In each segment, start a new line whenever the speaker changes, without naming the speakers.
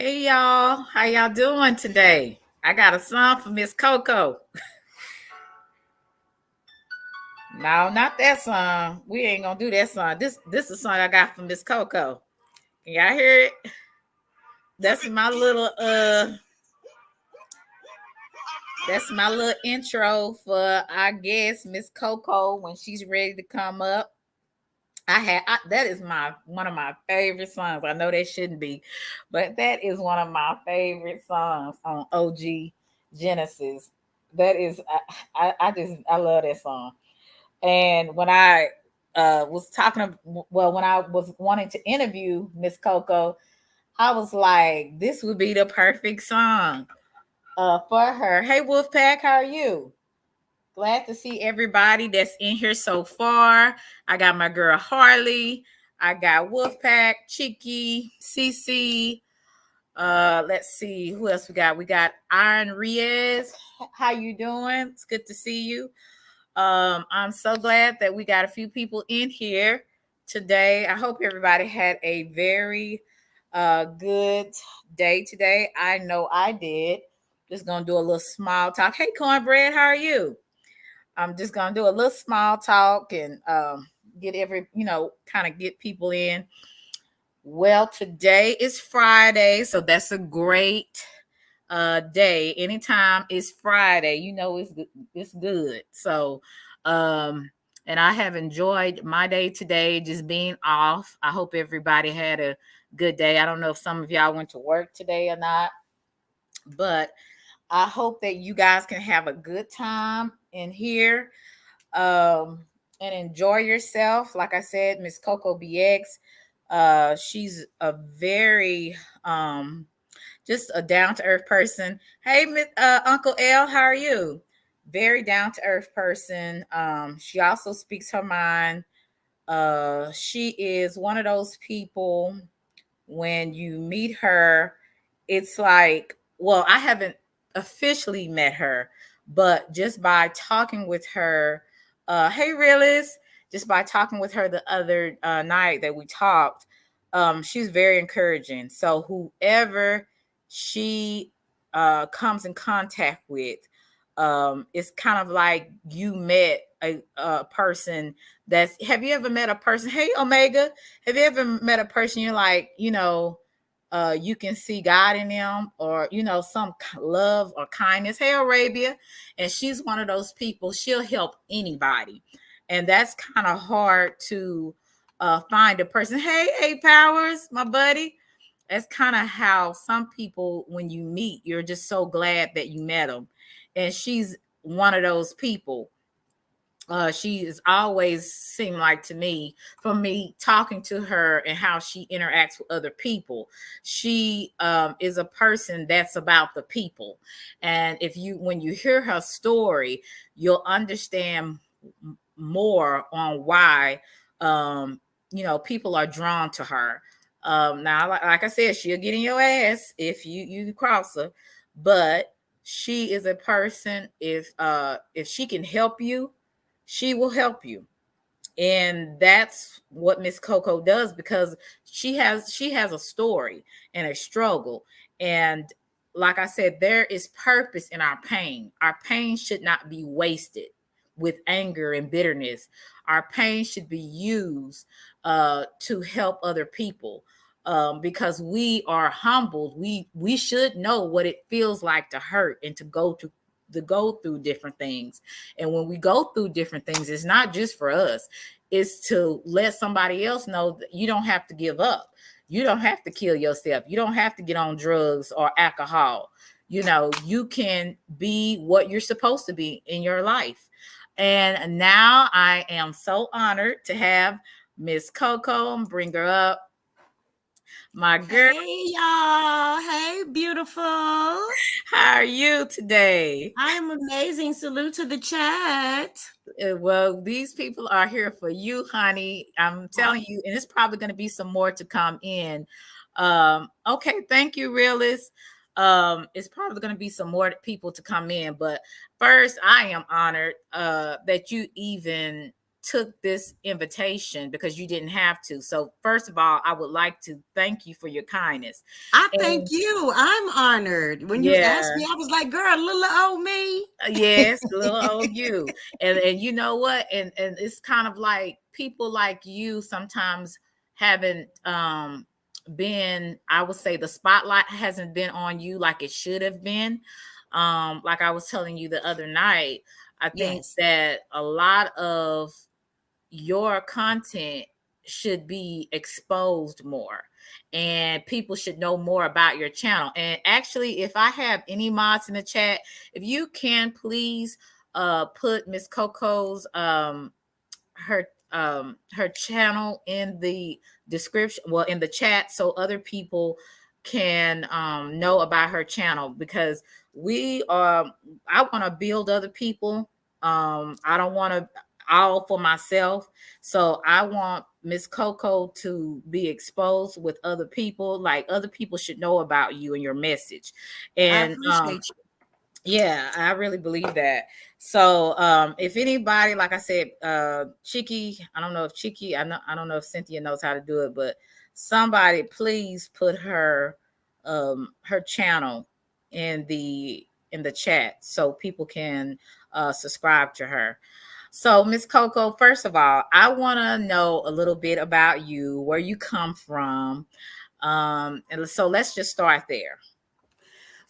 Hey y'all, how y'all doing today? I got a song for Miss Coco. No, not that song. We ain't gonna do that song. This is a song I got from Miss Coco. Can y'all hear it? That's my little that's my little intro for I guess Miss Coco when she's ready to come up. That is my one of my favorite songs. I know that shouldn't be, but that is one of my favorite songs on OG Genesis. That is I love that song. And when I was when I was wanting to interview Miss Coco, I was like, this would be the perfect song for her. Hey Wolfpack, how are you? Glad to see everybody that's in here so far. I got my girl Harley. I got Wolfpack, Chicky, CC. Let's see who else we got. We got Iron Riez. How you doing? It's good to see you. I'm so glad that we got a few people in here today. I hope everybody had a very good day today. I know I did. Just gonna do a little small talk. Hey, Cornbread, how are you? I'm just gonna do a little small talk and get kind of get people in. Well, today is Friday, so that's a great day. Anytime it's Friday, it's good. So and I have enjoyed my day today, just being off. I hope everybody had a good day. I don't know if some of y'all went to work today or not, but I hope that you guys can have a good time in here um, and enjoy yourself. Like I said, Miss Coco BX, she's a very just a down to earth person. Hey, Uncle L, how are you? Very down to earth person. She also speaks her mind. She is one of those people when you meet her, it's like, well, I haven't officially met her, but just by talking with her, hey, realist, just by talking with her the other night that we talked, she's very encouraging. So whoever she comes in contact with, it's kind of like you met a person have you ever met a person? Hey, Omega, have you ever met a person you're like, you can see God in them or, some love or kindness? Hey, Arabia. And she's one of those people, she'll help anybody. And that's kind of hard to find a person. Hey, A Powers, my buddy. That's kind of how some people, when you meet, you're just so glad that you met them. And she's one of those people. She has always seemed like to me, from me talking to her and how she interacts with other people, she is a person that's about the people. And when you hear her story, you'll understand more on why people are drawn to her. Now, like I said, she'll get in your ass if you cross her, but she is a person. If she can help you, she will help you. And that's what Miss Coco does, because she has a story and a struggle. And like I said, there is purpose in our pain. Our pain should not be wasted with anger and bitterness. Our pain should be used to help other people. Because we are humbled, we should know what it feels like to hurt and to go through different things. And when we go through different things, it's not just for us, it's to let somebody else know that you don't have to give up. You don't have to kill yourself. You don't have to get on drugs or alcohol. You can be what you're supposed to be in your life. And now I am so honored to have Miss Coco, bring her up. My girl.
Hey, y'all. Hey, beautiful.
How are you today?
I am amazing. Salute to the chat.
Well, these people are here for you, honey. I'm telling you, and it's probably going to be some more to come in. Okay, thank you, realist. It's probably going to be some more people to come in, but first, I am honored that you even took this invitation because you didn't have to. So first of all, I would like to thank you for your kindness.
I thank
And
you. I'm honored. When you asked
yeah,
me, I was like, girl, little old me.
yes, little old you. And you know what? And it's kind of like people like you sometimes haven't been, I would say the spotlight hasn't been on you like it should have been. Like I was telling you the other night, I think
Yes,
that a lot of your content should be exposed more and people should know more about your channel. And actually, if I have any mods in the chat, if you can please put Miss Coco's her channel in the description, well, in the chat, so other people can know about her channel, because we I want to build other people. I don't want to all for myself. So I want Miss Coco to be exposed with other people. Like, other people should know about you and your message.
I
And
appreciate you.
yeah, I really believe that. So if anybody, like I said, Chicky, I don't know if Chicky, I don't know if Cynthia knows how to do it, but somebody please put her channel in the chat so people can subscribe to her. So Miss Coco, first of all, I want to know a little bit about you, where you come from. And so let's just start there.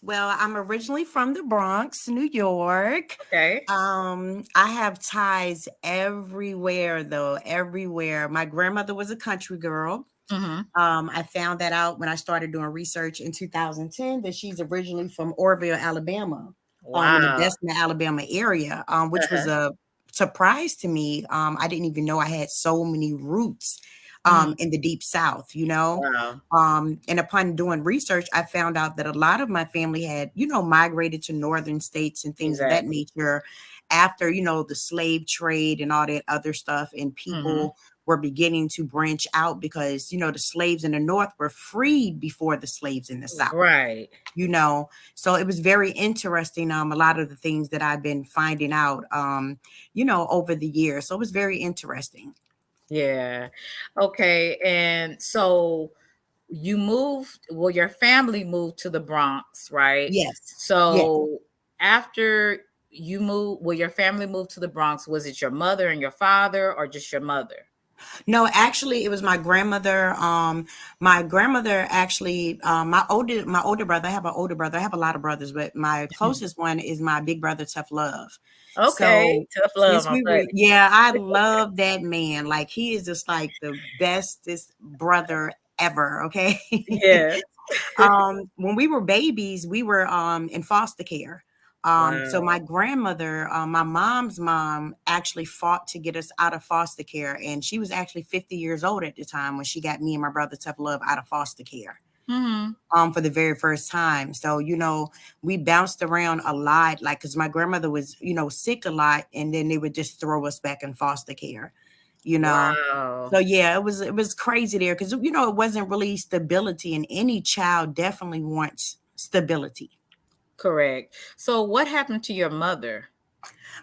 Well, I'm originally from the Bronx, New York.
Okay.
I have ties everywhere, though, everywhere. My grandmother was a country girl.
Mm-hmm.
I found that out when I started doing research in 2010 that she's originally from Orville, Alabama, in the
Wow.
Bessemer, Alabama area, which was
Uh-huh.
a surprise to me. I didn't even know I had so many roots
Mhm.
in the deep South, you know.
Wow.
And upon doing research, I found out that a lot of my family had, migrated to northern states and things of that
Exactly.
nature after, the slave trade and all that other stuff. And
Mhm.
people were beginning to branch out because, the slaves in the North were freed before the slaves in the South.
Right.
So it was very interesting. A lot of the things that I've been finding out, over the years. So it was very interesting.
Yeah. Okay. And so your family moved to the Bronx, right?
Yes. Yes.
So after your family moved to the Bronx, was it your mother and your father, or just your mother?
No, actually, it was my grandmother. My grandmother actually, my older brother. I have an older brother. I have a lot of brothers, but my closest one is my big brother, Tough Love.
Okay.
So
Tough love,
since
my
we were,
buddy.
yeah, I love that man. Like he is just like the bestest brother ever. Okay.
Yes.
When we were babies, we were in foster care. So my
Wow.
grandmother, my mom's mom, actually fought to get us out of foster care, and she was actually 50 years old at the time when she got me and my brother Tough Love out of foster care.
Mhm.
For the very first time. So, we bounced around a lot, like, because my grandmother was, sick a lot, and then they would just throw us back in foster care, you know.
Wow.
So yeah, it was crazy there because it wasn't really stability, and any child definitely wants stability.
Correct. So what happened to your mother?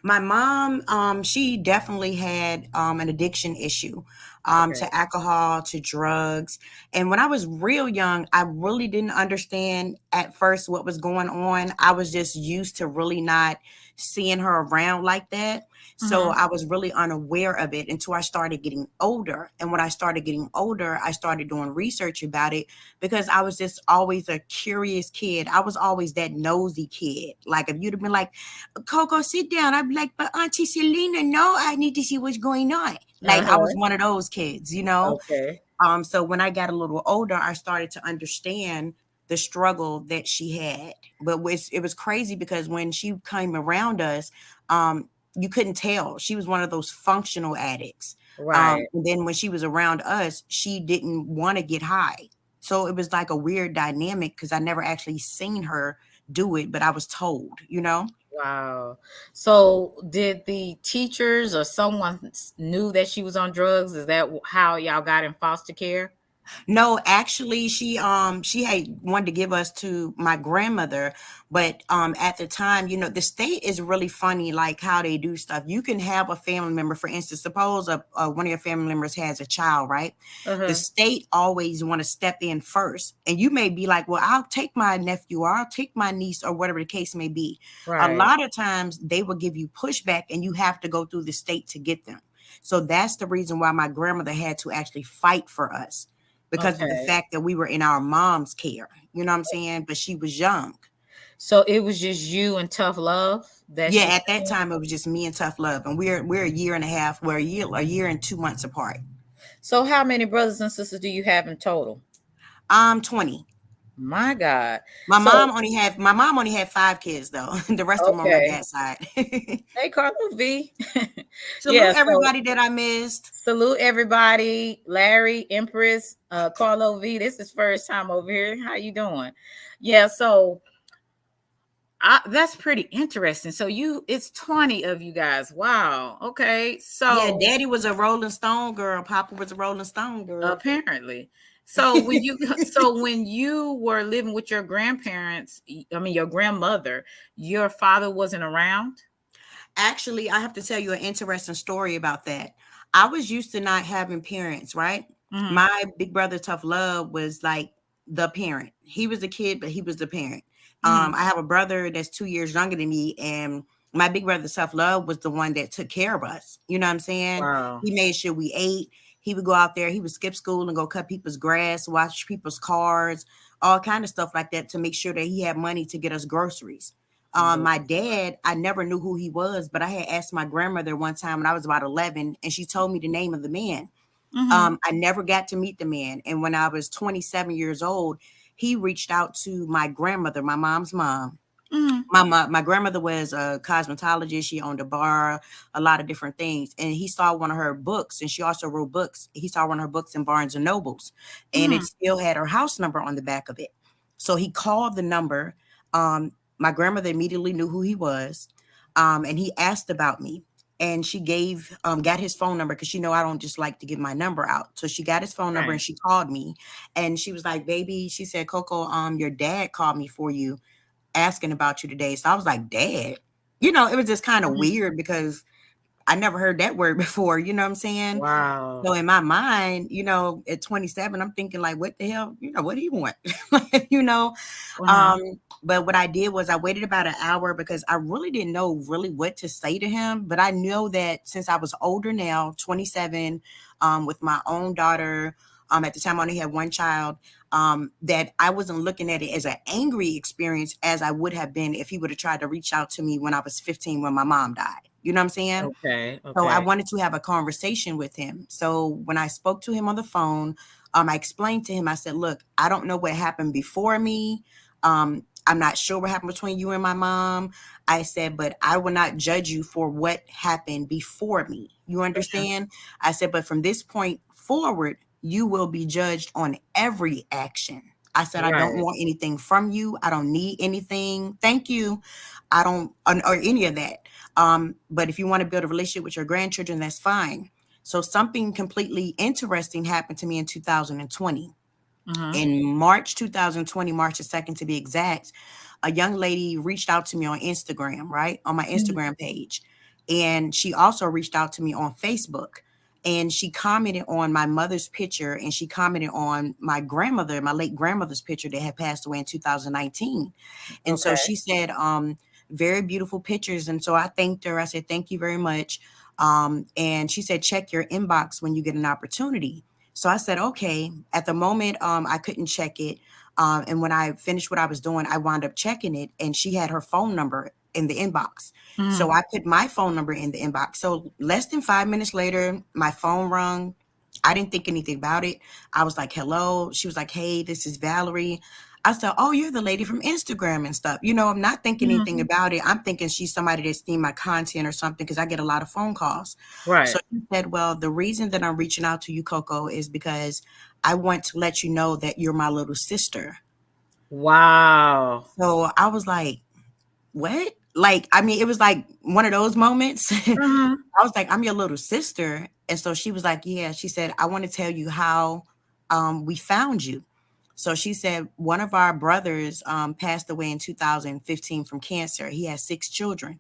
My mom, she definitely had an addiction issue
Okay.
to alcohol, to drugs. And when I was real young, I really didn't understand at first what was going on. I was just used to really not seeing her around like that. So
Mhm.
I was really unaware of it until I started getting older. And when I started getting older, I started doing research about it because I was just always a curious kid. I was always that nosy kid. Like if you'd have been like, Coco, sit down. I'd be like, but Auntie Selena, no, I need to see what's going on. Like I was
Uh-huh.
one of those kids.
Okay.
So when I got a little older, I started to understand the struggle that she had. But it was crazy because when she came around us, you couldn't tell. She was one of those functional addicts.
Right.
And then when she was around us, she didn't want to get high. So it was like a weird dynamic because I never actually seen her do it, but I was told.
Wow. So did the teachers or someone knew that she was on drugs? Is that how y'all got in foster care?
No, actually, she had wanted to give us to my grandmother, but at the time, the state is really funny, like how they do stuff. You can have a family member, for instance, suppose one of your family members has a child, right? The
Uh-huh.
state always want to step in first, and you may be like, "Well, I'll take my nephew, or I'll take my niece, or whatever the case may be." A
Right.
lot of times, they will give you pushback, and you have to go through the state to get them. So that's the reason why my grandmother had to actually fight for us because of the
Okay.
fact that we were in our mom's care. You know what I'm saying? But she was young.
So it was just you and tough love. That's
Yeah,
just
at that time it was just me and Tough Love, and we're a year and a half, we're a year and 2 months apart.
so how many brothers and sisters do you have in total?
I'm 20.
My God.
My
So
mom only had my mom only had 5 kids though. The rest of them on my
okay.
dad's side.
Hey Carlos V.
Salute
Yeah, so
everybody that I missed.
salute everybody. Larry, Empress, Carlo V. This is first time over here. How you doing? Yeah, so that's pretty interesting. So it's 20 of you guys. Wow. Okay.
Yeah,
So
Daddy was a Rolling Stone girl. Papa was a Rolling Stone girl.
apparently. So when you were living with your grandparents, I mean your grandmother, your father wasn't around?
Actually, I have to tell you an interesting story about that. I was used to not having parents, right?
Hmm.
My big brother, Tough Love, was like the parent. He was the kid, but he was the parent.
Hmm.
I have a brother that's 2 years younger than me, and my big brother, Tough Love, was the one that took care of us. You know what I'm saying?
Wow.
He made sure we ate. He would go out there. He would skip school and go cut people's grass, watch people's cars, all kind of stuff like that to make sure that he had money to get us groceries. My dad, I never knew who he was, but I had asked my grandmother one time when I was about 11, and she told me the name of the man.
Hmm.
I never got to meet the man. And when I was 27 years old, he reached out to my grandmother, my mom's mom.
Hmm.
My grandmother was a cosmetologist. She owned a bar, a lot of different things. And he saw one of her books, and she also wrote books. He saw one of her books in Barnes and Nobles, and it
Hmm.
still had her house number on the back of it. So he called the number. My grandmother immediately knew who he was, and he asked about me. And she got his phone number because I don't just like to give my number out. So she got his phone number and
Right.
she called me, and she was like, "Baby," she said, "Coco, your dad called me for you, asking about you today." So I was like, "Dad?" It was just kind of
Mhm.
weird because I never heard that word before. You know what I'm saying?
Wow.
So in my mind, at 27, I'm thinking like, what the hell? What do you want? you know?
Uh-huh.
Um, but what I did was I waited about an hour because I really didn't know really what to say to him. But I know that since I was older now, 27, with my own daughter, at the time I only had one child, that I wasn't looking at it as an angry experience as I would have been if he would have tried to reach out to me when I was 15 when my mom died. You know what I'm saying?
Okay.
So I
Okay.
wanted to have a conversation with him. So when I spoke to him on the phone, I explained to him, I said, "Look, I don't know what happened before me. I'm not sure what happened between you and my mom." I said, "But I will not judge you for what happened before me. You understand?" I said, "But from this point forward, you will be judged on every action." I said, "I don't
Right.
want anything from you. I don't need anything. Thank you. I don't, or any of that. But if you want to build a relationship with your grandchildren, that's fine." So something completely interesting happened to me in 2020.
Uh-huh.
In March 2020, March the 2nd to be exact, a young lady reached out to me on Instagram, right? On my
Mhm.
Instagram page. And she also reached out to me on Facebook. And she commented on my mother's picture, and she commented on my grandmother, my late grandmother's picture that had passed away in 2019. And so
Okay.
she said, very beautiful pictures. And so I thanked her. I said, "Thank you very much." And she said, "Check your inbox when you get an opportunity." So I said, "Okay." At the moment, I couldn't check it. And when I finished what I was doing, I wound up checking it, and she had her phone number in the inbox. So
Mhm.
I put my phone number in the inbox. So less than 5 minutes later, my phone rung. I didn't think anything about it. I was like, "Hello." She was like, "Hey, this is Valerie." I said, "Oh, you're the lady from Instagram and stuff." I'm not thinking anything
Mhm.
about it. I'm thinking she's somebody that's seen my content or something because I get a lot of phone calls. So
Right.
she said, "Well, the reason that I'm reaching out to you, Coco, is because I want to let you know that you're my little sister."
Wow.
So I was like, "What?" Like, I mean, it was like one of those moments.
Uh-huh.
I was like, "I'm your little sister." And so she was like, "Yeah." She said, "I want to tell you how we found you. So she said one of our brothers passed away in 2015 from cancer. He has 6 children.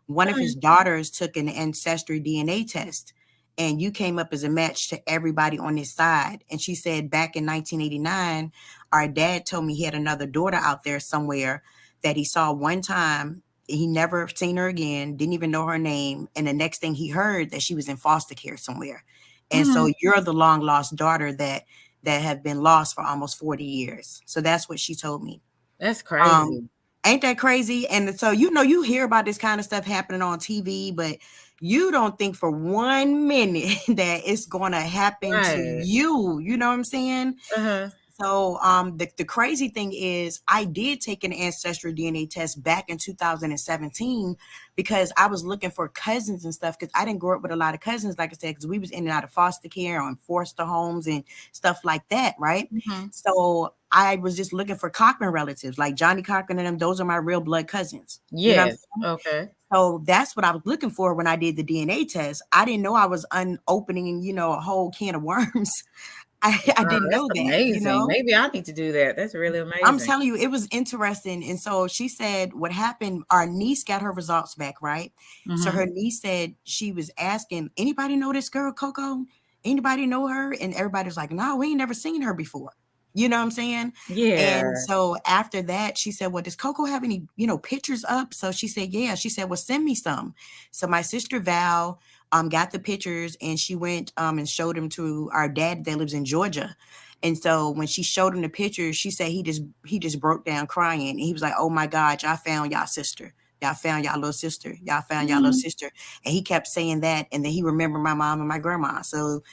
One of his daughters took an ancestry DNA test, and you came up as a match to everybody on his side. And she said back in 1989, our dad told me he had another daughter out there somewhere that he saw one time. He never seen her again, didn't even know her name. And the next thing he heard that she was in foster care somewhere. And so
Mhm.
you're the long lost daughter that have been lost for almost 40 years. So that's what she told me.
That's
Um,
crazy.
ain't that crazy? And so, you hear about this kind of stuff happening on TV, but you don't think for 1 minute that it's going to happen to
Right.
you. You know what I'm saying?
Uh-huh.
So the crazy thing is I did take an ancestral DNA test back in 2017 because I was looking for cousins and stuff because I didn't grow up with a lot of cousins, like I said, because we was in and out of foster care or in foster homes and stuff like that, right?
Mhm.
So I was just looking for Cochran relatives, like Johnny Cochran and them. Those are my real blood cousins. You know what I'm
Yes.
saying?
Okay.
So that's what I was looking for when I did the DNA test. I didn't know I was unopening, a whole can of worms. I
Wow,
didn't
that's
know that,
amazing. Maybe I need to do that. That's really
I'm
amazing.
telling you, it was interesting. And so she said, what happened, our niece got her results back, right? So
Mhm.
her niece said she was asking, anybody know this girl, Coco? Anybody know her? And everybody was like, no, we ain't never seen her before. You know what I'm saying? And
Yeah.
so after that, she said, well, does Coco have any, pictures up? So she said, yeah. She said, well, send me some. So my sister Val got the pictures and she went and showed them to our dad that lives in Georgia. And so when she showed him the pictures, she said he just broke down crying. And he was like, "Oh my God, y'all found y'all sister. Y'all found y'all little sister. Y'all found y'all little
Mhm.
sister." And he kept saying that. And then he remembered my mom and my grandma. So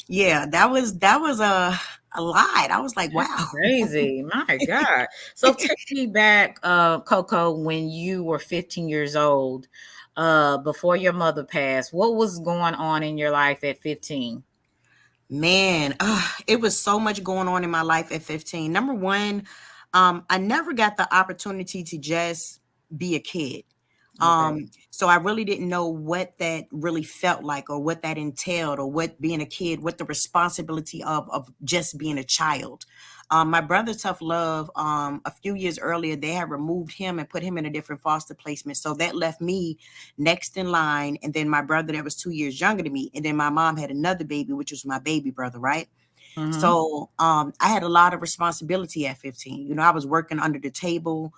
yeah, that was a lot. I was like,
That's
wow.
crazy. My God. So take me back, Coco, when you were 15 years old, before your mother passed. What was going on in your life at 15?
Man, it was so much going on in my life at 15. Number one, I never got the opportunity to just be a kid.
Okay.
So I really didn't know what that really felt like or what that entailed or what being a kid, what the responsibility of just being a child. My brother Tough Love, a few years earlier, they had removed him and put him in a different foster placement. So that left me next in line. And then my brother that was 2 years younger than me. And then my mom had another baby, which was my baby brother, right?
Mhm.
So I had a lot of responsibility at 15. I was working under the table,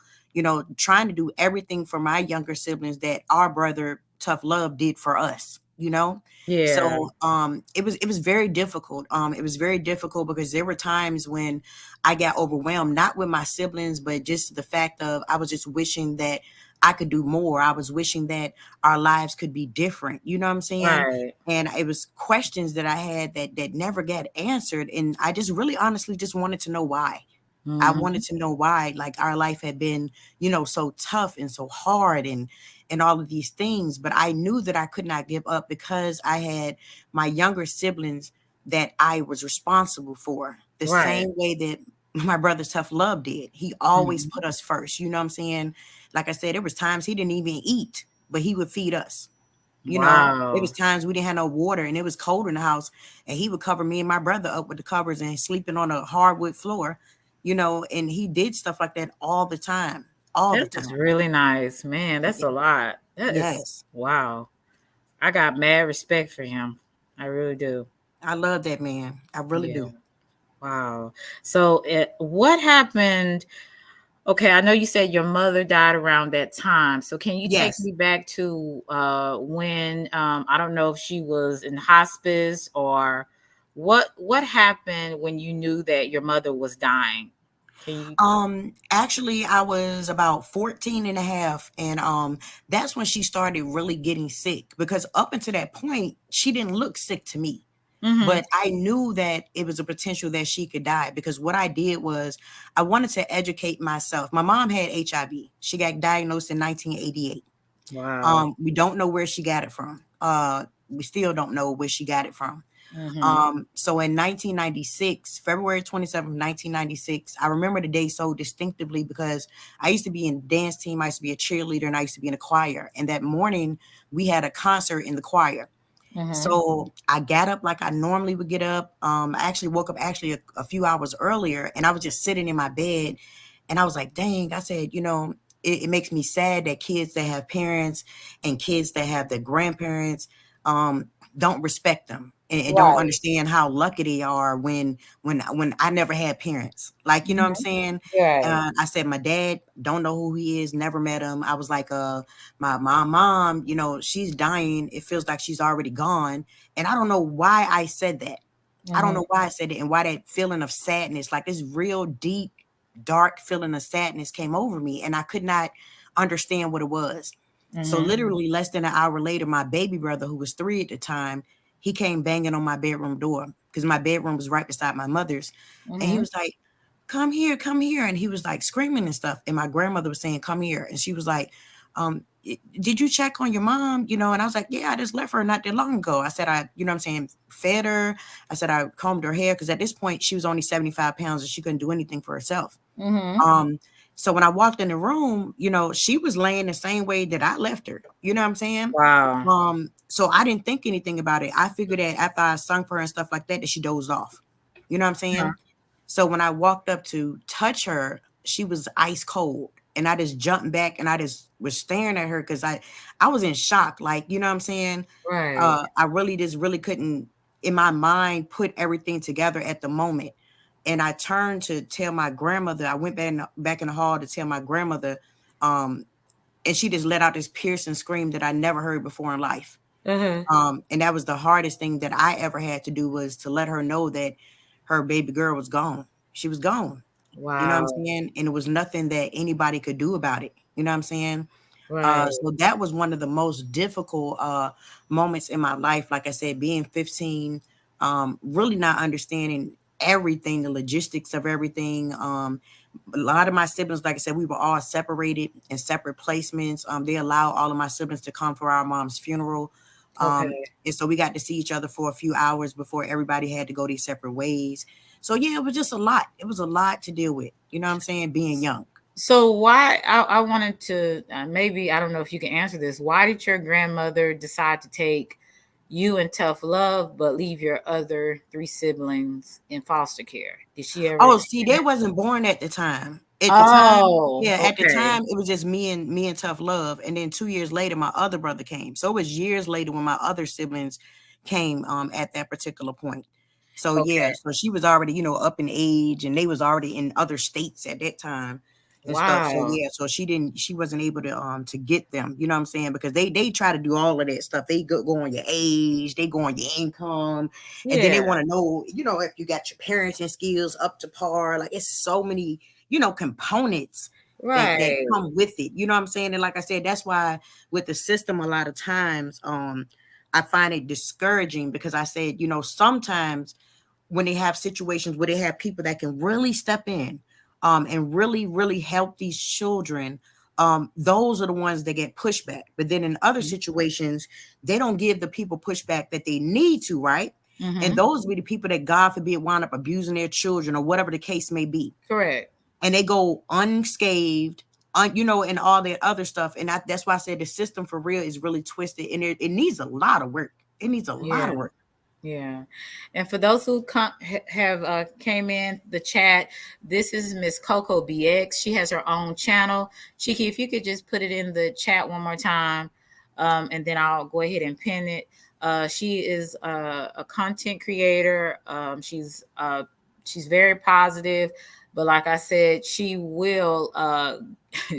trying to do everything for my younger siblings that our brother Tough Love did for us.
Yeah.
So it was very difficult. It was very difficult because there were times when I got overwhelmed, not with my siblings, but just the fact of I was just wishing that I could do more. I was wishing that our lives could be different. You know what I'm saying?
Right.
And it was questions that I had that never got answered, and I just really honestly just wanted to know why. I wanted
Mhm.
to know why, like, our life had been, so tough and so hard and all of these things. But I knew that I could not give up because I had my younger siblings that I was responsible for, the
Right.
same way that my brother Tough Love did. He always
Mhm.
put us first. You know what I'm saying? Like I said, there was times he didn't even eat, but he would feed us. There was
Wow.
times we didn't have no water and it was cold in the house, and he would cover me and my brother up with the covers and sleeping on a hardwood floor, and he did stuff like that all the time, all
That
the
is
time.
really nice. Man, that's a lot. That is
Yes,
wow. I got mad respect for him. I really do.
I love that man. I really
Yeah.
do.
Wow. So, what happened? Okay, I know you said your mother died around that time. So, can you take
Yes.
me back to when I don't know if she was in hospice or what happened when you knew that your mother was dying? Can you?
Actually, I was about 14 and a half, and that's when she started really getting sick because up until that point, she didn't look sick to me.
Mhm.
But I knew that it was a potential that she could die because what I did was I wanted to educate myself. My mom had HIV. She got diagnosed in 1988.
Wow.
We don't know where she got it from. We still don't know where she got it from.
Mhm.
So in 1996, February 27th, 1996, I remember the day so distinctively because I used to be in dance team, I used to be a cheerleader, and I used to be in a choir. And that morning we had a concert in the choir.
Mm-hmm.
So I got up like I normally would get up. I actually woke up actually a few hours earlier, and I was just sitting in my bed, and I was like, dang, I said, it makes me sad that kids that have parents and kids that have their grandparents don't respect them and don't
Right.
understand how lucky they are when I never had parents. Like, you know what I'm
Mm-hmm.
saying?
Right.
I said my dad don't know who he is, never met him. I was like, my mom, she's dying. It feels like she's already gone. And I don't know why I said that. I don't
Mm-hmm.
know why I said it and why that feeling of sadness, like this real deep, dark feeling of sadness came over me. And I could not understand what it was. So
Mm-hmm.
literally less than an hour later, my baby brother, who was 3 at the time, he came banging on my bedroom door because my bedroom was right beside my mother's. And he
Mm-hmm.
was like, come here, come here. And he was like screaming and stuff. And my grandmother was saying, come here. And she was like, did you check on your mom? And I was like, yeah, I just left her not that long ago. I said, what I'm saying, fed her. I said, I combed her hair because at this point she was only 75 pounds and she couldn't do anything for herself.
Mm-hmm.
Um, so when I walked in the room, she was laying the same way that I left her. You know what I'm saying?
Wow.
So I didn't think anything about it. I figured that after I sung for her and stuff like that, that she dozed off. You know what I'm
Uh-huh.
saying? So when I walked up to touch her, she was ice cold. And I just jumped back and I just was staring at her because I was in shock. Like, you know what I'm saying?
Right.
I really just really couldn't in my mind put everything together at the moment. And I turned to tell my grandmother. I went back in the hall to tell my grandmother, um, and she just let out this piercing scream that I never heard before in life.
Uh-huh.
And that was the hardest thing that I ever had to do was to let her know that her baby girl was gone. She was gone. You know what I'm
Wow.
saying? And it was nothing that anybody could do about it. You know what I'm saying?
Right.
So that was one of the most difficult moments in my life. Like I said, being 15, really not understanding everything, the logistics of everything. A lot of my siblings, like I said, we were all separated in separate placements. They allowed all of my siblings to come for our mom's funeral.
Okay.
And so we got to see each other for a few hours before everybody had to go their separate ways. So yeah, it was just a lot. It was a lot to deal with. You know what I'm saying? Being young.
So why I wanted to maybe I don't know if you can answer this. Why did your grandmother decide to take you in tough love, but leave your other three siblings in foster care? Did she ever
Oh, see,
explain
they
that?
wasn't born at the time. At the time,
Oh,
yeah, at the
okay.
time, it was just me and Tough Love, and then 2 years later, my other brother came. So it was years later when my other siblings came at that particular point. So yeah,
Okay.
so she was already up in age, and they was already in other states at that time and stuff. So
Wow.
yeah, so she wasn't able to get them. You know what I'm saying? Because they try to do all of that stuff. They go on your age, they go on your income, and then they
Yeah.
want to know, if you got your parenting skills up to par. Like it's so many, components that
Right.
come with it. You know what I'm saying? And like I said, that's why with the system, a lot of times, I find it discouraging because I said, sometimes when they have situations where they have people that can really step in, and really, really help these children, those are the ones that get pushback. But then in other situations, they don't give the people pushback that they need to, right? And
Mm-hmm.
those be the people that, God forbid, wind up abusing their children or whatever the case may be.
Correct.
And they go unscathed, and all that other stuff. And that's why I said the system for real is really twisted, and it needs a lot of work. It needs a lot
Yeah.
of work.
Yeah, and for those who have came in the chat, this is Miss Coco BX. She has her own channel. Chiki, if you could just put it in the chat one more time, and then I'll go ahead and pin it. She is a content creator. She's very positive, but like I said, she will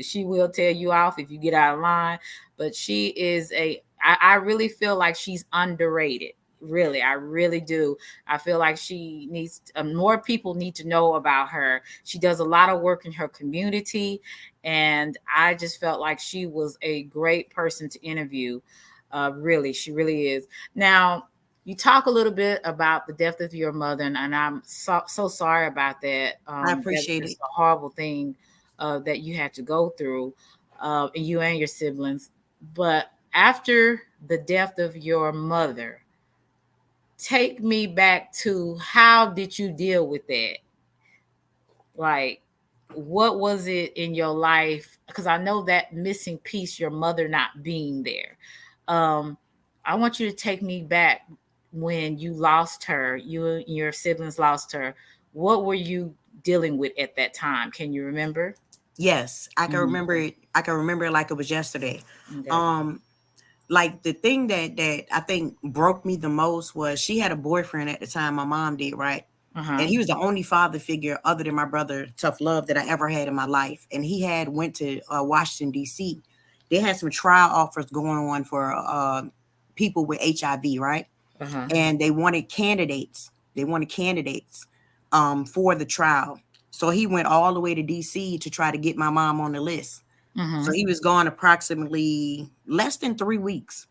she will tell you off if you get out of line. But she is I really feel like she's underrated. Really, I really do. I feel like she needs more people need to know about her. She does a lot of work in her community, and I just felt like she was a great person to interview. Really, she really is. Now, you talk a little bit about the death of your mother, and I'm so sorry about that.
I
That was
appreciate it.
just a horrible thing that you had to go through, you and your siblings. But after the death of your mother, take me back to how did you deal with that? Like, what was it in your life? Because I know that missing piece, your mother not being there. Um, I want you to take me back when you lost her, you and your siblings lost her. What were you dealing with at that time? Can you remember?
Yes, I can
Mm-hmm.
remember it. I can remember it like it was yesterday.
Okay.
Um, like the thing that I think broke me the most was she had a boyfriend at the time. My mom did, right?
Uh-huh.
And he was the only father figure other than my brother, Tough Love, that I ever had in my life. And he had went to Washington D.C. They had some trial offers going on for people with HIV, right?
Uh-huh.
And they wanted candidates. They wanted candidates for the trial. So he went all the way to DC to try to get my mom on the list. So
Mm-hmm.
he was gone approximately less than 3 weeks.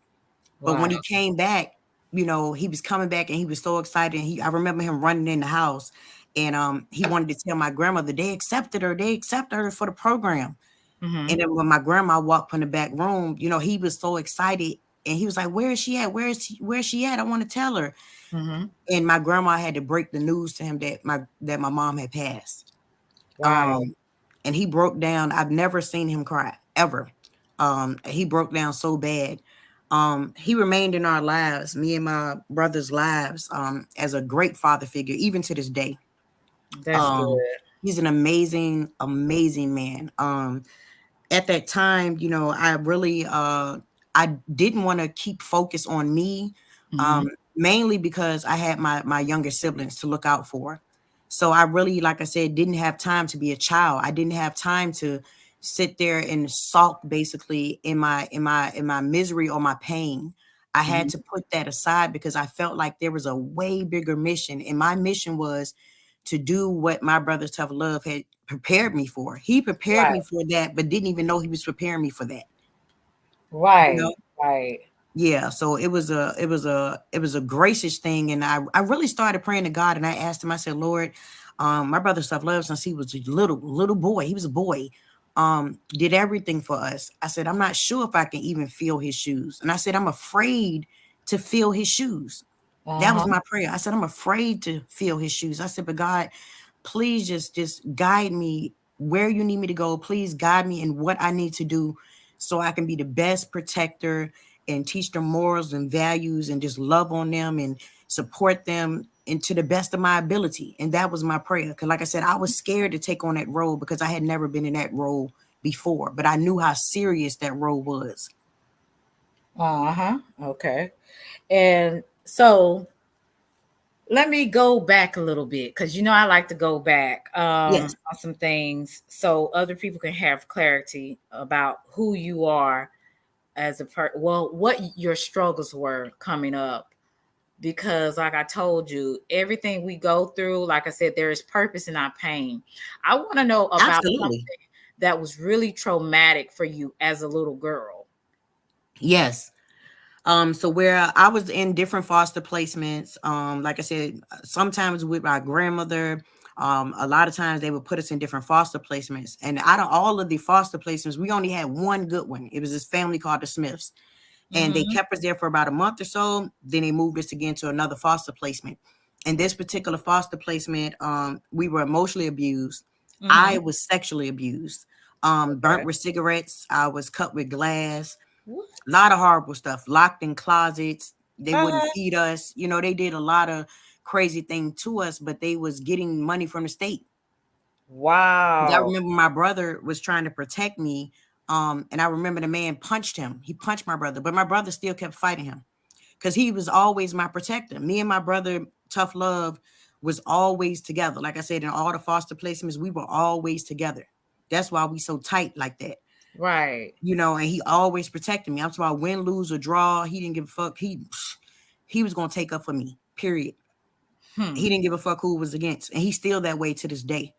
But
Wow.
when he came back, he was coming back and he was so excited. And I remember him running in the house, and he wanted to tell my grandmother they accepted her. They accepted her for the program.
Mm-hmm.
And then when my grandma walked from the back room, he was so excited. And he was like, "Where is she at? Where's she at? I want to tell her."
Mm-hmm.
And my grandma had to break the news to him that my mom had passed.
Wow.
Um, and he broke down. I've never seen him cry ever. He broke down so bad. He remained in our lives, me and my brother's lives, as a great father figure, even to this day.
That's
Um,
good.
he's an amazing, amazing man. At that time, I really I didn't want to keep focus on me,
Mm-hmm.
mainly because I had my younger siblings to look out for. So I really, like I said, didn't have time to be a child. I didn't have time to sit there and sulk basically in my misery or my pain. I had
Mm-hmm.
to put that aside because I felt like there was a way bigger mission, and my mission was to do what my brother Tough Love had prepared me for. He prepared
Right.
me for that, but didn't even know he was preparing me for that. You
Right.
know?
Right.
Yeah. So it was a gracious thing. And I really started praying to God, and I asked him, I said, Lord, my brother Tough Love, since he was a little boy, he was a boy, did everything for us. I said, I'm not sure if I can even feel his shoes. And I said, I'm afraid to feel his shoes. That was
Uh-huh.
my prayer. I said, I'm afraid to feel his shoes. I said, but God, please just guide me where you need me to go. Please guide me in what I need to do so I can be the best protector and teach them morals and values and just love on them and support them and to the best of my ability. And that was my prayer. Because like I said, I was scared to take on that role because I had never been in that role before, but I knew how serious that role was.
Uh-huh. Okay. And so let me go back a little bit because I like to go back
Yes,
on some things so other people can have clarity about who you are as a well, what your struggles were coming up. Because, like I told you, everything we go through, like I said, there is purpose in our pain. I want to know about
absolutely.
something that was really traumatic for you as a little girl.
Yes. So where I was in different foster placements, like I said, sometimes with my grandmother, a lot of times they would put us in different foster placements. And out of all of the foster placements, we only had one good one. It was this family called the Smiths. And they
Mm-hmm.
kept us there for about a month or so. Then they moved us again to another foster placement. And this particular foster placement, we were emotionally abused.
Mm-hmm.
I was sexually abused. Burnt
Okay.
with cigarettes. I was cut with glass. A
What?
lot of horrible stuff. Locked in closets. They wouldn't
Uh-huh.
feed us. They did a lot of crazy thing to us, but they was getting money from the state. 'Cause I
Wow.
remember my brother was trying to protect me. And I remember the man punched him. He punched my brother, but my brother still kept fighting him because he was always my protector. Me and my brother, Tough Love, was always together. Like I said, in all the foster placements, we were always together. That's why we so tight like that.
Right.
And he always protected me. I'm talking about win, lose, or draw. He didn't give a fuck. He was gonna take up for me. Period.
Hmm.
He didn't give a fuck who was against, and he's still that way to this day.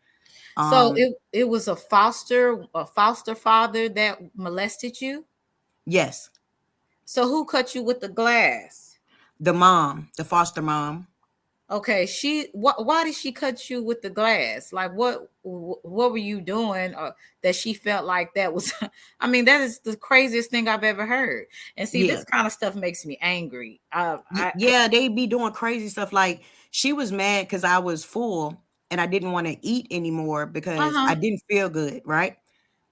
So
Um,
it was a foster father that molested you.
yes,
So who cut you with the glass?
the foster mom.
Okay, why did she cut you with the glass? Like what were you doing that she felt like that was I mean that is the craziest thing I've ever heard. And see
Yeah,
this kind of stuff makes me angry. I
yeah, they be doing crazy stuff. Like she was mad because I was full and I didn't want to eat anymore because
uh-huh.
I didn't feel good, right?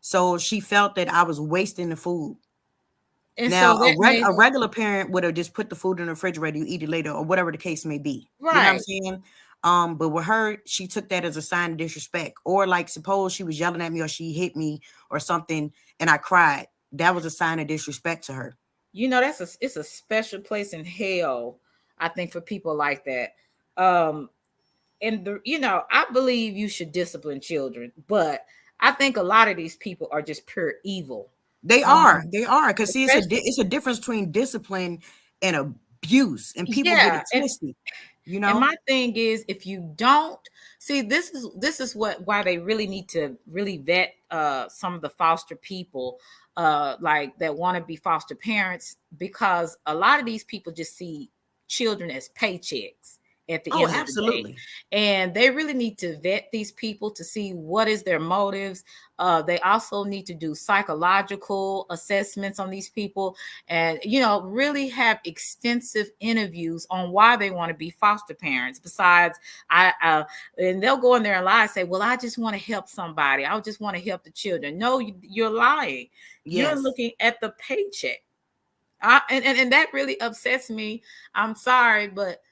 So she felt that I was wasting the food.
And so
Now,
that made
a regular parent would have just put the food in the refrigerator, you eat it later, or whatever the case may be. You know what I'm
right.
saying? But with her, she took that as a sign of disrespect. Or like, suppose she was yelling at me or she hit me or something, and I cried. That was a sign of disrespect to her.
You know, it's a special place in hell, I think, for people like that. Um, and I believe you should discipline children, but I think a lot of these people are just pure evil. Um,
They are, because see,
especially,
it's a difference between discipline and abuse, and people get
yeah,
it twisted. You
and
know?
my thing is, if you don't see, this is what why they really need to really vet some of the foster people, like that want to be foster parents, because a lot of these people just see children as paychecks at the
Oh,
end of the day,
absolutely.
and they really need to vet these people to see what is their motives. They also need to do psychological assessments on these people, and really have extensive interviews on why they want to be foster parents. Besides, and they'll go in there and lie and say, well, I just want to help somebody, I just want to help the children. No, you're lying. You're
Yes.
looking at the paycheck. And that really upsets me. I'm sorry, but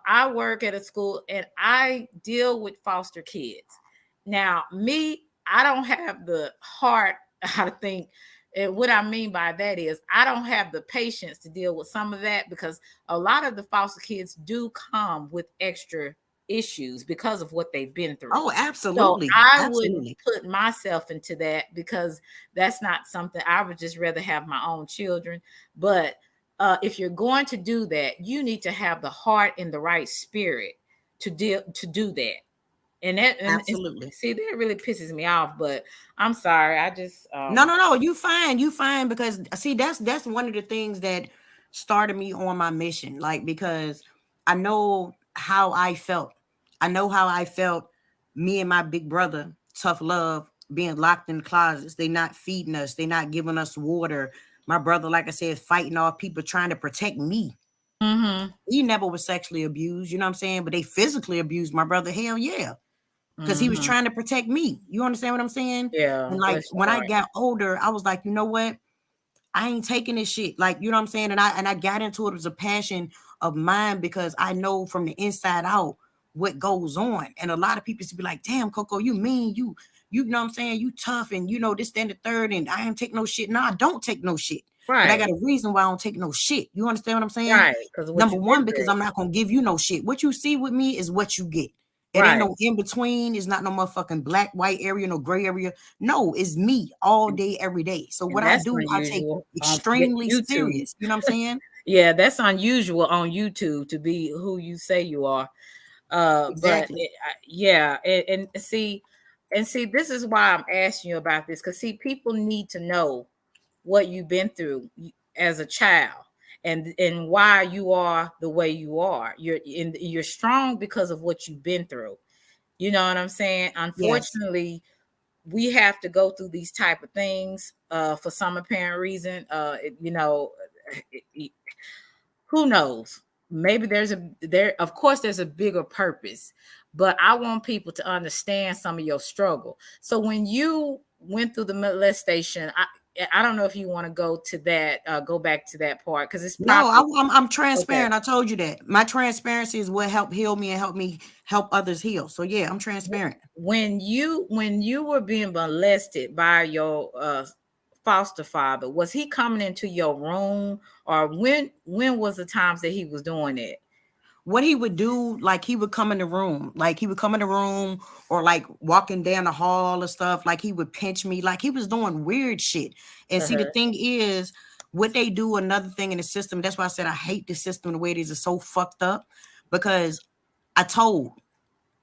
I work at a school and I deal with foster kids. Now, me, I don't have the heart, I think. And what I mean by that is I don't have the patience to deal with some of that, because a lot of the foster kids do come with extra issues because of what they've been through.
Oh,
So
absolutely.
I wouldn't
Absolutely.
put myself into that, because that's not something. I would just rather have my own children. But if you're going to do that, you need to have the heart and the right spirit to do that. And
Absolutely.
see, that really pisses me off. But I'm sorry, I just
No, no, no. You fine, because see, that's one of the things that started me on my mission. Like, because I know how I felt. I know how I felt. Me and my big brother, tough love, being locked in closets. They not feeding us. They not giving us water. My brother, like I said, fighting off people trying to protect me.
mm-hmm,
He never was sexually abused. You know what I'm saying? But they physically abused my brother. Hell yeah, because he was
mm-hmm.
trying to protect me. You understand what I'm saying?
Yeah,
And like
bless
when
your
I
heart.
got older, I was like, you know what? I ain't taking this shit. Like, you know what I'm saying? And I got into it as a passion of mine, because I know from the inside out what goes on. And a lot of people used to be like, damn, Coco, you mean you know what I'm saying? You tough, and you know this, then the third, and I ain't take no shit. No, I don't take no shit. But I
Right,
got a reason why I don't take no shit. You understand what I'm saying?
right, because of what
Number
you've
one,
been
because
through.
I'm not gonna give you no shit. What you see with me is what you get. It ain't
Right,
no in between. It's not no motherfucking black, white area, no gray area. No, it's me all
and,
day, every day. So
and
what I
that's
do, I take
unusual on
extremely
YouTube.
serious. You know what I'm saying?
Yeah, that's unusual on YouTube to be who you say you are. But
Exactly.
yeah, and see, this is why I'm asking you about this, because see, people need to know what you've been through as a child, and why you are the way you are. You're strong because of what you've been through. You know what I'm saying?
Yes.
Unfortunately, we have to go through these type of things for some apparent reason. It, who knows, maybe there of course there's a bigger purpose, but I want people to understand some of your struggle. So when you went through the molestation, I don't know if you want to go to that, go back to that part, because it's
No,
probably
I'm
okay.
transparent. I told you that. My transparency is what helped heal me and help me help others heal. So yeah, I'm transparent.
When you were being molested by your foster father, was he coming into your room, or when was the times that he was doing it?
What he would do, like he would come in the room, like he would come in the room, or like walking down the hall or stuff, like he would pinch me, like he was doing weird shit. And see, the
Uh-huh.
thing is, what they do, another thing in the system, that's why I said I hate the system the way it is so fucked up, because I told,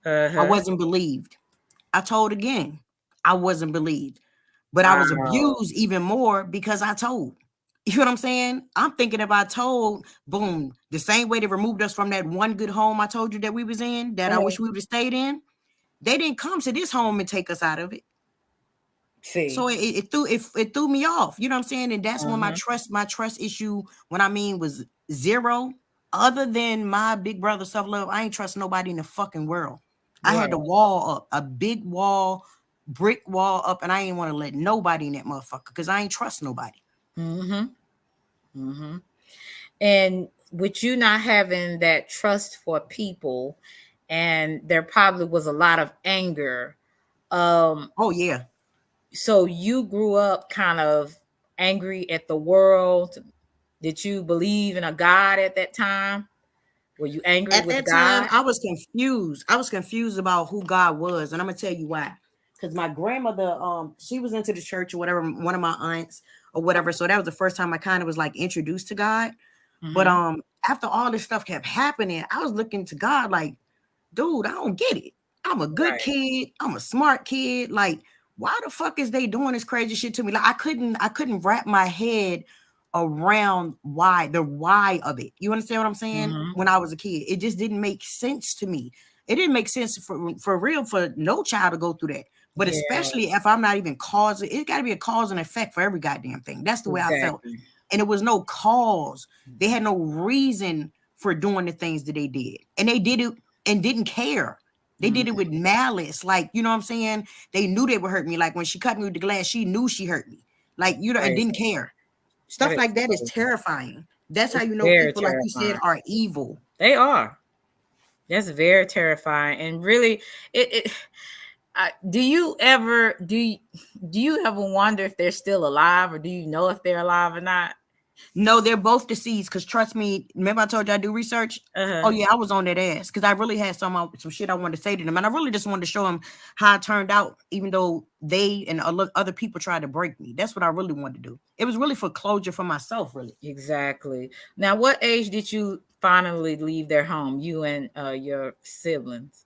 I
Uh-huh.
wasn't believed. I told again, I wasn't believed. But I was
Wow.
abused even more because I told. You know what I'm saying? I'm thinking if I told, boom, the same way they removed us from that one good home I told you that we was in, that I
Uh-huh.
wish we would have stayed in, they didn't come to this home and take us out of it. So
See.
it threw me off. You know what I'm saying? And that's when
Uh-huh.
my trust issue, when I mean was zero. Other than my big brother self love, I ain't trust nobody in the fucking world. I
Right.
had the wall up, a big wall, brick wall up, and I ain't want to let nobody in that motherfucker because I ain't trust nobody.
Mm-hmm. Mm-hmm. And with you not having that trust for people, and there probably was a lot of anger. Um,
Oh yeah.
so you grew up kind of angry at the world. Did you believe in a God at that time? Were you angry
At
with
that time,
God?
I was confused. I was confused about who God was, and I'm gonna tell you why. Because my grandmother, she was into the church or whatever, one of my aunts or whatever. So that was the first time I kind of was like introduced to God. But
Mm-hmm.
after all this stuff kept happening, I was looking to God like, dude, I don't get it. I'm a good
Right.
kid. I'm a smart kid. Like, why the fuck is they doing this crazy shit to me? Like, I couldn't wrap my head around the why of it. You understand what I'm saying?
Mm-hmm.
When I was a kid, it just didn't make sense to me. It didn't make sense for real for no child to go through that. But
Yeah,
especially if I'm not even causing, it got to be a cause and effect for every goddamn thing. That's the way I felt.
exactly.
And it was no cause. They had no reason for doing the things that they did. And they did it and didn't care. They did it
Mm-hmm.
with malice. Like, you know what I'm saying? They knew they would hurt me. Like when she cut me with the glass, she knew she hurt me. Like, and didn't
Crazy.
care.
That
Stuff
is
like that is
crazy.
terrifying. That's how
It's
you know
very
people, like you said,
terrifying.
are evil.
They are. That's very terrifying, and really, it do you ever do you ever wonder if they're still alive, or do you know if they're alive or not?
No, they're both deceased. Because trust me, remember I told you I do research? Oh
Uh-huh.
yeah, I was on that ass because I really had some shit I wanted to say to them, and I really just wanted to show them how it turned out, even though they and other people tried to break me. That's what I really wanted to do. It was really for closure for myself, really.
Exactly. Now, what age did you finally leave their home, you and your siblings?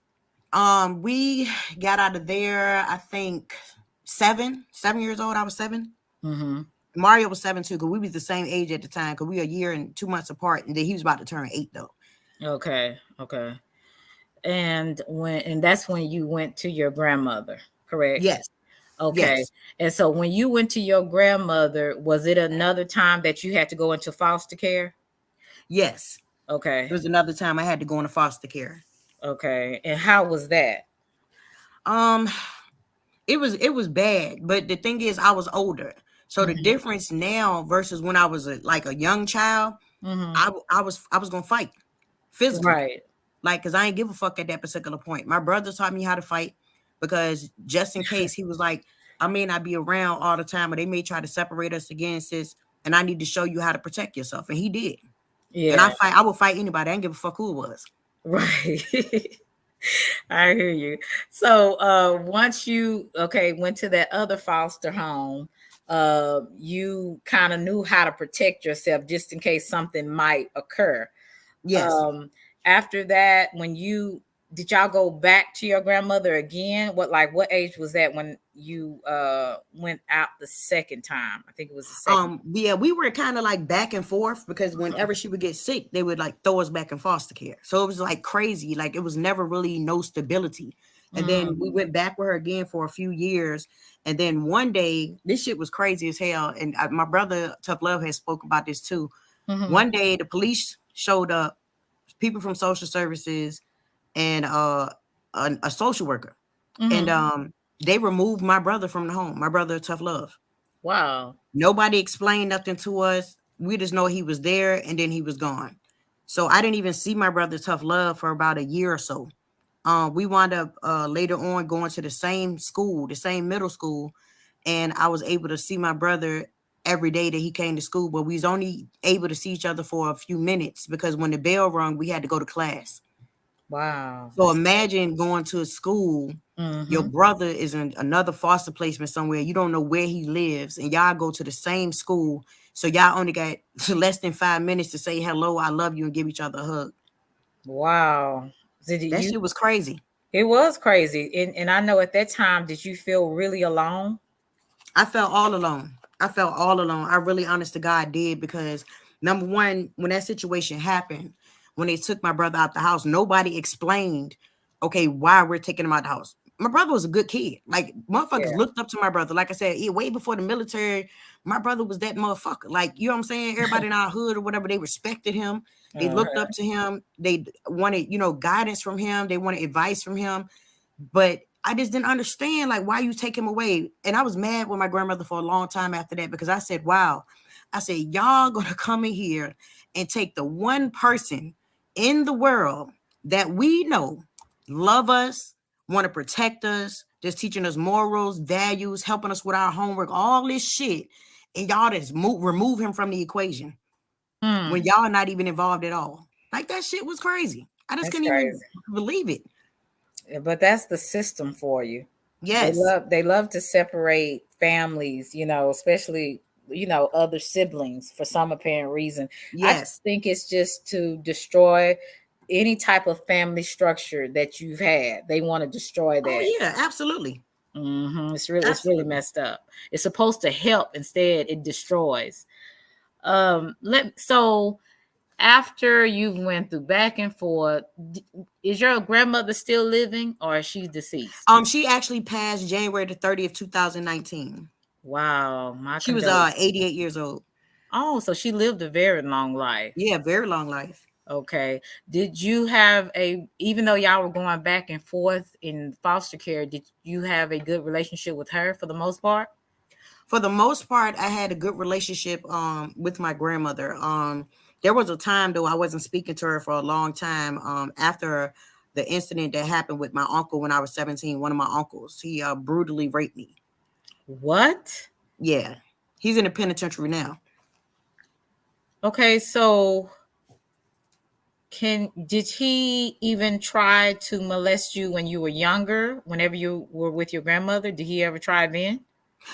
We got out of there, I think 7 years old. I was 7.
Mm-hmm.
Mario was 7 too, because we was the same age at the time, because we were a year and 2 months apart, and then he was about to turn 8 though.
Okay. Okay. And that's when you went to your grandmother, correct?
Yes,
Okay.
yes,
And so when you went to your grandmother, was it another time that you had to go into foster care?
yes. It
Okay.
was another time I had to go into foster care.
Okay. And how was that?
Um, it was bad, but the thing is, I was older, so the
Mm-hmm.
difference now versus when I was like a young child,
Mm-hmm.
I was gonna fight physically,
Right.
like because I ain't give a fuck at that particular point. My brother taught me how to fight because just in case he was like, I may not be around all the time, or they may try to separate us again, sis, and I need to show you how to protect yourself, and he did. And
Yeah.
I will fight anybody. I didn't give a fuck who it was.
Right. I hear you. So once you went to that other foster home, you kind of knew how to protect yourself just in case something might occur.
Yes.
Um, after that, when you did y'all go back to your grandmother again? What age was that when you went out the second time? I think it was the second.
Yeah, we were kind of like back and forth because whenever she would get sick, they would like throw us back in foster care. So it was like crazy. Like it was never really no stability. And then we
Mm-hmm.
went back with her again for a few years. And then one day, this shit was crazy as hell. And my brother Tough Love has spoke about this too.
Mm-hmm.
One day, the police showed up, people from social services, and a social worker, and
Mm-hmm.
they removed my brother from the home. My brother Tough Love.
Wow.
Nobody explained nothing to us. We just know he was there and then he was gone. So I didn't even see my brother Tough Love for about a year or so. We wound up later on going to the same school, the same middle school, and I was able to see my brother every day that he came to school, but we was only able to see each other for a few minutes because when the bell rung, we had to go to class.
Wow.
So imagine going to a school, your
Mm-hmm.
brother is in another foster placement somewhere, you don't know where he lives, and y'all go to the same school. So y'all only got less than 5 minutes to say hello, I love you, and give each other a hug.
Wow. Did
That
you
shit was crazy.
It was crazy. And I know at that time, did you feel really alone?
I felt all alone. I felt all alone. I really, honest to God, did because number one, when that situation happened, when they took my brother out the house, nobody explained, okay, why we're taking him out the house. My brother was a good kid. Like motherfuckers
Yeah.
looked up to my brother. Like I said, way before the military, my brother was that motherfucker. Like you know what I'm saying? Everybody in our hood or whatever, they respected him. They looked
Uh-huh.
up to him. They wanted, guidance from him. They wanted advice from him. But I just didn't understand like why you take him away. And I was mad with my grandmother for a long time after that because I said, wow, I said, y'all gonna come in here and take the one person in the world that we know love us, want to protect us, just teaching us morals, values, helping us with our homework, all this shit, and y'all just remove him from the equation when
Hmm.
y'all not even involved at all. Like that shit was crazy. I just
That's
couldn't even
crazy.
believe it.
But that's the system for you.
Yes,
They love to separate families, especially other siblings for some apparent reason. I just
yes.
think it's just to destroy any type of family structure that you've had. They want to destroy
Oh
that.
yeah, absolutely,
It's really
absolutely.
messed up. It's supposed to help, instead it destroys. Let so after you've went through back and forth, is your grandmother still living or is she deceased?
She actually passed January 2019.
Wow, my
She was
condolences.
88 years old.
Oh, so she lived a very long life.
Yeah, very long life.
Okay. Did you have even though y'all were going back and forth in foster care, did you have a good relationship with her for the most part?
For the most part, I had a good relationship with my grandmother. There was a time though I wasn't speaking to her for a long time after the incident that happened with my uncle when I was 17. One of my uncles, he brutally raped me.
What?
Yeah, he's in the penitentiary now.
Okay, so did he even try to molest you when you were younger, whenever you were with your grandmother? Did he ever try then?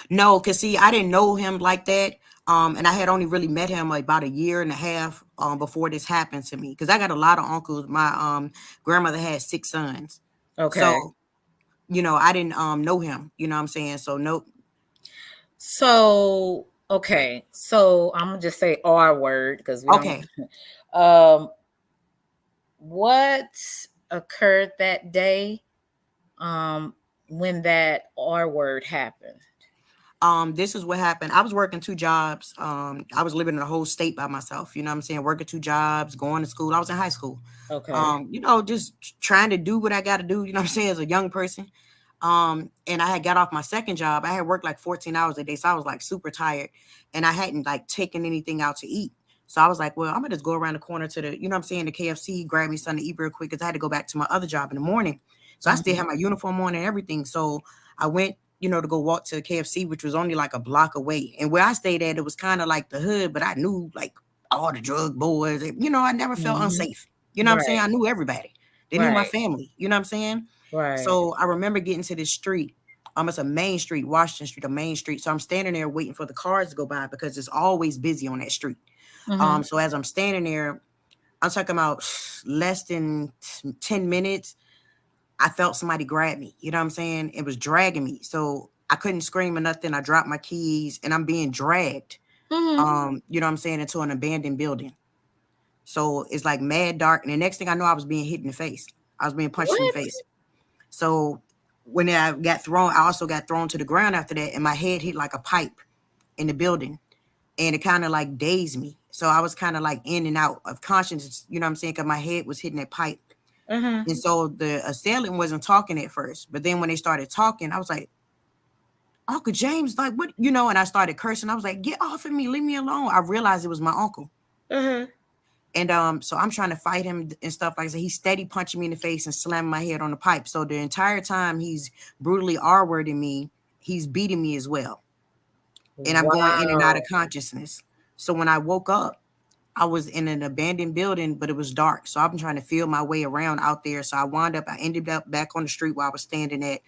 No, cause see, I didn't know him like that. And I had only really met him like about a year and a half before this happened to me. Cause I got a lot of uncles. My grandmother had 6 sons.
Okay.
So, I didn't know him, you know what I'm saying? So nope.
So, okay. So I'm gonna just say R word because we don't
Okay.
um what occurred that day um when that R word happened?
This is what happened. I was working 2 jobs. I was living in a whole state by myself, you know what I'm saying? Working 2 jobs, going to school. I was in high school.
Okay.
Just trying to do what I gotta do, you know what I'm saying, as a young person. And I had got off my second job. I had worked like 14 hours a day, so I was like super tired, and I hadn't like taken anything out to eat. So I was like, well, I'm gonna just go around the corner to the, you know what I'm saying, the KFC, grab me something to eat real quick because I had to go back to my other job in the morning. So I still
Mhm.
had my uniform on and everything. So I went, to go walk to the KFC, which was only like a block away. And where I stayed at, it was kind of like the hood, but I knew like all the drug boys. I never felt
Mhm.
unsafe. You know what I'm saying?
Right.
I knew everybody. They knew my
Right.
family. You know what I'm saying?
Right.
So I remember getting to this street. It's a main street, Washington Street, a main street. So I'm standing there waiting for the cars to go by because it's always busy on that street.
Mhm.
So as I'm standing there, I'm talking about less than 10 minutes. I felt somebody grab me. You know what I'm saying? It was dragging me. So I couldn't scream or nothing. I dropped my keys and I'm being dragged,
Mhm.
you know what I'm saying, into an abandoned building. So it's like mad dark. And the next thing I know, I was being hit in the face. I was being punched in the
What?
face. So when I got thrown, I also got thrown to the ground after that. And my head hit like a pipe in the building. And it kind of like dazed me. So I was kind of like in and out of consciousness, you know what I'm saying? Because my head was hitting that pipe.
Uh-huh.
And so the assailant wasn't talking at first. But then when they started talking, I was like, Uncle James, like what, and I started cursing. I was like, get off of me, leave me alone. I realized it was my uncle.
Uh-huh.
And so I'm trying to fight him and stuff like that. He's steady punching me in the face and slamming my head on the pipe. So the entire time he's brutally R-wording me, he's beating me as well. And I'm going in and out of
Wow.
consciousness. So when I woke up, I was in an abandoned building, but it was dark. So I've been trying to feel my way around out there. So I ended up back on the street where I was standing at.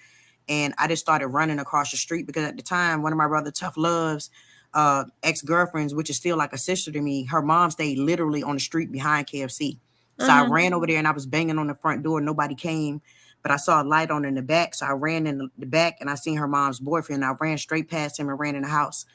And I just started running across the street because at the time, one of my brother Tough Love's ex-girlfriends, which is still like a sister to me, her mom stayed literally on the street behind KFC. So I
Uh-huh.
ran over there and I was banging on the front door. Nobody came, but I saw a light on in the back. So I ran in the back and I seen her mom's boyfriend. I ran straight past him and ran in the house.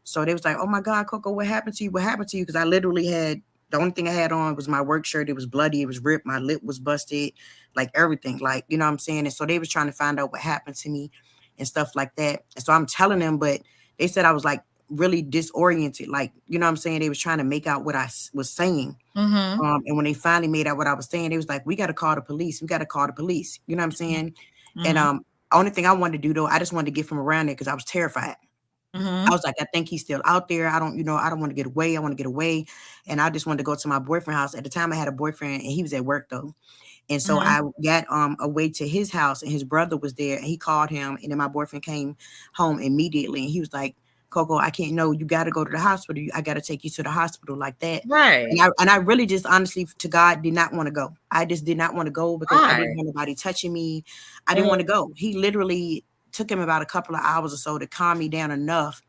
So they was like, oh my God, Coco, what happened to you? What happened to you? Because I literally had, the only thing I had on was my work shirt. It was bloody. It was ripped. My lip was busted, like everything. Like, you know what I'm saying? And so they was trying to find out what happened to me and stuff like that. And so I'm telling them, but they said I was like really disoriented. Like, you know what I'm saying? They was trying to make out what I was saying.
Mhm.
And when they finally made out what I was saying, they was like, we got to call the police. We got to call the police. You know what I'm saying? And
Mhm.
only thing I wanted to do though, I just wanted to get from around there because I was terrified. I
Mm-hmm.
was like, I think he's still out there. I don't, I don't want to get away. I want to get away. And I just wanted to go to my boyfriend's house. At the time I had a boyfriend and he was at work though. And so
Mm-hmm.
I got away to his house and his brother was there and he called him and then my boyfriend came home immediately and he was like, Coco, I can't know. You got to go to the hospital. I got to take you to the hospital like that.
Right.
And I really just honestly to God did not want to go. I just did not want to go because I didn't
Right.
want nobody touching me. I didn't want to
Mm-hmm.
go. He literally took him about a couple of hours or so to calm me down enough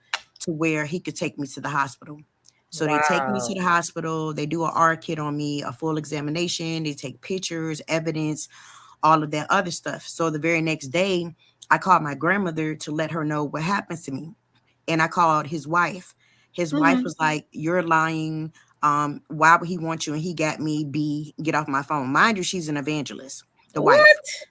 to where he could take me to the hospital. So they take me to
Wow.
the hospital. They do an R kit on me, a full examination. They take pictures, evidence, all of that other stuff. So the very next day, I called my grandmother to let her know what happened to me. And I called his wife. His wife
Mm-hmm.
was like, "You're lying. Why would he want you?" And he got me, B, get off my phone. Mind you, she's an evangelist, the wife.
What?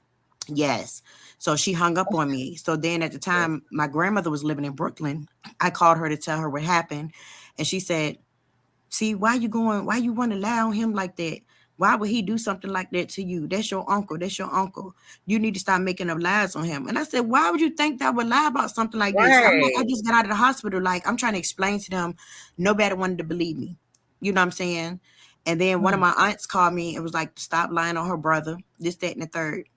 Yes. So she hung up on me. So then at the time, my grandmother was living in Brooklyn. I called her to tell her what happened. And she said, see, why you want to lie on him like that? Why would he do something like that to you? That's your uncle. That's your uncle. You need to stop making up lies on him. And I said, why would you think that I would lie about something like this? I'm like, I
Right.
just got out of the hospital. Like, I'm trying to explain to them. Nobody wanted to believe me. You know what I'm saying? And then one of
Mm.
my aunts called me and was like, stop lying on her brother, this, that, and the third.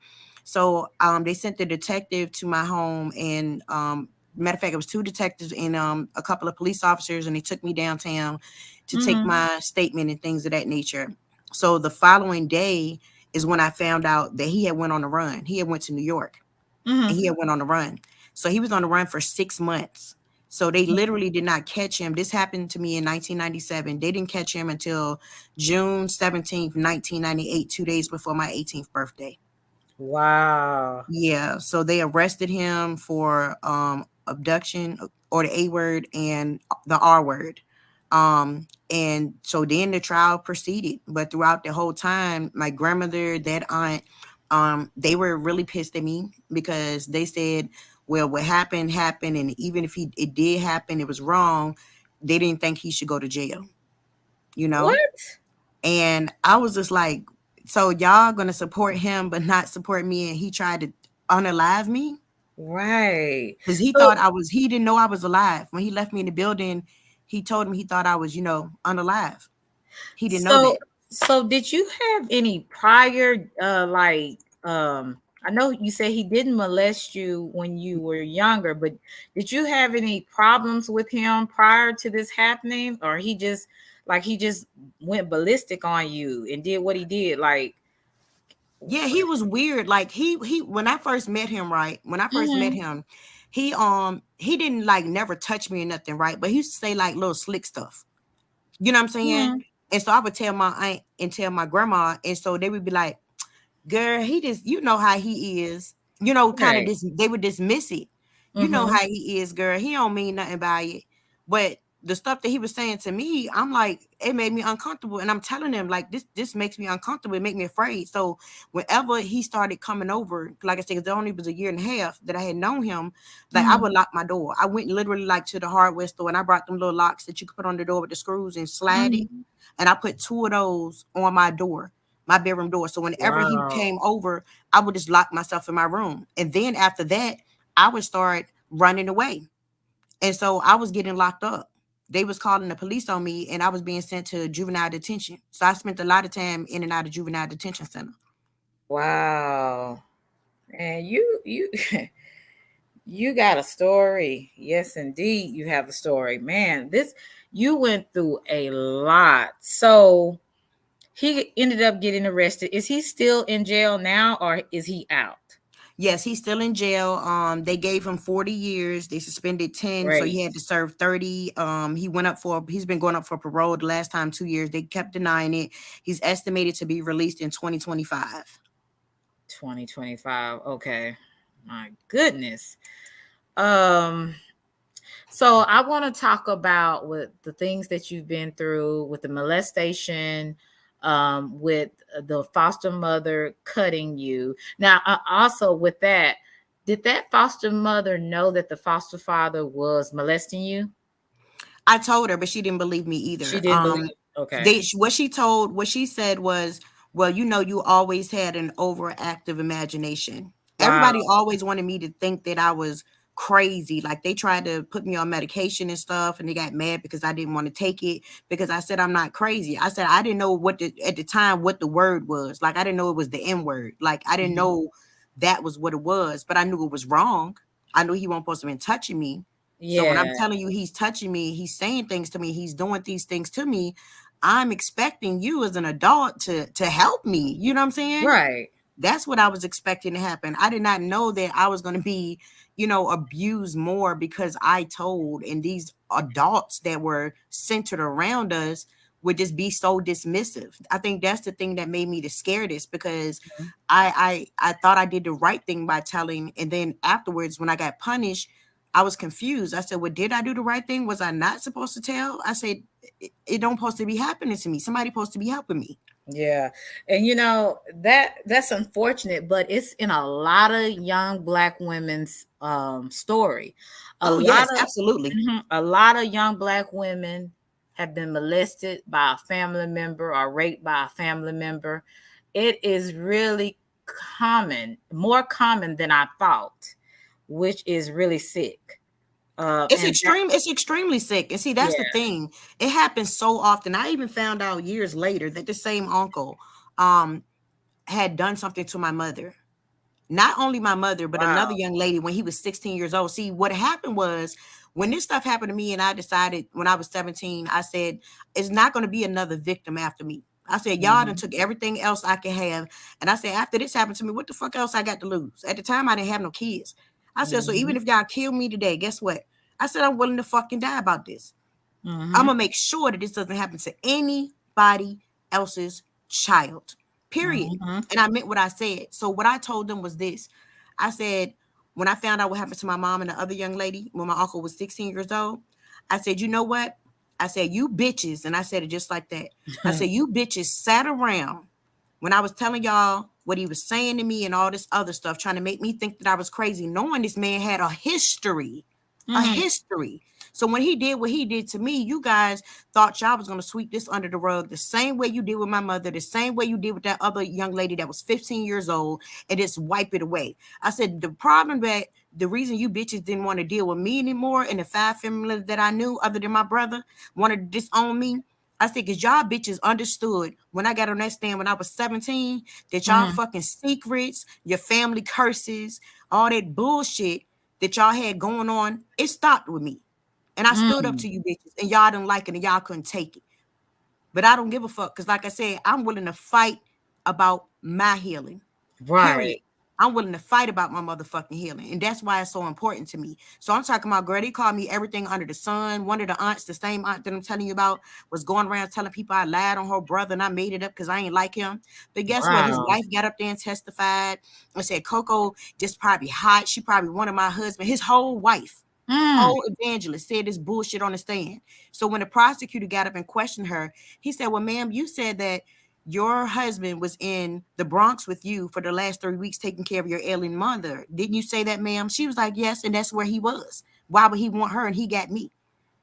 So they sent the detective to my home, and matter of fact, it was two detectives and a couple of police officers, and they took me downtown to take
Mm-hmm.
my statement and things of that nature. So the following day is when I found out that he had went on the run. He had went to New York, and
Mm-hmm.
he had went on the run. So he was on the run for 6 months. So they literally did not catch him. This happened to me in 1997. They didn't catch him until June 17th, 1998, 2 days before my 18th birthday.
Wow.
Yeah, so they arrested him for abduction or the A word and the R word. And so then the trial proceeded. But throughout the whole time, my grandmother, that aunt, they were really pissed at me because they said, well, what happened happened, and even if it did happen, it was wrong. They didn't think he should go to jail, you know?
What?
And I was just like, so y'all gonna support him but not support me, and he tried to unalive me
Right.
because
So
he didn't know I was alive. When he left me in the building, he told him he thought I was, unalive. He didn't know
so
that.
so did you have any prior I know you said he didn't molest you when you were younger, but did you have any problems with him prior to this happening, or he just went ballistic on you and did what he did? Like,
Yeah, he was weird. Like he when I first met him, right? When I first met
mm-hmm,
him, he didn't like never touch me or nothing, right? But he used to say like little slick stuff. You know what I'm saying?
mm-hmm,
And so I would tell my aunt and tell my grandma, and so they would be like, girl, he just, you know how he is. Kind of
right,
this, they would dismiss it. You know
mm-hmm,
how he is, girl. He don't mean nothing by it. But the stuff that he was saying to me, I'm like, it made me uncomfortable. And I'm telling him, like, this makes me uncomfortable. It make me afraid. So whenever he started coming over, like I said, 'cause it only was a year and a half that I had known him, like I
mm-hmm,
would lock my door. I went literally like to the hardware store and I brought them little locks that you could put on the door with the screws and slide it.
mm-hmm.
And I put two of those on my door, my bedroom door. So whenever he
Wow,
came over, I would just lock myself in my room. And then after that, I would start running away. And so I was getting locked up. They was calling the police on me and I was being sent to juvenile detention. So I spent a lot of time in and out of juvenile detention center.
wow, and you you got a story. Yes, indeed, you have a story. Man, this you went through a lot. So he ended up getting arrested. Is he still in jail now or is he out?
Yes, he's still in jail. They gave him 40 years. They suspended 10, so
Great.
he had to serve 30. He's been going up for parole the last time 2 years. They kept denying it. He's estimated to be released in 2025.
2025. Okay. My goodness. Um so I want to talk about with the things that you've been through with the molestation, with the foster mother cutting you. Now, also with that, did that foster mother know that the foster father was molesting you?
I told her, but she didn't believe me
She
either.
didn't believe. Okay.
What she said was, well, you always had an overactive imagination.
Wow.
Everybody always wanted me to think that I was crazy. Like they tried to put me on medication and stuff, and they got mad because I didn't want to take it because I said I'm not crazy. I said I didn't know at the time what the word was. Like I didn't know it was the N word. Like I didn't
Mhm.
know that was what it was, but I knew it was wrong. I knew he wasn't supposed to be touching me. So when I'm
Yeah.
telling you he's touching me, he's saying things to me, he's doing these things to me, I'm expecting you as an adult to help me. You know what I'm saying?
Right.
That's what I was expecting to happen. I did not know that I was going to be, abused more because I told, and these adults that were centered around us would just be so dismissive. I think that's the thing that made me the scaredest because
Mhm.
I thought I did the right thing by telling, and then afterwards when I got punished, I was confused. I said, "Well, did I do the right thing? Was I not supposed to tell?" I said, "It don't supposed to be happening to me. Somebody supposed to be helping me."
Yeah. And that's unfortunate, but it's in a lot of young black women's story. A
Oh
lot
yes,
of
absolutely.
a lot of young black women have been molested by a family member or raped by a family member. It is really common, more common than I thought, which is really sick.
It's
And that,
extreme. It's extremely sick. And see, that's the
yeah,
thing. It happens so often. I even found out years later that the same uncle um had done something to my mother. Not only my mother, but another
wow.
young lady when he was 16 years old. See, what happened was when this stuff happened to me, and I decided when I was 17, I said, it's not going to be another victim after me. I said, y'all done
Mhm.
took everything else I can have. And I said, after this happened to me, what the fuck else I got to lose? At the time, I didn't have no kids. I said, so even
Mhm.
if y'all kill me today, guess what? I said, I'm willing to fucking die about this. I'm
Mhm.
gonna make sure that this doesn't happen to anybody else's child. Period.
Mhm.
And I meant what I said. So what I told them was this. I said, when I found out what happened to my mom and the other young lady when my uncle was 16 years old, I said, you know what? I said, you bitches, and I said it just like that. I said, you bitches sat around when I was telling y'all what he was saying to me and all this other stuff, trying to make me think that I was crazy, knowing this man had a history, a
Mhm.
history. So when he did what he did to me, you guys thought y'all was going to sweep this under the rug the same way you did with my mother, the same way you did with that other young lady that was 15 years old, and just wipe it away. I said, the problem that the reason you bitches didn't want to deal with me anymore and the 5 families that I knew other than my brother wanted to disown me. I said, because y'all bitches understood when I got on that stand when I was 17 that y'all
Mhm.
fucking secrets, your family curses, all that bullshit that y'all had going on, it stopped with me. And I stood up
Mm.
to you bitches and y'all didn't like it and y'all couldn't take it. But I don't give a fuck because, like I said, I'm willing to fight about my healing. Period.
Right.
I'm willing to fight about my motherfucking healing. And that's why it's so important to me. So I'm talking about, girl, they called me everything under the sun. One of the aunts, the same aunt that I'm telling you about, was going around telling people I lied on her brother and I made it up because I ain't like him. But guess what? His
Wow.
wife got up there and testified and said, Coco just probably hot. She probably wanted my husband, his whole wife.
Mm.
Whole evangelist said this bullshit on the stand. So when the prosecutor got up and questioned her, he said, well, ma'am, you said that your husband was in the Bronx with you for the last 3 weeks taking care of your ailing mother. Didn't you say that, ma'am? She was like, yes, and that's where he was. Why would he want her and he got me?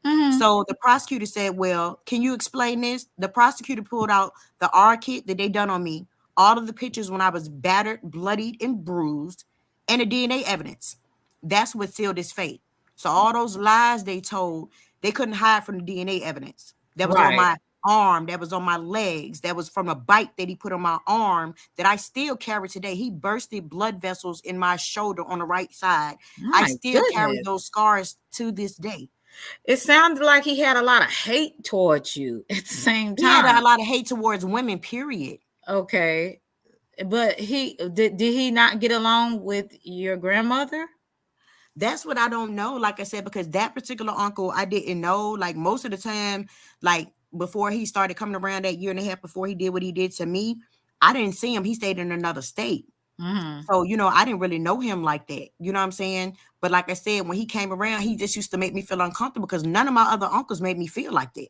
Mhm.
So the prosecutor said, well, can you explain this? The prosecutor pulled out the R kit that they done on me, all of the pictures when I was battered, bloodied, and bruised, and the DNA evidence. That's what sealed his fate. So all those lies they told, they couldn't hide from the DNA evidence that was on
Right.
my arm, that was on my legs, that was from a bite that he put on my arm that I still carry today. He bursted blood vessels in my shoulder on the right side. I
My
still carry those
goodness.
scars to this day.
It sounded like he had a lot of hate towards you at the same
He had a
time.
lot of hate towards women, period.
Okay. But did he not get along with your grandmother?
That's what I don't know. Like I said, because that particular uncle, I didn't know. Like most of the time, like before he started coming around that year and a half before he did what he did to me, I didn't see him. He stayed in another state.
Mhm.
So, I didn't really know him like that. You know what I'm saying? But like I said, when he came around, he just used to make me feel uncomfortable because none of my other uncles made me feel like that.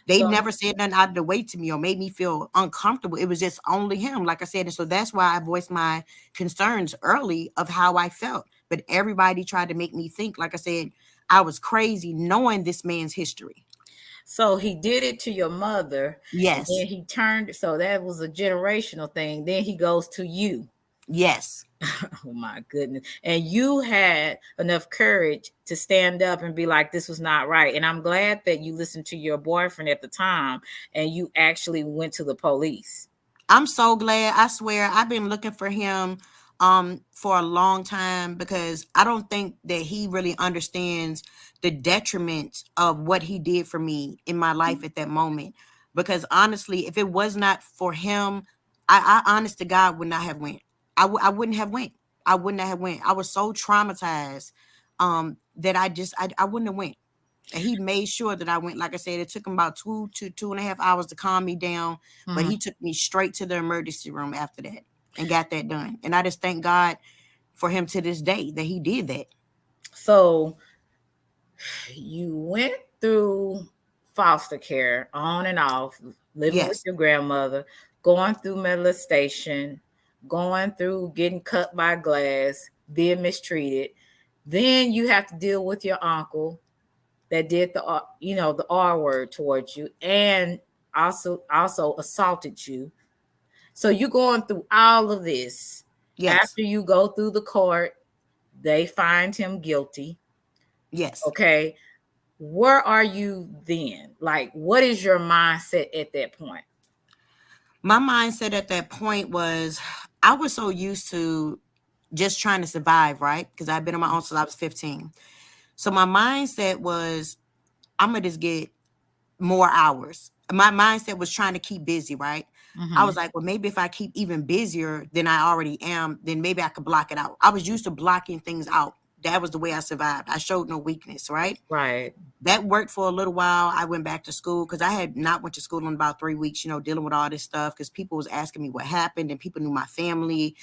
They
So
never said nothing out of the way to me or made me feel uncomfortable. It was just only him, like I said. And so that's why I voiced my concerns early of how I felt. But everybody tried to make me think, like I said, I was crazy knowing this man's history.
so he did it to your mother, and
Yes.
then he turned, so that was a generational thing. Then he goes to you.
Yes.
Oh my goodness. And you had enough courage to stand up and be like, this was not right. And I'm glad that you listened to your boyfriend at the time and you actually went to the police.
I'm so glad. I swear I've been looking for him for a long time because I don't think that he really understands the detriment of what he did for me in my life at that moment. Because honestly, if it was not for him, I honest to God would not have went. I wouldn't have went. I would not have went. I was so traumatized that I wouldn't have went. And he made sure that I went. Like I said, it took him about 2 to 2.5 hours to calm me down, but
Mhm.
he took me straight to the emergency room after that and got that done. And I just thank God for him to this day that he did that.
So you went through foster care on and off, living with
Yes,
your grandmother, going through molestation, going through getting cut by glass, being mistreated. Then you have to deal with your uncle that did the R word towards you and also assaulted you. So you're going through all of this.
yes,
After you go through the court, they find him guilty.
yes.
Okay. Where are you then? Like, what is your mindset at that point?
My mindset at that point was I was so used to just trying to survive, right? Because I've been on my own since I was 15. So my mindset was I'm gonna just get more hours. My mindset was trying to keep busy, right? I
Mm-hmm.
was like, well, maybe if I keep even busier than I already am, then maybe I could block it out. I was used to blocking things out. That was the way I survived. I showed no weakness, right?
Right.
That worked for a little while. I went back to school because I had not went to school in about 3 weeks, dealing with all this stuff because people was asking me what happened and people knew my family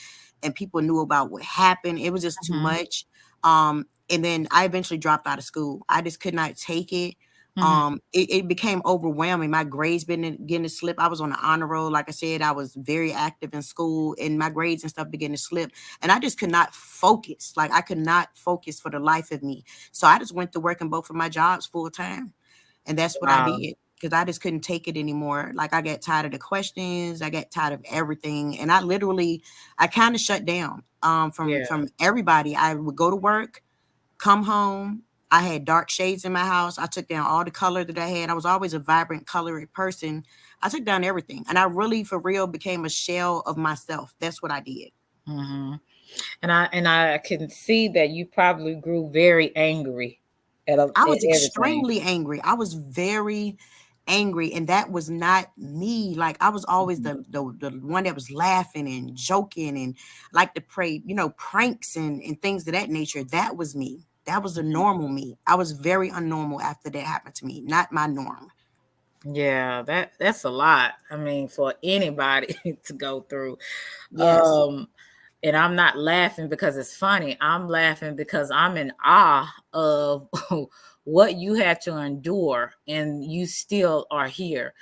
and people knew about what happened. It was just too
Mm-hmm.
much. And then I eventually dropped out of school. I just could not take it.
Mm-hmm.
It became overwhelming. My grades been getting to slip. I was on the honor roll. Like I said, I was very active in school and my grades and stuff began to slip. And I just could not focus. Like I could not focus for the life of me. So I just went to work in both of my jobs full time. And that's what I
Wow.
did because I just couldn't take it anymore. Like I got tired of the questions. I got tired of everything. And I kind of shut down
Yeah.
from everybody. I would go to work, come home. I had dark shades in my house. I took down all the color that I had. I was always a vibrant, colored person. I took down everything. And I really, for real, became a shell of myself. That's what I did.
Mm-hmm. And I can see that you probably grew very angry
I
at
was
everything.
extremely angry. I was very angry, and that was not me. Like I was always
Mhm.
the one that was laughing and joking and like to play, pranks and things of that nature. That was me. That was the normal me. I was very unnormal after that happened to me. Not my norm.
Yeah, that's a lot. I mean, for anybody to go through.
Yes.
Um, and I'm not laughing because it's funny. I'm laughing because I'm in awe of what you had to endure, and you still are here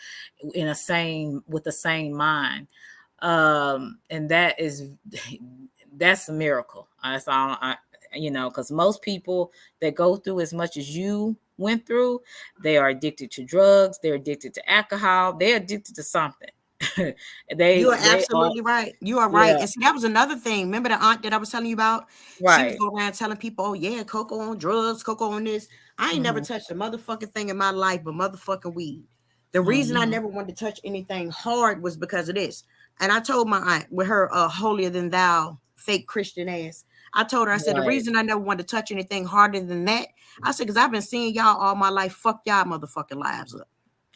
in a same with the same mind. And that's a miracle. That's all. Because most people that go through as much as you went through, they are addicted to drugs. They're addicted to alcohol. They're addicted to something.
You are
They are.
absolutely right. You are right.
Yeah.
And see, that was another thing. Remember the aunt that I was telling you about? She was
Right.
going around telling people, oh, yeah, Coco on drugs, Coco on this. I ain't never
Mhm.
touched a motherfucking thing in my life but motherfucking weed. The reason I
Mhm.
never wanted to touch anything hard was because of this. And I told my aunt with her holier than thou fake Christian ass, I told her, I said, the
Right.
reason I never wanted to touch anything harder than that, I said, because I've been seeing y'all all my life fuck y'all motherfucking lives up.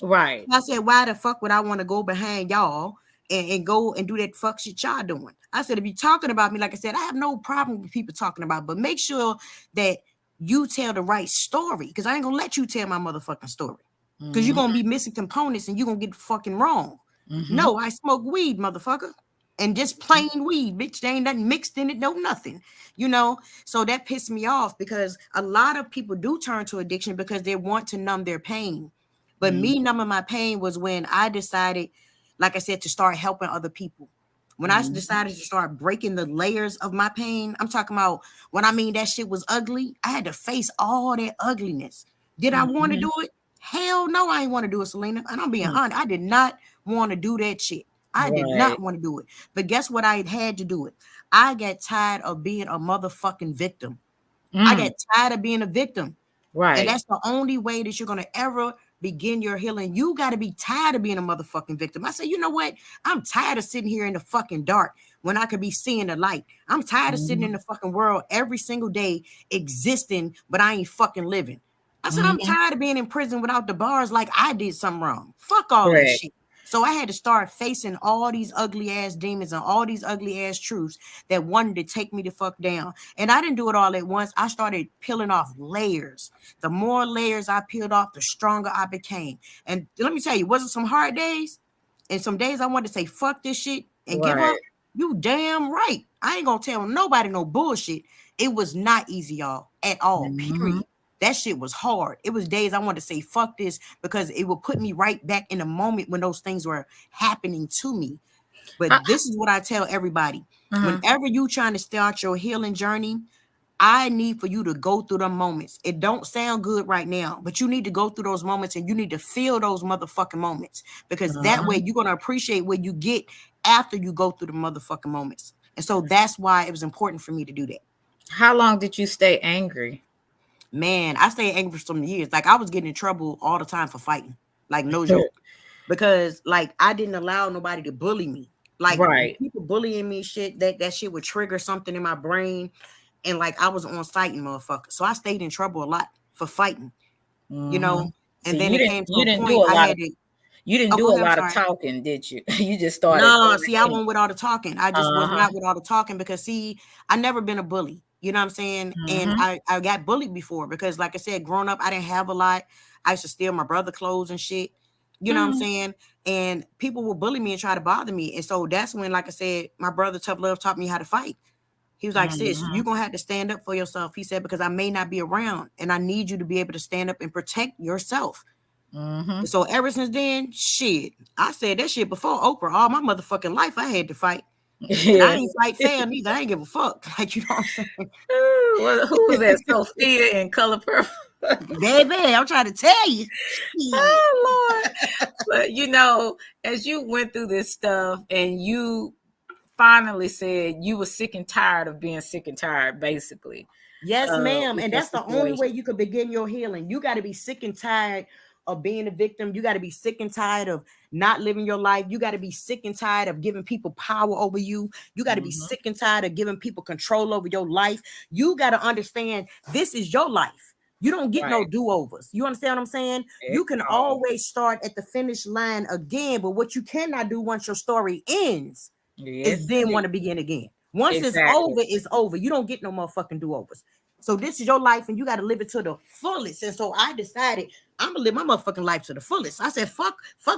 Right.
I said, why the fuck would I want to go behind y'all and go and do that fuck shit y'all doing? I said, if you're talking about me, like I said, I have no problem with people talking about, but make sure that you tell the right story. Because I ain't gonna let you tell my motherfucking story. Because you're
Mhm.
gonna be missing components and you're gonna get it fucking wrong.
Mhm.
No, I smoke weed, motherfucker. And just plain weed, bitch. There ain't nothing mixed in it, no nothing. You know, so that pissed me off because a lot of people do turn to addiction because they want to numb their pain. But
Mhm.
me numbing my pain was when I decided, like I said, to start helping other people. When I
Mhm.
decided to start breaking the layers of my pain, I'm talking about when I mean that shit was ugly, I had to face all that ugliness. Did I want to
Mhm.
do it? Hell no, I ain't want to do it, Selena. And I'm being
Mhm.
honest, I did not want to do that shit. I did not
Right.
want to do it. But guess what? I had to do it. I got tired of being a motherfucking victim. I
Mm,
got tired of being a victim. And
right.
that's the only way that you're going to ever begin your healing. You got to be tired of being a motherfucking victim. I say, you know what? I'm tired of sitting here in the fucking dark when I could be seeing the light. I'm tired of sitting in
Mhm.
the fucking world every single day existing, but I ain't fucking living. I said, I'm
Mhm.
tired of being in prison without the bars like I did something wrong. Fuck all that
Correct.
shit. So I had to start facing all these ugly ass demons and all these ugly ass truths that wanted to take me the fuck down. And I didn't do it all at once. I started peeling off layers. The more layers I peeled off, the stronger I became. And let me tell you, wasn't some hard days and some days I wanted to say fuck this shit and give
Right.
up. You damn right. I ain't gonna tell nobody no bullshit. It was not easy, y'all, at all.
Mhm.
Period. That shit was hard. It was days I wanted to say fuck this because it would put me right back in the moment when those things were happening to me.
How,
But this is what I tell everybody.
uh-huh.
Whenever you trying to start your healing journey, I need for you to go through the moments. It don't sound good right now, but you need to go through those moments and you need to feel those motherfucking moments because that way
Uh-huh.
you're going to appreciate what you get after you go through the motherfucking moments. And so that's why it was important for me to do that.
How long did you stay angry?
Man, I stayed angry for some years. Like I was getting in trouble all the time for fighting. Like no joke. Because like I didn't allow nobody to bully me. Like
Right.
people bullying me, shit, that shit would trigger something in my brain. And like I was on sighting, motherfucker. So I stayed in trouble a lot for fighting, you know.
Mhm.
And
See,
then it came to
you
a
didn't do
point
a
I
lot
had
of
to.
you didn't
Oh,
do
go
a
ahead. I'm
lot of
sorry.
talking, did you? You just started
No,
going
see, I
in.
went with all the talking. I just was
Uh-huh.
not with all the talking because see, I never been a bully. You know what I'm saying? And
Mhm.
I got bullied before because like I said, growing up, I didn't have a lot. I used to steal my brother clothes and shit. You know what I'm
Mm.
saying? And people would bully me and try to bother me. And so that's when, like I said, my brother Tough Love taught me how to fight. He was like, sis, you're
Mhm.
gonna have to stand up for yourself. He said, because I may not be around and I need you to be able to stand up and protect yourself. And
Mhm.
so ever since then, shit, I said that shit before Oprah. All my motherfucking life I had to fight. And I
Yeah.
ain't fight fair neither. I ain't give a fuck. Like, you know what I'm saying?
Ooh, who was that? Sophia in Color Purple.
Baby, I'm trying to tell you. Shit.
Oh Lord. But as you went through this stuff and you finally said you were sick and tired of being sick and tired, basically,
Yes, ma'am.
with
And
your
that's the only way
situation.
you could begin your healing. You got to be sick and tired of being a victim. You got to be sick and tired of not living your life. You got to be sick and tired of giving people power over you. You got to be
Mhm.
sick and tired of giving people control over your life. You got to understand this is your life. You don't get no
Right.
do-overs. You understand what I'm saying? You
Heck
can
no.
always start at the finish line again, but what you cannot do once your story ends is
Yes,
then want
indeed.
to begin again. Once it's
Exactly.
over, it's over. You don't get no motherfucking do-overs. So this is your life and you got to live it to the fullest. And so I decided I'm gonna live my motherfucking life to the fullest. I said, fuck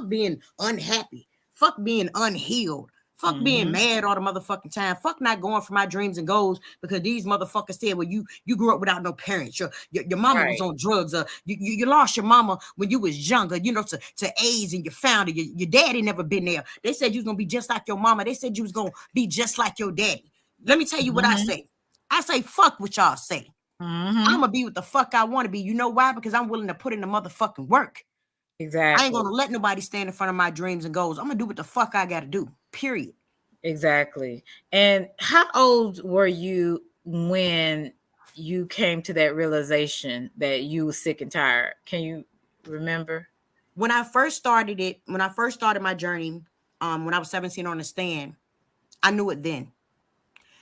being unhappy, fuck being unhealed, fuck being
Mhm.
mad all the motherfucking time, fuck not going for my dreams and goals because these motherfuckers said, well, you grew up without no parents, your mama was
Right.
on drugs, you lost your mama when you was younger, you know, to AIDS and you found it. Your daddy never been there. They said you was gonna be just like your mama. They said you was gonna be just like your daddy. Let me tell you what I
Mhm.
say. I say, fuck what y'all say. I'm
Mhm.
gonna be what the fuck I want to be. You know why? Because I'm willing to put in the motherfucking work. I ain't
Exactly.
gonna let nobody stand in front of my dreams and goals. I'm gonna do what the fuck I gotta do. Period.
Exactly. And how old were you when you came to that realization that you were sick and tired? Can you remember?
When I first started my journey, when I was 17 on the stand, I knew it then.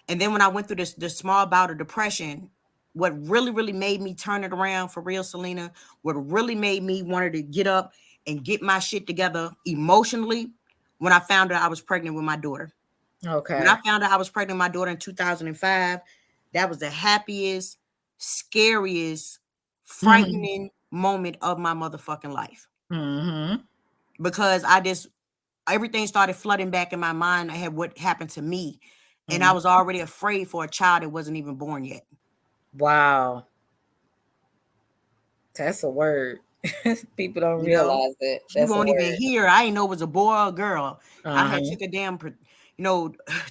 And then when I went through this small bout of depression, what really made me turn it around for real, Selena, what really made me wanted to get up and get my shit together emotionally, when I found out I was pregnant with my daughter. When I
Okay.
found out I was pregnant with my daughter in 2005, that was the happiest, scariest,
Mhm.
frightening moment of my motherfucking life.
Mhm.
Because everything started flooding back in my mind. I had what happened to me. And I
Mhm.
was already afraid for a child that wasn't even born yet.
Wow. That's a word. People don't
You know,
realize that.
she
That's a
won't even
word.
hear. I didn't know it was a boy or a girl. I had
Uh-huh.
took a damn,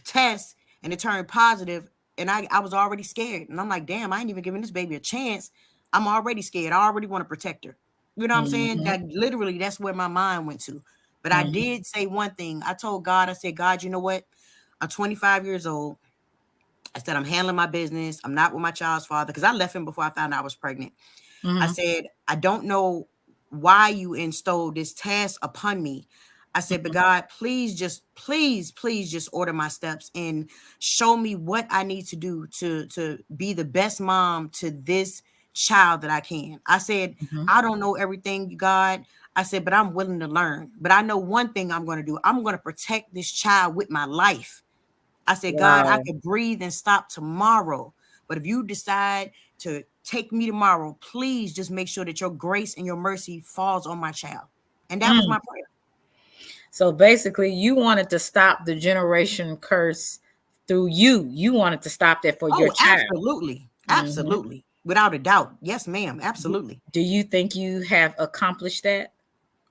test and it turned positive, and I was already scared. And I'm like, damn, I ain't even giving this baby a chance. I'm already scared. I already want to protect her. You know what I'm saying?
Mhm.
That literally, that's where my mind went to. But I did say one thing. I told God, I said, God, you know what? I'm 25 years old. I said, I'm handling my business. I'm not with my child's father because I left him before I found out I was pregnant. I
Mm-hmm.
said, I don't know why you installed this task upon me. I said, but God, please just order my steps and show me what I need to do to be the best mom to this child that I can. I said,
Mm-hmm.
I don't know everything, God. I said, but I'm willing to learn. But I know one thing I'm going to do. I'm going to protect this child with my life. I said, God, I
Wow.
could breathe and stop tomorrow. But if you decide to take me tomorrow, please just make sure that your grace and your mercy falls on my child. And that was
Mm.
my prayer.
So basically, you wanted to stop the generation curse through you. You wanted to stop that for your
Oh,
child.
absolutely.
Hmm.
Absolutely. Without a doubt. Yes, ma'am. Absolutely.
Do you think you have accomplished that?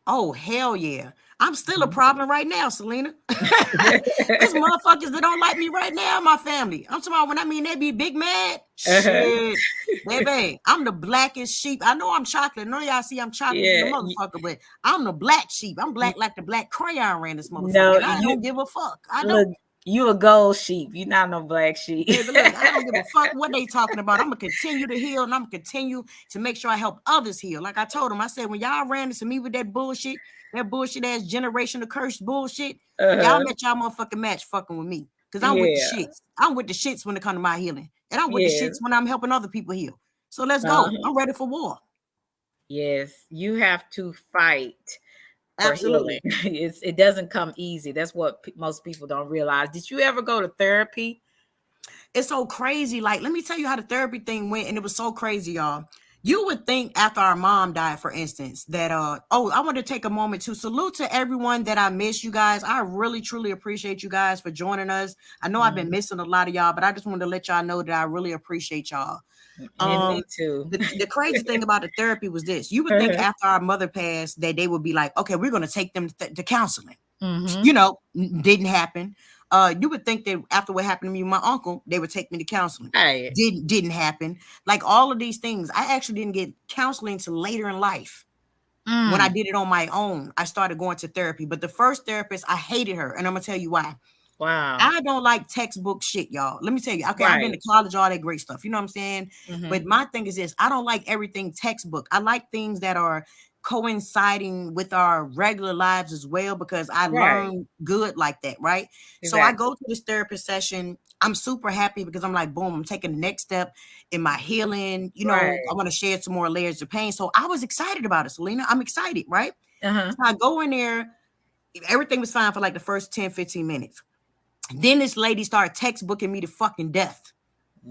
Oh, hell yeah. I'm still a
Mhm.
problem right now, Selena. There's motherfuckers that don't like me right now, my family. I'm talking about when I mean they be big mad.
Uh-huh.
Shit. Baby, I'm the blackest sheep. I know I'm chocolate. I know y'all see I'm chocolate than a
Yeah.
motherfucker, but I'm the black sheep. I'm black like the black crayon ran this motherfucker.
No,
And I don't give a fuck. I
look,
don't.
you a gold sheep. You not no black sheep.
Baby, look, I don't give a fuck what they talking about. I'm gonna continue to heal and I'm gonna continue to make sure I help others heal. Like I told them, I said, when y'all ran into me with that bullshit ass generation of cursed bullshit, y'all
Uh-huh.
met y'all motherfucking match fucking with me. Cause I'm with the
Yeah.
shits. I'm with the shits when it comes to my healing. And I'm with the shits
Yes.
when I'm helping other people heal. So let's go.
Uh-huh.
I'm ready for war.
Yes. You have to fight for healing.
Absolutely.
It doesn't come easy. That's what most people don't realize. Did you ever go to therapy?
It's so crazy. Like, let me tell you how the therapy thing went, and it was so crazy, y'all. You would think after our mom died, for instance, that I want to take a moment to salute to everyone that I miss, you guys. I really truly appreciate you guys for joining us. I know I've been
Mhm.
missing a lot of y'all, but I just wanted to let y'all know that I really appreciate y'all.
And me
Um,
too.
the crazy thing about the therapy was this: you would think
Uh-huh.
after our mother passed that they would be like, okay, we're gonna take them to counseling.
Mm-hmm.
You know, didn't happen. You would think that after what happened to me and my uncle, they would take me to counseling.
Hey.
Didn't happen. Like all of these things, I actually didn't get counseling till later in life. When I
Mm.
did it on my own, I started going to therapy. But the first therapist, I hated her, and I'm gonna tell you why.
Wow.
I don't like textbook shit, y'all. Let me tell you. Okay, I've been to
Right.
college, all that great stuff. You know what I'm saying?
Mm-hmm.
But my thing is this: I don't like everything textbook. I like things that are coinciding with our regular lives as well because I
Right.
learn good like that, right? So I
Exactly.
go to this therapist session. I'm super happy because I'm like, boom, I'm taking the next step in my healing. You know, I
Right.
want to shed some more layers of pain. So I was excited about it, Selena. I'm excited, right?
Uh-huh.
So I go in there. Everything was fine for like the first 10, 15 minutes. Then this lady started textbooking me to fucking death.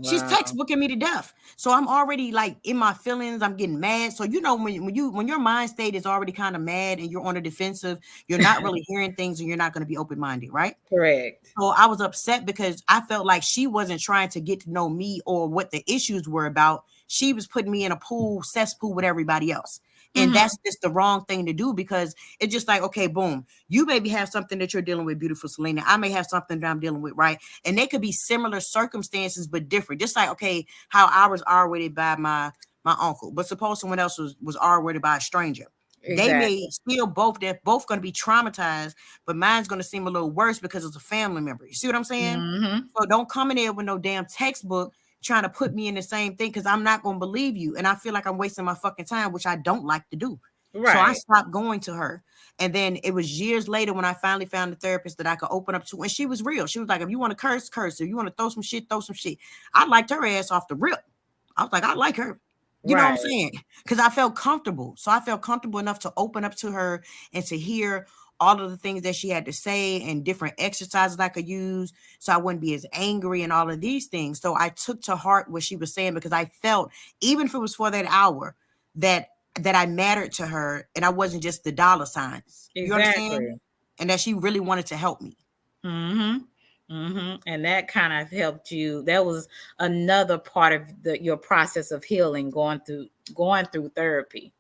She's
Wow.
textbooking me to death. So I'm already like in my feelings. I'm getting mad. So you know when your mind state is already kind of mad and you're on the defensive, you're not really hearing things and you're not going to be open minded, right?
Correct.
So I was upset because I felt like she wasn't trying to get to know me or what the issues were about. She was putting me in a cesspool with everybody else. And
Mm-hmm.
that's just the wrong thing to do because it's just like, okay, boom, you maybe have something that you're dealing with, beautiful Selena. I may have something that I'm dealing with, right? And they could be similar circumstances, but different. Just like, okay, how I was R-rated by my uncle, but suppose someone else was R-rated by a stranger. They may
Exactly.
still they're both going to be traumatized, but mine's going to seem a little worse because it's a family member. You see what I'm saying?
Mm-hmm.
So don't come in there with no damn textbook trying to put me in the same thing because I'm not going to believe you. And I feel like I'm wasting my fucking time, which I don't like to do. So I
Right.
stopped going to her. And then it was years later when I finally found a therapist that I could open up to. And she was real. She was like, if you want to curse, curse. If you want to throw some shit, throw some shit. I liked her ass off the rip. I was like, I like her. You know what I'm
Right.
saying? Because I felt comfortable. So I felt comfortable enough to open up to her and to hear all of the things that she had to say and different exercises I could use so I wouldn't be as angry and all of these things. So I took to heart what she was saying because I felt, even if it was for that hour, that I mattered to her and I wasn't just the dollar signs. You understand?
Exactly.
And that she really wanted to help me.
Mm-hmm. Mm-hmm. And that kind of helped you. That was another part of your process of healing, going through therapy.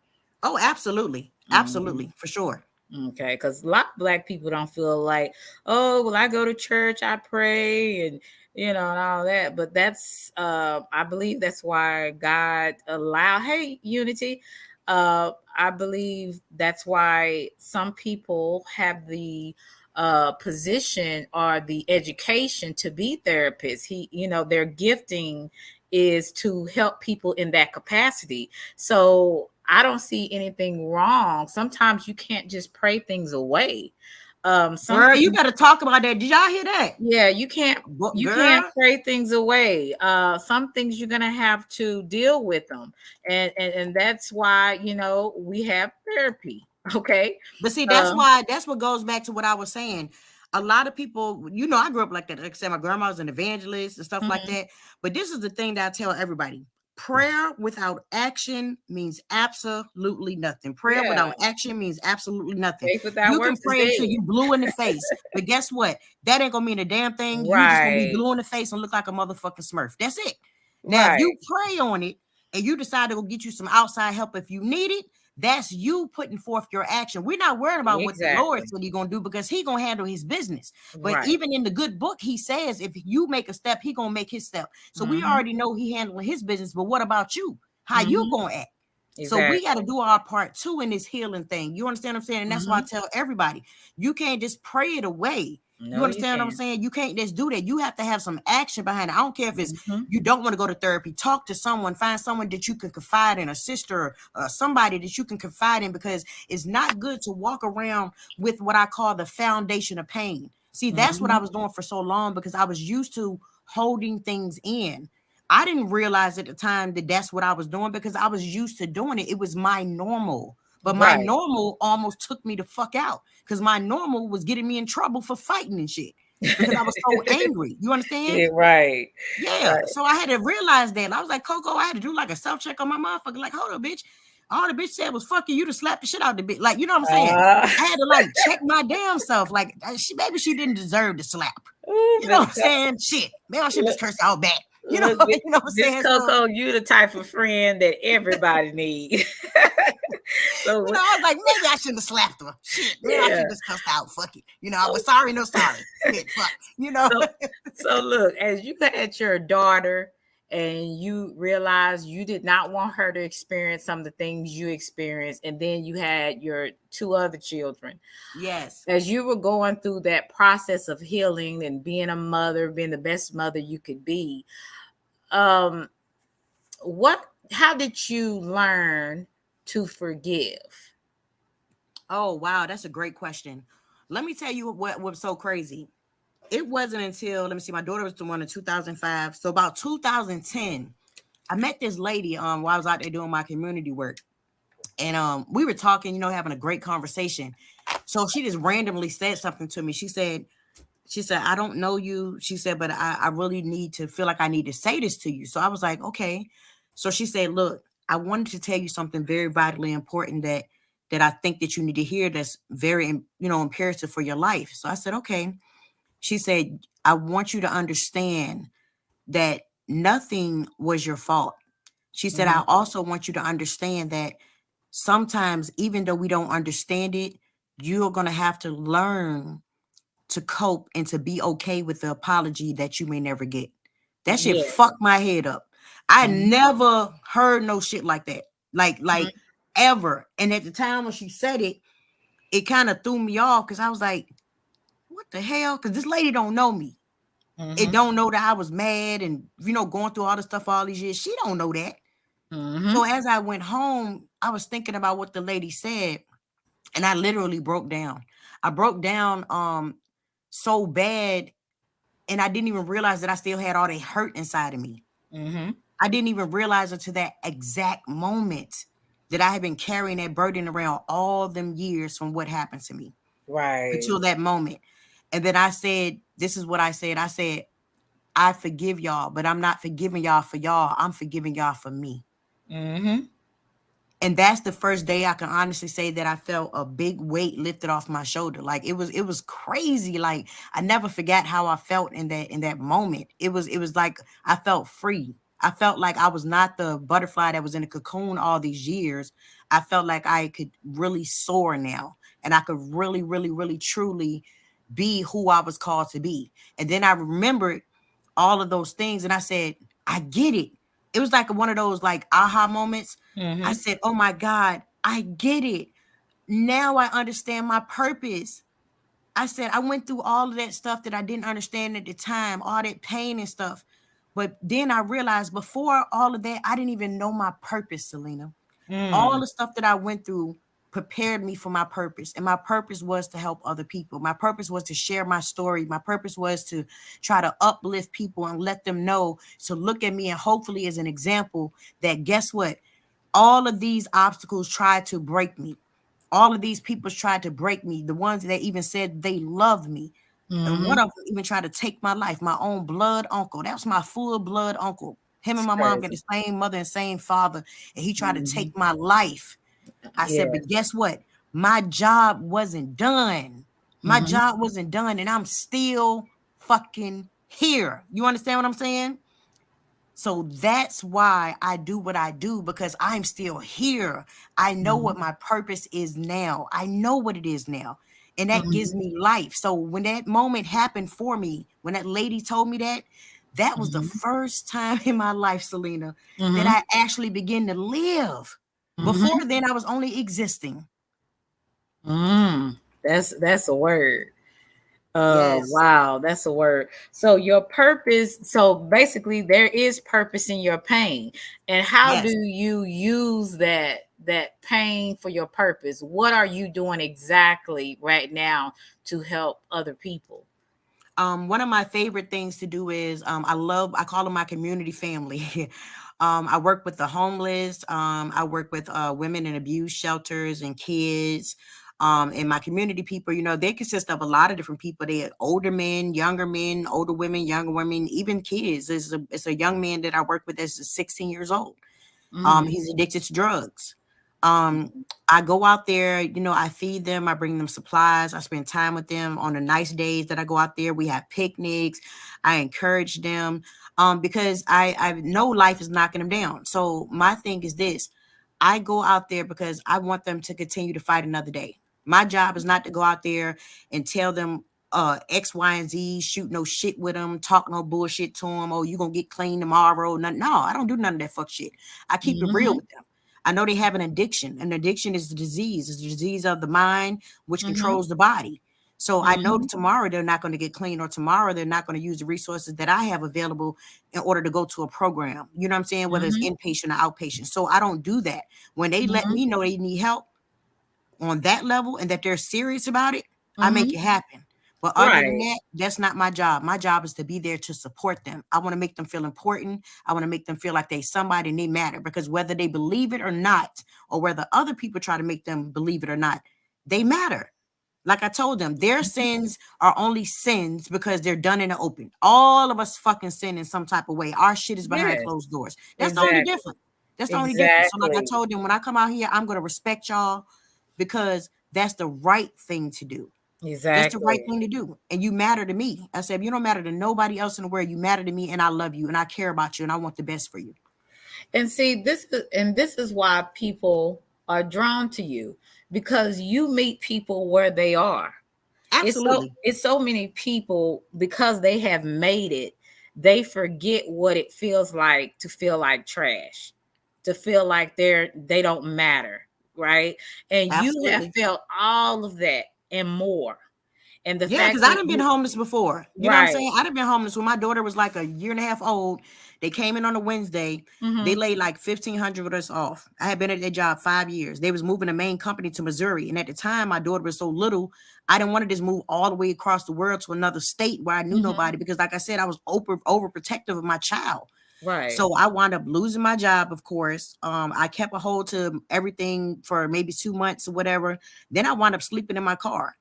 Oh, absolutely.
Mm-hmm.
Absolutely. For sure.
Okay, because a lot of black people don't feel like, oh, well, I go to church, I pray, and and all that. But that's, I believe that's why God allowed. Hey, Unity. I believe that's why some people have the position or the education to be therapists. Their gifting is to help people in that capacity. So I don't see anything wrong. Sometimes you can't just pray things away. Some
Girl, you
things,
better talk about that. Did y'all hear that?
yeah, you can't
Girl.
pray things away. Some things you're gonna have to deal with them, and that's why we have therapy. Okay.
But see,
Um,
that's what goes back to what I was saying. A lot of people, I grew up like that. Like I said, my grandma was an evangelist and stuff like
mhm.
that. But this is the thing that I tell everybody. Prayer without action means absolutely nothing. Prayer
Yeah,
without action means absolutely nothing.
faith without
You can
works is
pray until
dead.
you blue in the face, but guess what? That ain't gonna mean a damn thing. You just gonna be
Right,
blue in the face and look like a motherfucking smurf. That's it. Now, if
right,
you pray on it and you decide to go get you some outside help if you need it, that's you putting forth your action. We're not worried about what the Lord
exactly.
said He's gonna do because He gonna handle His business. But
Right.
even in the good book, He says if you make a step, He gonna make His step. So we
Mhm,
already know He handling His business. But what about you? How you
mhm,
gonna act? So we got to
exactly.
do our part too in this healing thing. You understand what I'm saying? And that's why I
Mhm.
tell everybody, you can't just pray it away. You
No, you
understand what I'm
can't.
saying? You can't just do that. You have to have some action behind it. I don't care if it's
Mhm.
you don't want to go to therapy. Talk to someone. Find someone that you can confide in, a sister, somebody that you can confide in, because it's not good to walk around with what I call the foundation of pain. See, that's what I
Mhm.
was doing for so long because I was used to holding things in. I didn't realize at the time that that's what I was doing because I was used to doing it. It was my normal. But my
Right.
normal almost took me the fuck out because my normal was getting me in trouble for fighting and shit because I was so angry. You understand?
Yeah, right.
Yeah.
Right.
So I had to realize that. I was like, Coco, I had to do like a self check on my motherfucker. Like, hold up, bitch. All the bitch said was fuck you. You to slap the shit out of the bitch. Like, you know what I'm saying?
Uh,
I had to like check my damn self. Like, maybe she didn't deserve the slap.
ooh,
You know
Miss
what I'm saying? Shit. Maybe I should just
look,
curse out back. You know,
look,
you know what I'm
Miss
saying? So
Coco, you the type of friend that everybody needs. So
I was like, maybe I shouldn't have slapped her. Shit, maybe I
yeah.
should just cussed out. Fuck it. But sorry, no sorry. Shit, fuck.
So so look, as you had your daughter and you realized you did not want her to experience some of the things you experienced, and then you had your two other children.
Yes.
As you were going through that process of healing and being a mother, being the best mother you could be, um, what how did you learn to forgive?
Oh, wow. That's a great question. Let me tell you what was so crazy. It wasn't until, let me see, my daughter was the one in 2005. So about 2010, I met this lady while I was out there doing my community work. And we were talking, having a great conversation. So she just randomly said something to me. She said, I don't know you. She said, but I really need to feel like I need to say this to you. So I was like, okay. So she said, look, I wanted to tell you something very vitally important that I think that you need to hear that's very, imperative for your life. So I said, okay. She said, I want you to understand that nothing was your fault. She said,
Mhm.
I also want you to understand that sometimes, even though we don't understand it, you're going to have to learn to cope and to be okay with the apology that you may never get. That shit
Yeah.
fucked my head up. I
Mhm.
never heard no shit like that. Like
Mhm.
ever. And at the time when she said it, it kind of threw me off because I was like, what the hell? Because this lady don't know me. It
Mhm.
don't know that I was mad and going through all the stuff all these years. She don't know that. So
Mhm.
as I went home, I was thinking about what the lady said, and I literally broke down. I broke down so bad, and I didn't even realize that I still had all that hurt inside of me.
Mhm.
I didn't even realize until that exact moment that I had been carrying that burden around all them years from what happened to me
Right.
until that moment. And then I said, this is what I said. I said, I forgive y'all, but I'm not forgiving y'all for y'all. I'm forgiving y'all for me.
Mhm.
And that's the first day I can honestly say that I felt a big weight lifted off my shoulder. Like it was crazy. Like I never forgot how I felt in that moment. It was like I felt free. I felt like I was not the butterfly that was in a cocoon all these years. I felt like I could really soar now, and I could really, really, really, truly be who I was called to be. And then I remembered all of those things, and I said, I get it. It was like one of those like aha moments. I
Mm-hmm.
said, oh my God, I get it. Now I understand my purpose. I said, I went through all of that stuff that I didn't understand at the time, all that pain and stuff. But then I realized before all of that, I didn't even know my purpose, Selena. All
Mm.
the stuff that I went through prepared me for my purpose. And my purpose was to help other people. My purpose was to share my story. My purpose was to try to uplift people and let them know to look at me and hopefully as an example that guess what? All of these obstacles tried to break me. All of these people tried to break me. The ones that even said they loved me. And one
Mm-hmm.
of them even tried to take my life, my own blood uncle. That was my full blood uncle. Him and
It's
my mom got
crazy.
the same mother and same father. And he tried to
Mm-hmm.
take my life. I said, but
Yes.
guess what? My job wasn't done. My
Mm-hmm.
job wasn't done. And I'm still fucking here. You understand what I'm saying? So that's why I do what I do because I'm still here. I know
Mm-hmm.
what my purpose is now. I know what it is now. And that gives
Mm-hmm.
me life. So when that moment happened for me, when that lady told me that, that was the
Mm-hmm.
first time in my life, Selena, that
Mm-hmm.
I actually began to live. Before
Mm-hmm.
then, I was only existing.
Mm. That's a word.
Yes,
Wow, that's a word. So your purpose, so basically there is purpose in your pain. And how do
yes.
you use that pain for your purpose? What are you doing exactly right now to help other people?
One of my favorite things to do is I call them my community family. I work with the homeless. I work with women in abuse shelters and kids. And my community people, they consist of a lot of different people. They are older men, older women, younger women, even kids. It's a young man that I work with that's 16 years old.
Mm,
He's addicted to drugs. Um, I go out there, I feed them, I bring them supplies, I spend time with them on the nice days that I go out there. We have picnics, I encourage them, because I know life is knocking them down. So my thing is this: I go out there because I want them to continue to fight another day. My job is not to go out there and tell them X, Y, and Z, shoot no shit with them, talk no bullshit to them. Oh, you gonna get clean tomorrow? No, I don't do none of that fuck shit. I keep it real
mm-hmm,
with them. I know they have an addiction. An addiction is the disease. It's the disease of the mind, which
mm-hmm,
controls the body. So I know
mm-hmm,
that tomorrow they're not going to get clean, or tomorrow they're not going to use the resources that I have available in order to go to a program. You know what I'm saying? Whether it's
mm-hmm,
inpatient or outpatient. So I don't do that. When they let
mm-hmm,
me know they need help on that level and that they're serious about it, I make
mm-hmm.
it happen. But other than
Right.
that, that's not my job. My job is to be there to support them. I want to make them feel important. I want to make them feel like they somebody and they matter, because whether they believe it or not, or whether other people try to make them believe it or not, they matter. Like I told them, their sins are only sins because they're done in the open. All of us fucking sin in some type of way. Our shit is behind
Yes.
closed doors. That's the only
Exactly.
difference. That's the only difference. So like I
Exactly.
told them, when I come out here, I'm going to respect y'all because that's the right thing to do. That's the right
Exactly.
thing to do. And you matter to me. I said, if you don't matter to nobody else in the world, you matter to me, and I love you and I care about you and I want the best for you.
And see, this is why people are drawn to you, because you meet people where they are.
Absolutely.
It's so many people, because they have made it, they forget what it feels like to feel like trash, to feel like they don't matter, right? And you have
Absolutely.
felt all of that and more. And the
Yeah,
fact
because I
that
done been
you
homeless before. You know what I'm
right.
saying? I done been homeless when my daughter was like a year and a half old. They came in on a Wednesday. They
Mhm.
laid like 1,500 with us off. I had been at their job 5 years. They was moving the main company to Missouri. And at the time, my daughter was so little, I didn't want to just move all the way across the world to another state where I knew
Mhm.
nobody. Because like I said, I was overprotective of my child.
Right.
So I wound up losing my job, of course. I kept a hold to everything for maybe 2 months or whatever. Then I wound up sleeping in my car.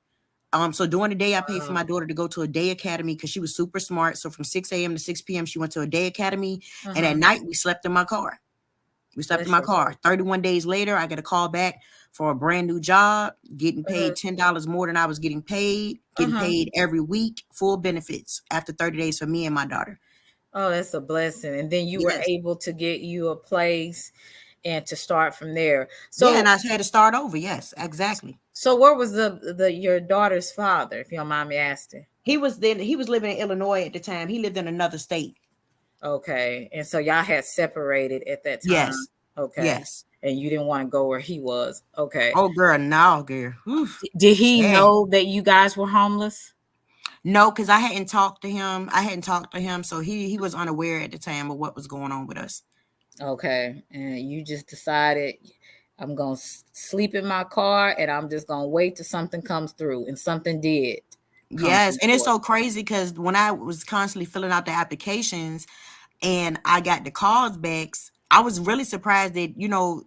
So during the day, I paid for my
Wow.
daughter to go to a day academy because she was super smart. So from 6 a.m. to 6 p.m., she went to a day academy. And at
Uh-huh.
night, we slept in my car. We slept in
Bless
my
your
car.
heart.
31 days later, I get a call back for a brand new job, getting
Uh-huh.
paid $10 more than I was getting
Uh-huh.
paid every week, full benefits after 30 days for me and my daughter.
Oh, that's a blessing. And then you were
Yes.
able to get you a place and to start from there.
Yeah,
So
and I had to start over. Yes, exactly.
so where was the your daughter's father, if you don't mind me asking?
He was living in Illinois at the time. He lived in another state.
Okay. And so y'all had separated at that time.
Yes.
Okay.
Yes.
and you didn't want to go where he was. Okay.
Oh, girl, no, girl. Oof,
Did he
sad.
know that you guys were homeless?
No, because I hadn't talked to him. I hadn't talked to him, so he was unaware at the time of what was going on with us.
Okay. And you just decided I'm going to sleep in my car and I'm just going to wait till something comes through. And something did come
Yes,
through
and it's
for
so crazy because when I was constantly filling out the applications and I got the callbacks, I was really surprised that,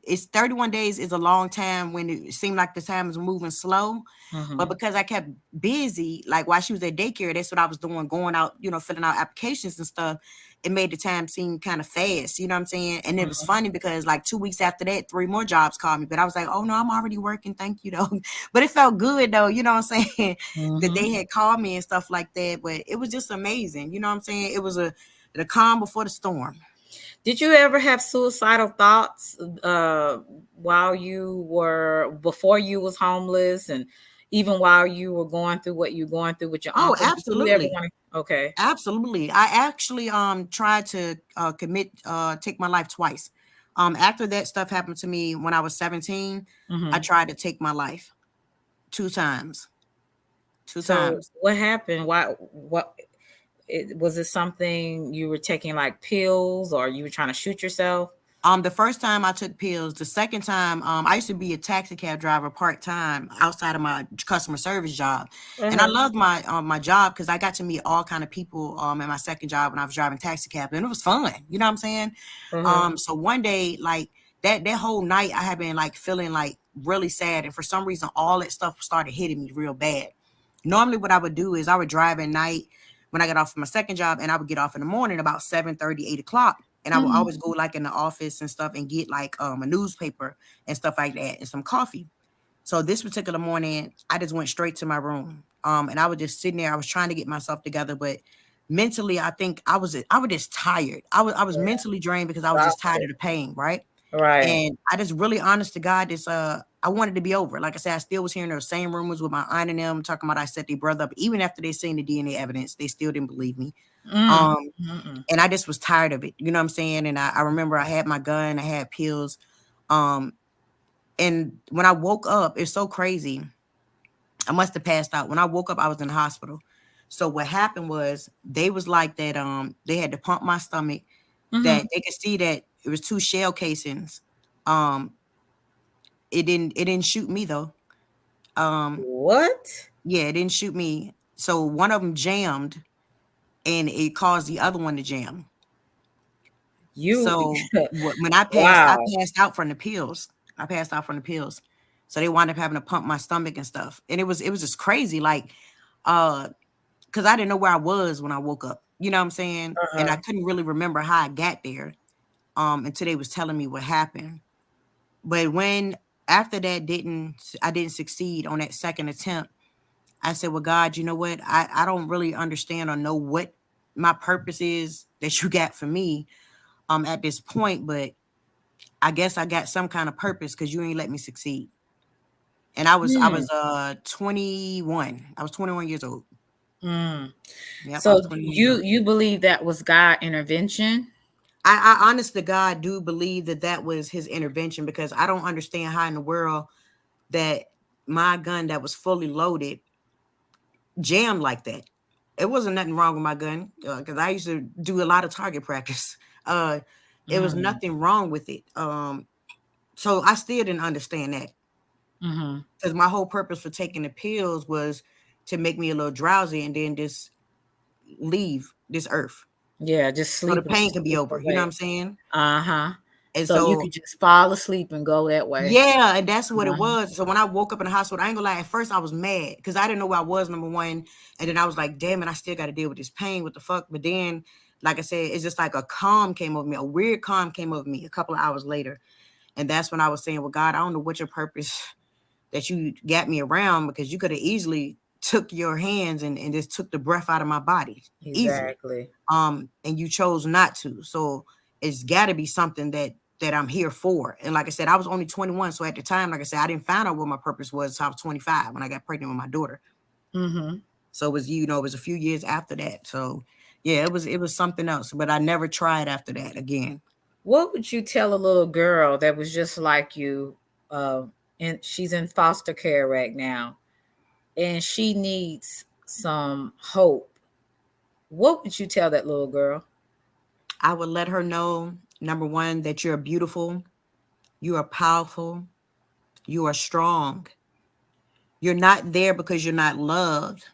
it's 31 days is a long time when it seemed like the time is moving slow.
you.
But because I kept busy, like while she was at daycare, that's what I was doing, going out, filling out applications and stuff. It made the time seem kind of fast, you know what I'm saying? And it was
Mhm.
funny because like 2 weeks after that, 3 more jobs called me. But I was like, oh no, I'm already working. Thank you though. But it felt good though, you know what I'm saying? That they
Mhm.
had called me and stuff like that. But it was just amazing, you know what I'm saying? It was the calm before the storm.
Did you ever have suicidal thoughts while you were before you was homeless, and even while you were going through what you're going through with your
Oh,
uncle? Did you ever
absolutely.
want to? Okay.
Absolutely. I actually tried to take my life twice. After that stuff happened to me when I was 17, I
Hmm.
tried to take my life 2 times. Two
So
times.
what happened? Why? What? Was it something you were taking like pills, or you were trying to shoot yourself?
The first time I took pills. The second time, I used to be a taxi cab driver part time outside of my customer service job, and I
Uh-huh.
loved my job because I got to meet all kind of people in my second job when I was driving taxi cab, and it was fun. You know what I'm saying?
Uh-huh.
So one day, like that whole night, I had been like feeling like really sad, and for some reason, all that stuff started hitting me real bad. Normally, what I would do is I would drive at night when I got off of my second job, and I would get off in the morning about 7:30, 8 o'clock. And I would
Mhm.
always go like in the office and stuff and get like a newspaper and stuff like that and some coffee. So this particular morning, I just went straight to my room. And I was just sitting there. I was trying to get myself together, but mentally, I think I was just tired. I was
Yeah.
mentally drained because I was just tired
Exhausted.
of the pain, right?
Right.
And I just really honest to God, this I wanted to be over. Like I said, I still was hearing those same rumors with my aunt and them talking about I set their brother up. Even after they seen the DNA evidence, they still didn't believe me.
Mm.
Um,
Mm-mm.
and I just was tired of it. You know what I'm saying? And I remember I had my gun, I had pills. Um, and when I woke up, it's so crazy. I must have passed out. When I woke up, I was in the hospital. So what happened was they was like that, they had to pump my stomach, that
Mhm.
they could see that it was 2 shell casings. Um, it didn't shoot me though. Um,
What?
yeah, it didn't shoot me. So one of them jammed and it caused the other one to jam.
You
So when I passed, I
wow.
passed out from the pills. I passed out from the pills. So they wound up having to pump my stomach and stuff. And it was just crazy. Like, because I didn't know where I was when I woke up. You know what I'm saying? And I
Uh-huh.
couldn't really remember how I got there until they was telling me what happened. But when after that I didn't succeed on that second attempt, I said, well, God, you know what? I don't really understand or know what my purpose is that you got for me at this point, but I guess I got some kind of purpose because you ain't let me succeed. And I was
Mm.
21. I was 21 years old.
Mm.
Yep, I was
So
21 years
you
old.
you believe that was God intervention?
I honest to God do believe that that was his intervention because I don't understand how in the world that my gun that was fully loaded jammed like that. It wasn't nothing wrong with my gun because I used to do a lot of target practice. Uh, it was
Mm.
nothing wrong with it. So I still didn't understand that.
Mhm.
Because my whole purpose for taking the pills was to make me a little drowsy and then just leave this earth
Yeah, just
so the
sleep
pain can be
sleep
over. You know what I'm
away.
saying?
Uh-huh.
And
So you
so,
could just fall asleep and go that way.
yeah, and that's what it
Uh-huh.
was. So when I woke up in the hospital, I ain't gonna lie, at first I was mad because I didn't know where I was, number one. And then I was like, damn it, I still got to deal with this pain. What the fuck? But then, like I said, it's just like a calm came over me, a weird calm came over me a couple of hours later. And that's when I was saying, well, God, I don't know what your purpose that you got me around because you could have easily took your hands and just took the breath out of my body easily.
Exactly.
And you chose not to. So it's got to be something that I'm here for. And like I said, I was only 21. So at the time, like I said, I didn't find out what my purpose was until I was 25 when I got pregnant with my daughter.
Mhm.
So it was, it was a few years after that. So yeah, it was something else. But I never tried after that again.
What would you tell a little girl that was just like you, uh, and she's in foster care right now, and she needs some hope? What would you tell that little girl?
I would let her know, number one, that you're beautiful, you are powerful, you are strong. You're not there because you're not loved.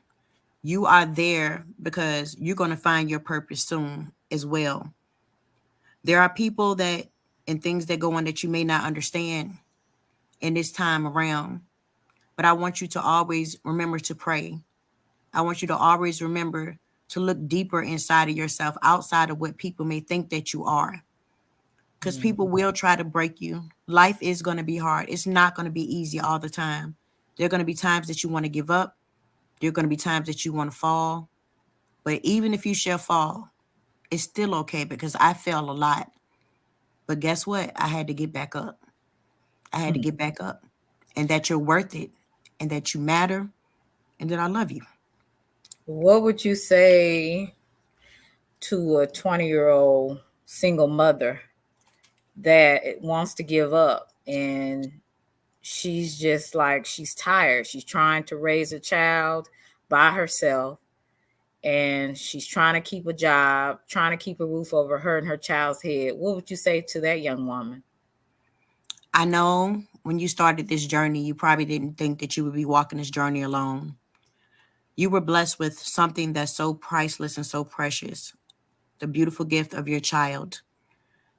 You are there because you're going to find your purpose soon as well. There are people that and things that go on that you may not understand in this time around, but I want you to always remember to pray. I want you to always remember to look deeper inside of yourself, outside of what people may think that you are, because people
Mhm.
will try to break you. Life is going to be hard. It's not going to be easy all the time. There are going to be times that you want to give up. There are going to be times that you want to fall. But even if you shall fall, it's still okay because I fell a lot. But guess what? I had to get back up. I had to get back up. And that you're worth it. And that you matter. And that I love you.
What would you say to a 20-year-old single mother that wants to give up, and she's just like, she's tired. She's trying to raise a child by herself, and she's trying to keep a job, trying to keep a roof over her and her child's head? What would you say to that young woman?
I know when you started this journey, you probably didn't think that you would be walking this journey alone. You were blessed with something that's so priceless and so precious, the beautiful gift of your child.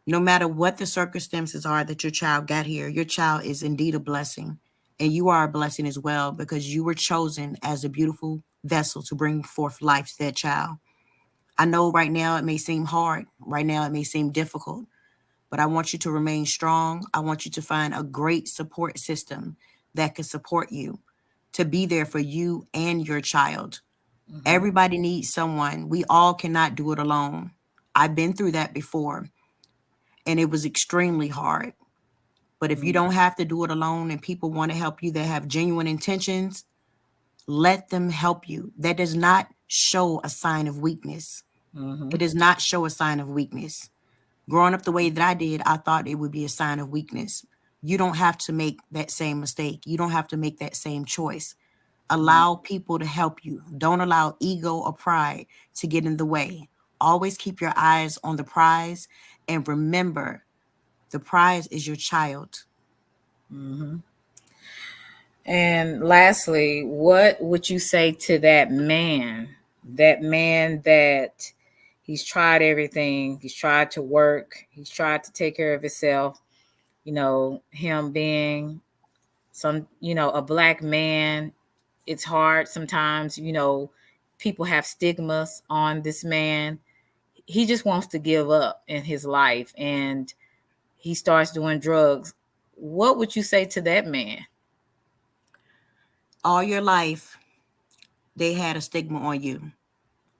No matter what the circumstances are that your child got here, your child is indeed a blessing. And you are a blessing as well because you were chosen as a beautiful vessel to bring forth life to that child. I know right now it may seem hard. Right now it may seem difficult. But I want you to remain strong. I want you to find a great support system that can support you, to be there for you and your child.
Mm-hmm.
Everybody needs someone. We all cannot do it alone. I've been through that before, and it was extremely hard. But if you don't have to do it alone and people want to help you that have genuine intentions, let them help you. That does not show a sign of weakness.
Mm-hmm.
It does not show a sign of weakness. Growing up the way that I did, I thought it would be a sign of weakness. You don't have to make that same mistake. You don't have to make that same choice. Allow people to help you. Don't allow ego or pride to get in the way. Always keep your eyes on the prize and remember the prize is your child.
Mm-hmm. And lastly, what would you say to that man? That man that he's tried everything. He's tried to work. He's tried to take care of himself. Him being a black man, it's hard sometimes. People have stigmas on this man. He just wants to give up in his life, and he starts doing drugs. What would you say to that man?
All your life, they had a stigma on you.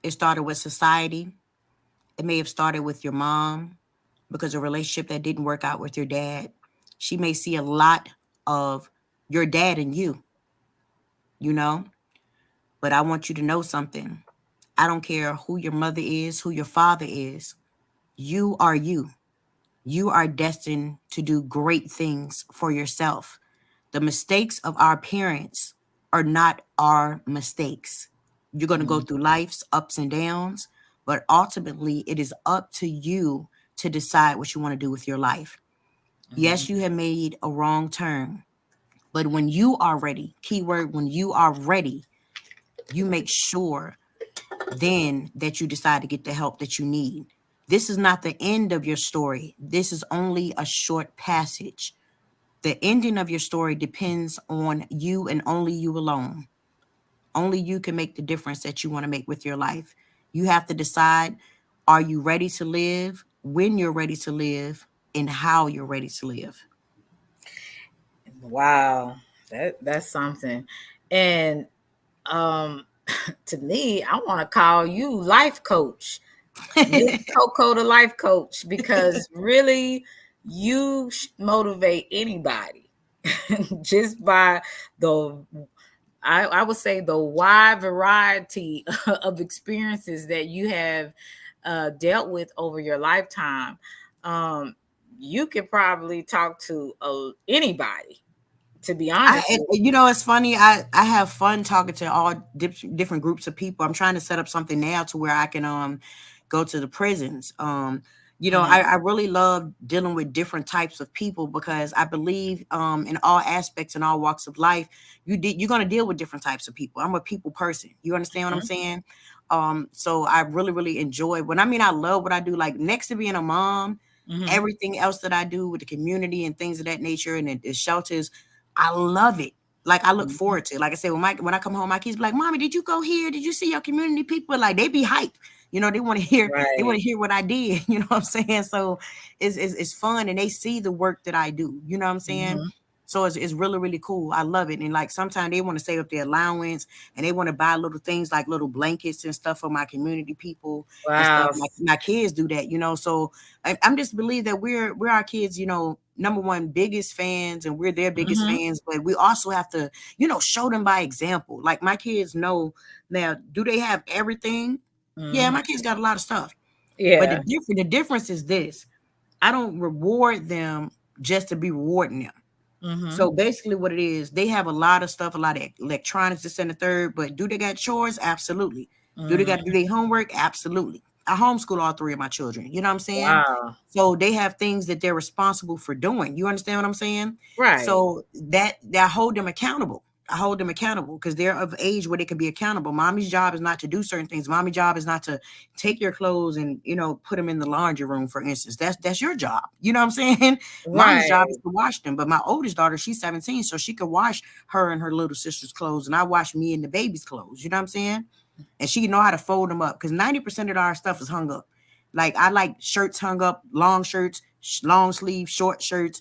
It started with society. It may have started with your mom because a relationship that didn't work out with your dad. She may see a lot of your dad in you, you know? But I want you to know something. I don't care who your mother is, who your father is. You are you. You are destined to do great things for yourself. The mistakes of our parents are not our mistakes. You're going to go
Mm-hmm.
through life's ups and downs, but ultimately it is up to you to decide what you want to do with your life. Yes, you have made a wrong turn, but when you are ready, keyword, when you are ready, you make sure then that you decide to get the help that you need. This is not the end of your story. This is only a short passage. The ending of your story depends on you and only you alone. Only you can make the difference that you want to make with your life. You have to decide, are you ready to live, when you're ready to live, and how you're ready to live.
Wow, that's something. And um to me, I want to call you life coach, Miss Coco the life coach, because really you motivate anybody just by the I would say the wide variety of experiences that you have dealt with over your lifetime. you could probably talk to anybody, to be honest with
You know, it's funny. I have fun talking to all different groups of people. I'm trying to set up something now to where I can go to the prisons. You know,
you.
I really love dealing with different types of people because I believe in all aspects and all walks of life, you're gonna deal with different types of people. I'm a people person. You understand what I'm
Mm-hmm.
saying? So I really, really enjoy when I mean I love what I do. Like next to being a mom,
Mm-hmm.
everything else that I do with the community and things of that nature and the shelters, I love it. Like I look
Mm-hmm.
forward to it. Like I said, when I come home, my kids be like, "Mommy, did you go here? Did you see your community people?" Like they be hyped. You know, they want
Right.
to hear what I did. You know what I'm saying? So it's fun, and they see the work that I do. You know what I'm saying?
Mm-hmm.
So it's really really cool. I love it, and like sometimes they want to save up their allowance, and they want to buy little things like little blankets and stuff for my community people and stuff.
Wow.
My kids do that, you know. So I'm just believe that we're our kids, you know, number one biggest fans, and we're their biggest
Mm-hmm.
fans. But we also have to, you know, show them by example. Like my kids know now. Do they have everything? Yeah,
Mm-hmm.
my kids got a lot of stuff. But
Yeah.
the difference is this: I don't reward them just to be rewarding them.
Mm-hmm.
So basically, what it is, they have a lot of stuff, a lot of electronics, this and the third. But do they got chores? Absolutely. Do they got to do
Mm-hmm.
their homework? Absolutely. I homeschool all three of my children. You know what I'm saying?
Wow.
So they have things that they're responsible for doing. You understand what I'm saying?
Right.
So that I hold them accountable. I hold them accountable because they're of age where they can be accountable. Mommy's job is not to do certain things. Mommy's job is not to take your clothes and, you know, put them in the laundry room, for instance. That's your job. You know what I'm saying? Mommy's job is
Right.
to wash them. But my oldest daughter, she's 17, so she could wash her and her little sister's clothes, and I wash me and the baby's clothes. You know what I'm saying? And she know how to fold them up because 90% of our stuff is hung up. Like I like shirts hung up, long shirts, long sleeve, short shirts.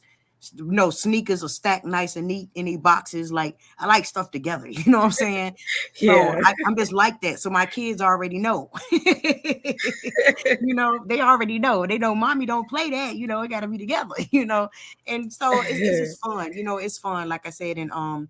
You know, sneakers are stacked nice and neat in these boxes. Like I like stuff together. You know what I'm saying? So
Yeah.
I'm just like that. So my kids already know. You know, they already know. They know mommy don't play that. You know, it got to be together. You know, and so it's just fun. You know, it's fun. Like I said, and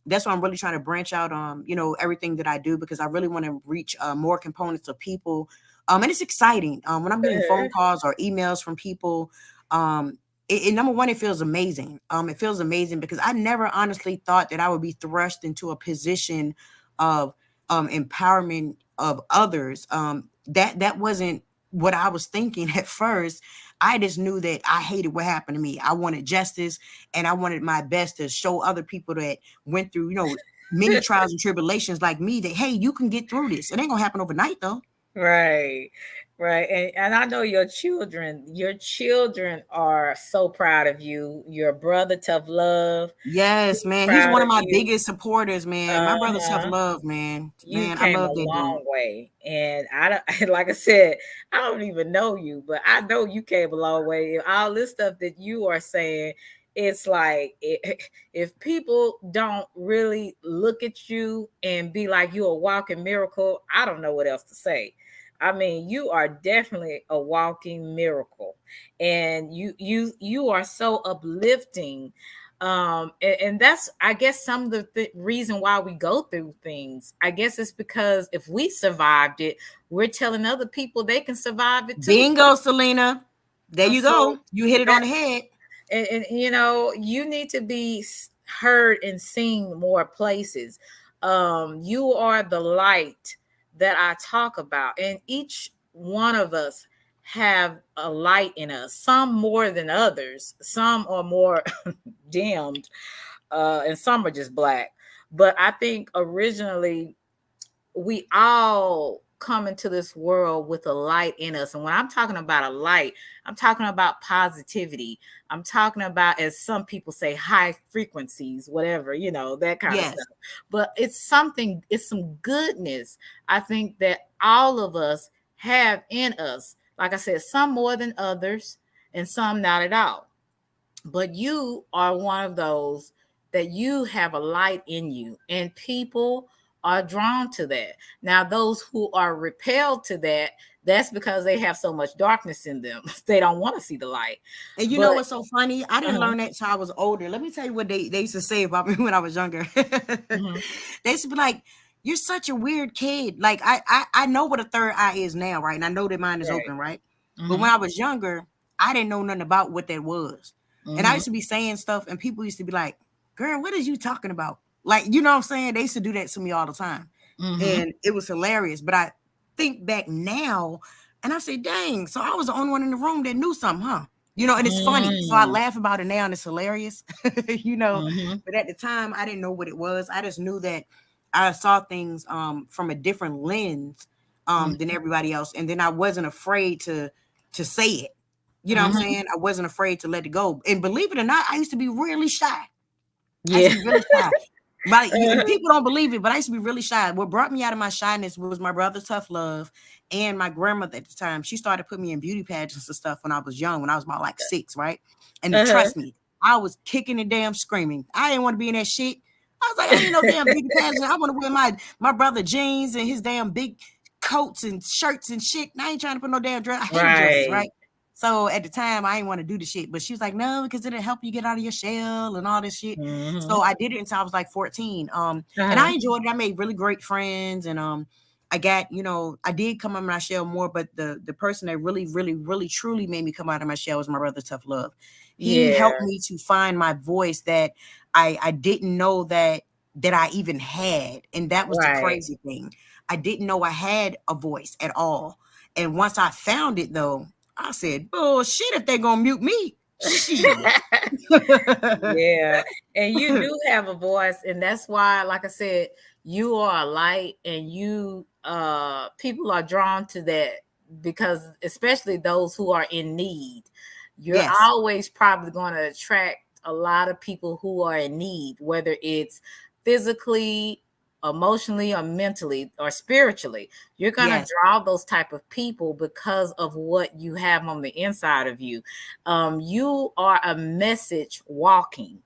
that's why I'm really trying to branch out you know, everything that I do because I really want to reach more components of people. And it's exciting. When I'm getting phone calls or emails from people, number one, it feels amazing. It feels amazing because I never honestly thought that I would be thrust into a position of empowerment of others. That wasn't what I was thinking at first. I just knew that I hated what happened to me. I wanted justice and I wanted my best to show other people that went through, you know, many trials and tribulations like me that, hey, you can get through this. It ain't gonna happen overnight though.
Right. Right. And I know your children are so proud of you. Your brother, Tough Love,
Yes, man. He's
proud
one of
of
my
you.
biggest supporters, man. My brother tough
Uh-huh.
love, man.
You
Man, I
came
love
a
that dude.
long way. And I don't, like I said, I don't even know you, but I know you came a long way. All this stuff that you are saying, it's like if people don't really look at you and be like you're a walking miracle, I don't know what else to say. I mean, you are definitely a walking miracle, and you are so uplifting. And that's, I guess, some of the reason why we go through things. I guess it's because if we survived it, we're telling other people they can survive it too.
Bingo, Selena. There you
So
go. You hit it on
that,
the head.
and you know, you need to be heard and seen more places. You are the light that I talk about, and each one of us have a light in us, some more than others, some are more dimmed, and some are just black. But I think originally we all come into this world with a light in us. And when I'm talking about a light, I'm talking about positivity. I'm talking about, as some people say, high frequencies, whatever, you know, that kind of
Yes.
stuff. But it's something, it's some goodness, I think, that all of us have in us. Like I said, some more than others, and some not at all. But you are one of those that you have a light in you, and people are drawn to that. Now, those who are repelled to that, that's because they have so much darkness in them. They don't want to see the light.
And you know
But
what's so funny? I didn't
uh-huh,
learn that till I was older. Let me tell you what they used to say about me when I was younger.
uh-huh,
They used to be like, "You're such a weird kid." Like I know what a third eye is now, right? And I know that mine is
right.
open, right? But when
Uh-huh,
I was younger, I didn't know nothing about what that was. And I
Mm-hmm.
used to be saying stuff and people used to be like, girl, what is you talking about? Like, you know what I'm saying? They used to do that to me all the time.
Mm-hmm.
And it was hilarious. But I think back now and I say, dang, so I was the only one in the room that knew something, huh? You know, and it's funny. So I
Mm-hmm.
laugh about it now and it's hilarious, you know.
Mm-hmm.
But at the time, I didn't know what it was. I just knew that I saw things from a different lens than everybody else. And then I wasn't afraid to say it. You know what I'm
Mm-hmm.
saying? I wasn't afraid to let it go. And believe it or not, I used to be really shy. I used
Yeah.
to be really shy. But people don't believe it, but I used to be really shy. What brought me out of my shyness was my brother, Tough Love, and my grandmother at the time. She started putting me in beauty pageants and stuff when I was young, when I was about like 6, right? And
Uh-huh.
trust me, I was kicking and damn screaming. I didn't want to be in that shit. I was like, I ain't no damn beauty pageant. I want to wear my brother jeans and his damn big coats and shirts and shit. And I ain't trying to put no damn dress. I hated dresses,
Right.
right? So at the time, I didn't want to do the shit. But she was like, no, because it'll help you get out of your shell and all this shit.
Mm-hmm.
So I did it until I was like 14. And
Uh-huh.
I enjoyed it. I made really great friends. And I got, I did come out of my shell more, but the person that really, really, really, truly made me come out of my shell was my brother, Tough Love. He
Yeah.
helped me to find my voice that I didn't know that I even had. And that was the
Right.
crazy thing. I didn't know I had a voice at all. And once I found it though, I said, bullshit, if they're gonna mute me. Shit.
Yeah. And you do have a voice, and that's why, like I said, you are a light, and you people are drawn to that, because especially those who are in need. You're
Yes,
always probably going to attract a lot of people who are in need, whether it's physically, emotionally, or mentally, or spiritually. You're going to
yes,
draw those type of people because of what you have on the inside of you. You are a message walking.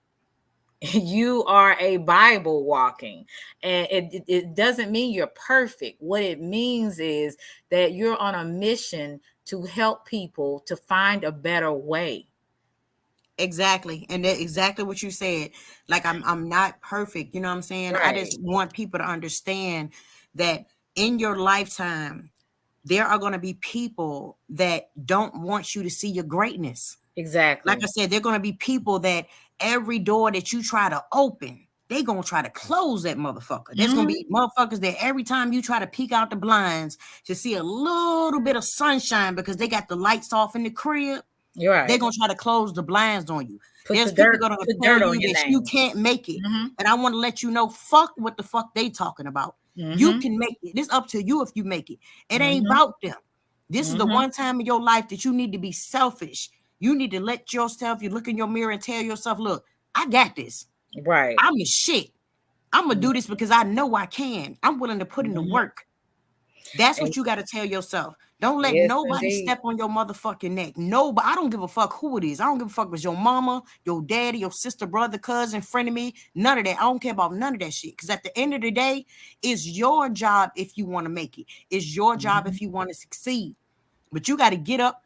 You are a Bible walking. And it doesn't mean you're perfect. What it means is that you're on a mission to help people to find a better way.
exactly. And that's exactly what you said. Like I'm not perfect. You know what I'm saying? I
Right.
just want people to understand that in your lifetime, there are going to be people that don't want you to see your greatness. Like I
Exactly.
said, there are going to be people that every door that you try to open, they going to try to close that motherfucker. There's going to
Hmm.
be motherfuckers that every time you try to peek out the blinds to see a little bit of sunshine because they got the lights off in the crib,
You're
they're
right.
going to try to close the blinds on you. There's people going to
Put
tell
dirt on
you
your
that you
name.
can't make it.
Hmm.
And I want to let you know, fuck what the fuck they talking about. You
Hmm.
can make it. It's up to you if you make it. It ain't
Hmm.
about them. This is the
Hmm.
one time in your life that you need to be selfish. You need to let yourself, you look in your mirror and tell yourself, look, I got this.
Right.
I'm the shit. I'm going to do this because I know I can. I'm willing to put in the
Hmm.
work. That's
And
what you got to tell yourself. Don't let
yes,
nobody
indeed.
step on your motherfucking neck. No, but I don't give a fuck who it is. I don't give a fuck if it's your mama, your daddy, your sister, brother, cousin, friend of me. None of that. I don't care about none of that shit. Because at the end of the day, it's your job if you want to make it. It's your job
Hmm.
if you want to succeed. But you got to get up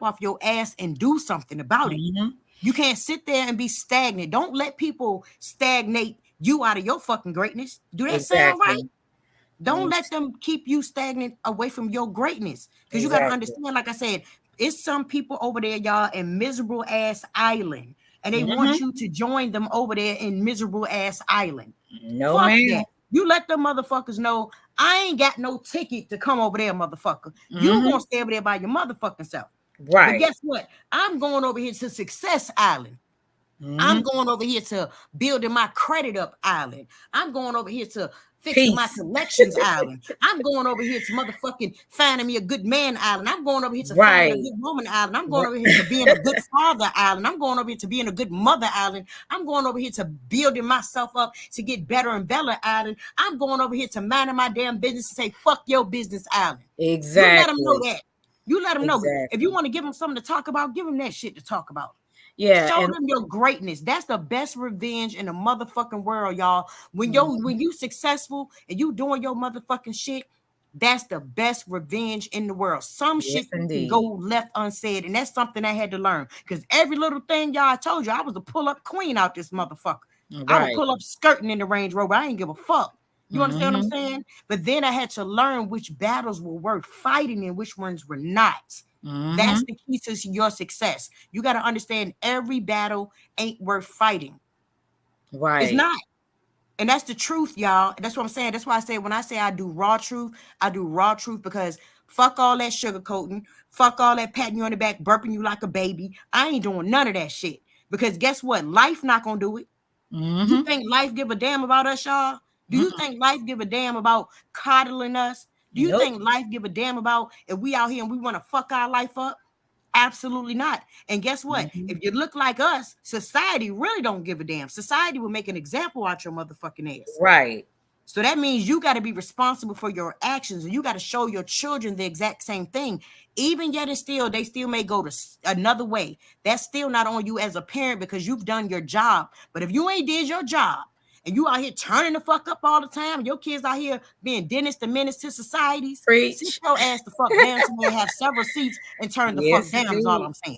off your ass and do something about it.
Hmm.
You can't sit there and be stagnant. Don't let people stagnate you out of your fucking greatness. Do that sound right?
Exactly.
Don't
Mm,
let them keep you stagnant away from your greatness. Because you got to
exactly.
understand, like I said, it's some people over there, y'all, in miserable ass island. And they want
Hmm.
you to join them over there in miserable ass island.
No,
Fuck
ma'am.
that. You let them motherfuckers know I ain't got no ticket to come over there, motherfucker. You gonna
Hmm.
stay over there by your motherfucking self. But
Right.
guess what? I'm going over here to Success Island. I'm
Hmm.
going over here to building my credit up island. I'm going over here to fixing my
Peace.
collections island. I'm going over here to motherfucking finding me a good man island. I'm going over here to finding a
Right.
good woman island. I'm going
Right.
over here to being a good father island. I'm going over here to being a good mother island. I'm going over here to building myself up to get better and better island. I'm going over here to minding my damn business and say, fuck your business island. You let them know
Exactly.
that. You let them know. But if you
Exactly.
want to give them something to talk about, give them that shit to talk about.
Yeah.
Show
And
them your greatness. That's the best revenge in the motherfucking world, y'all.
mhm.
When you successful and you doing your motherfucking shit, that's the best revenge in the world. Some
Yes,
shit can go
indeed.
left unsaid, and that's something I had to learn. Because every little thing, y'all, I told you, I was a pull-up queen out this motherfucker. I would
Right.
pull up skirting in the Range Rover. I ain't give a fuck. You understand what I'm
Mm-hmm.
saying? But then I had to learn which battles were worth fighting and which ones were not. That's
Mm-hmm.
the key to your success. You got to understand every battle ain't worth fighting. It's
Right.
not. And that's the truth, y'all. That's what I'm saying. That's why I say when I say I do raw truth, I do raw truth because fuck all that sugarcoating, fuck all that patting you on the back, burping you like a baby. I ain't doing none of that shit. Because guess what? Life not gonna do it. You
Mm-hmm.
think life give a damn about us, y'all? Do you
Mm-mm.
think life give a damn about coddling us? Do you
Nope.
think life give a damn about if we out here and we want to fuck our life up? Absolutely not. And guess what?
Mm-hmm.
If you look like us, society really don't give a damn. Society will make an example out your motherfucking ass.
Right.
So that means you got to be responsible for your actions and you got to show your children the exact same thing. Even yet and still, they still may go to another way. That's still not on you as a parent because you've done your job. But if you ain't did your job and you out here turning the fuck up all the time, your kids out here being Dennis the menace to societies, sit
Preach.
your ass the fuck down somewhere, have several seats and turn the fuck
Yes,
down is all
indeed.
I'm saying.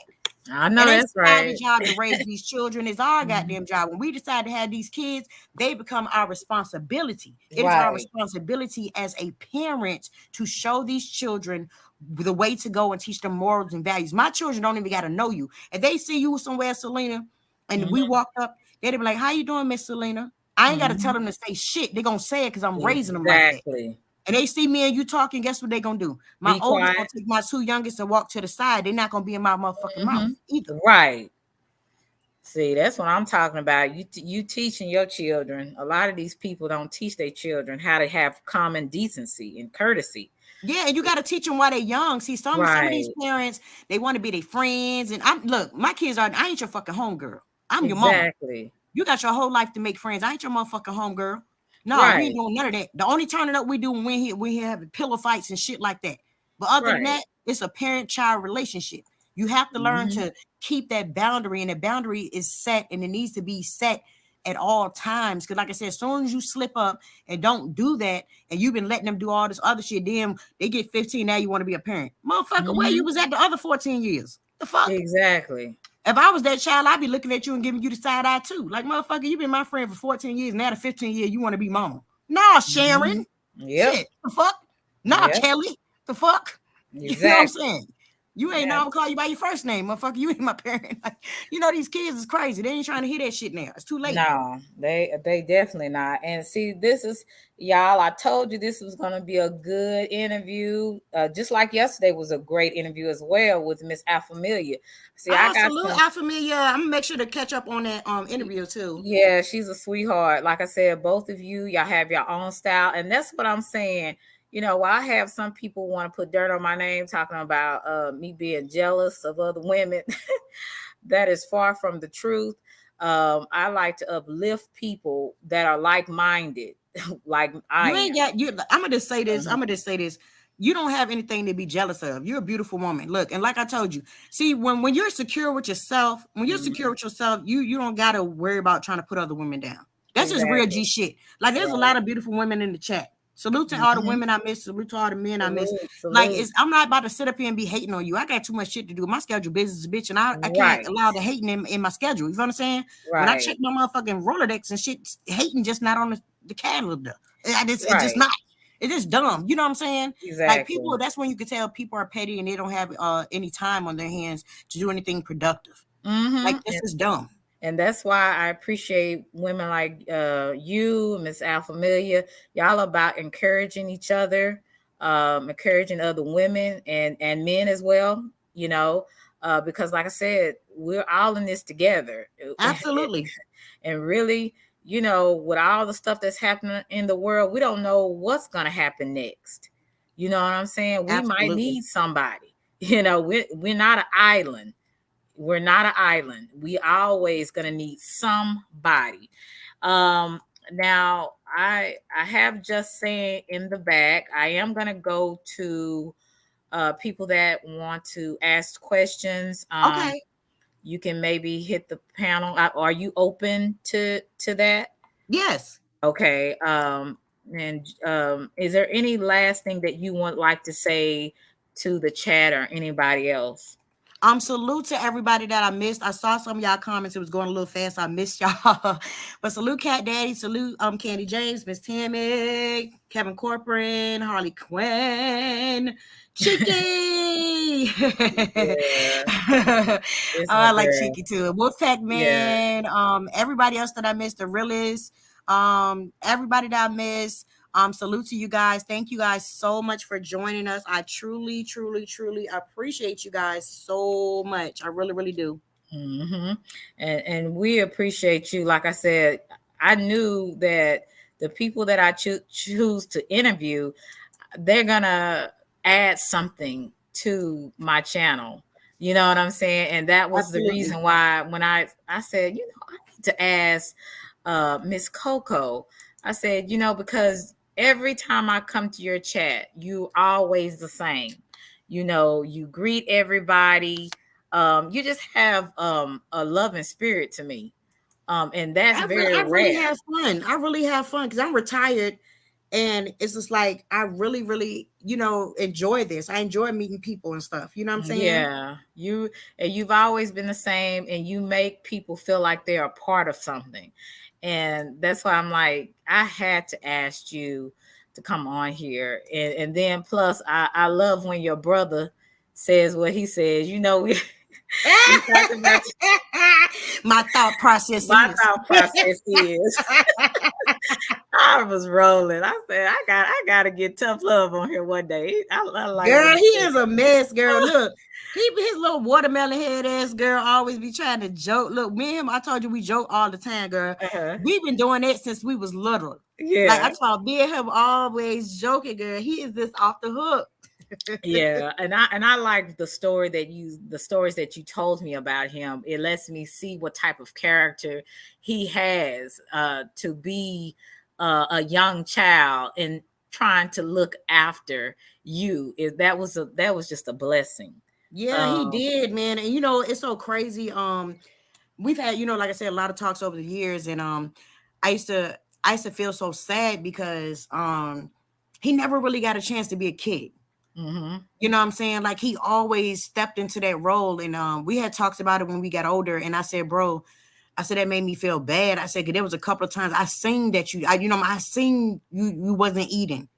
I
It
know
ain't
that's
society's
right.
job to raise these children. It's our
Mhm.
goddamn job. When we decide to have these kids, they become our responsibility. It is our
Right.
responsibility as a parent to show these children the way to go and teach them morals and values. My children don't even got to know you. If they see you somewhere, Selena, and we
Mm-hmm.
walk up, they'd be like, "How you doing, Miss Selena?" I ain't got to tell
Mm-hmm.
them to say shit. They're gonna say it because I'm raising them like that.
Exactly.
And they see me and you talking, guess what they gonna do? My
Be
oldest
quiet.
gonna take my two youngest and walk to the side. They're not gonna be in my motherfucking mouth either.
Mm-hmm. Right. See, that's what I'm talking about. You teaching your children. A lot of these people don't teach their children how to have common decency and courtesy.
Yeah, and you got to teach them while they're young. See, some of these
Right.
parents, they want to be their friends. And I'm look, my kids are. I ain't your fucking homegirl. I'm your mama.
Exactly.
You got your whole life to make friends. I ain't your motherfucking homegirl. No, we ain't
Right.
doing none of that. The only turning up we do when we here having pillow fights and shit like that. But other than
Right.
that, it's a parent-child relationship. You have to learn
Mm-hmm.
to keep that boundary, and the boundary is set, and it needs to be set at all times. Because, like I said, as soon as you slip up and don't do that, and you've been letting them do all this other shit, then they get 15. Now you want to be a parent, motherfucker. Where you
Mm-hmm.
was at the other 14 years? The fuck.
Exactly.
If I was that child, I'd be looking at you and giving you the side eye too. Like, motherfucker, you been my friend for 14 years. Now the 15 years, you want to be mama. Nah,
Mm-hmm.
Sharon.
Yep.
Shit. The fuck? Nah,
Yep.
Kelly. The fuck? You know what I'm
Exactly.
saying? You ain't know
Yeah.
I'm gonna call you by your first name, motherfucker. You ain't my parent. Like, these kids is crazy. They ain't trying to hear that shit now. It's too late.
No, they definitely not. And see, this is y'all. I told you this was gonna be a good interview. Just like yesterday was a great interview as well with Miss Alphamelia. See, I
Oh,
got
salute
some.
Alphamelia. I'm gonna make sure to catch up on that interview too.
Yeah, she's a sweetheart. Like I said, both of you, y'all have your own style, and that's what I'm saying. While I have some people want to put dirt on my name, talking about me being jealous of other women, that is far from the truth. I like to uplift people that are like minded, like I
You
am.
ain't got you. I'm gonna just say this. I'm
Mhm.
gonna just say this. You don't have anything to be jealous of. You're a beautiful woman. Look, and like I told you, see, when you're secure with yourself,
Mhm.
you don't gotta worry about trying to put other women down. That's just real
Exactly.
G shit. Like there's a
Right.
lot of beautiful women in the chat. Salute to all the
Mhm.
women I miss. Salute to all the men I miss.
Salute,
Like
salute.
I'm not about to sit up here and be hating on you. I got too much shit to do. My schedule business, bitch, and I can't
Right.
allow the hating in my schedule. You know what I'm saying? When I check
Right.
my motherfucking Rolodex and shit, hating just not on the calendar. It's just
Right.
not. It's just dumb. You know what I'm saying? Like people,
Exactly.
that's when you can tell people are petty and they don't have any time on their hands to do anything productive. Like
Mhm.
this is dumb.
And that's why I appreciate women like you, Miss Alphamelia. Y'all about encouraging each other, encouraging other women and men as well. You know, because like I said, we're all in this together,
Absolutely.
and really, with all the stuff that's happening in the world, we don't know what's gonna happen next. You know what I'm saying? We might
Absolutely.
need somebody. We're not an island. We're not an island. We always gonna need somebody. Now I have just saying in the back. I am gonna go to people that want to ask questions.
Okay.
You can maybe hit the panel. Are you open to that?
Yes.
Okay. And is there any last thing that you would like to say to the chat or anybody else?
Salute to everybody that I missed. I saw some of y'all comments. It was going a little fast. I missed y'all. But salute Cat Daddy. Salute Candy James, Miss Tammy, Kevin Corcoran, Harley Quinn, Cheeky.
Yeah, it's my
I like
girl.
Cheeky too. Wolfpack
Yeah.
Man. Everybody else that I missed, the realest. Everybody that I missed. Salute to you guys. Thank you guys so much for joining us. I truly, truly, truly appreciate you guys so much. I really, really do.
Mm-hmm. And we appreciate you. Like I said, I knew that the people that I choose to interview, they're gonna add something to my channel. You know what I'm saying? And that was the
Absolutely.
reason why when I said, I need to ask Miss Coco. I said, because every time I come to your chat, you always the same. You greet everybody. You just have a loving spirit to me. And that's very
I really
rare.
have fun. I really have fun because I'm retired. And it's just like I really, really, enjoy this. I enjoy meeting people and stuff. You know what I'm saying?
Yeah, you've always been the same, and you make people feel like they're a part of something, and that's why I'm like, I had to ask you to come on here, and then plus, I love when your brother says what he says. We talked about
My thought process
my
is.
thought process is. I was rolling. I said, I got to get tough love on here one day. I like what
Girl,
he
he
said.
is a mess, girl. Look, his little watermelon head ass girl always be trying to joke. Look, me and him, I told you we joke all the time, girl.
Uh-huh.
We've been doing that since we was little. Like
Yeah.
I saw me and him always joking, girl. He is just off the hook.
Yeah, and I like the stories that you told me about him. It lets me see what type of character he has to be a young child and trying to look after you. That was just a blessing.
Yeah, he
Um,
did, man. And it's so crazy. We've had, like I said, a lot of talks over the years, and I used to I used to feel so sad because he never really got a chance to be a kid.
mhm.
You know what I'm saying? Like he always stepped into that role. And we had talks about it when we got older. And I said, bro, I said that made me feel bad. I said, 'cause there was a couple of times I seen that I seen you wasn't eating.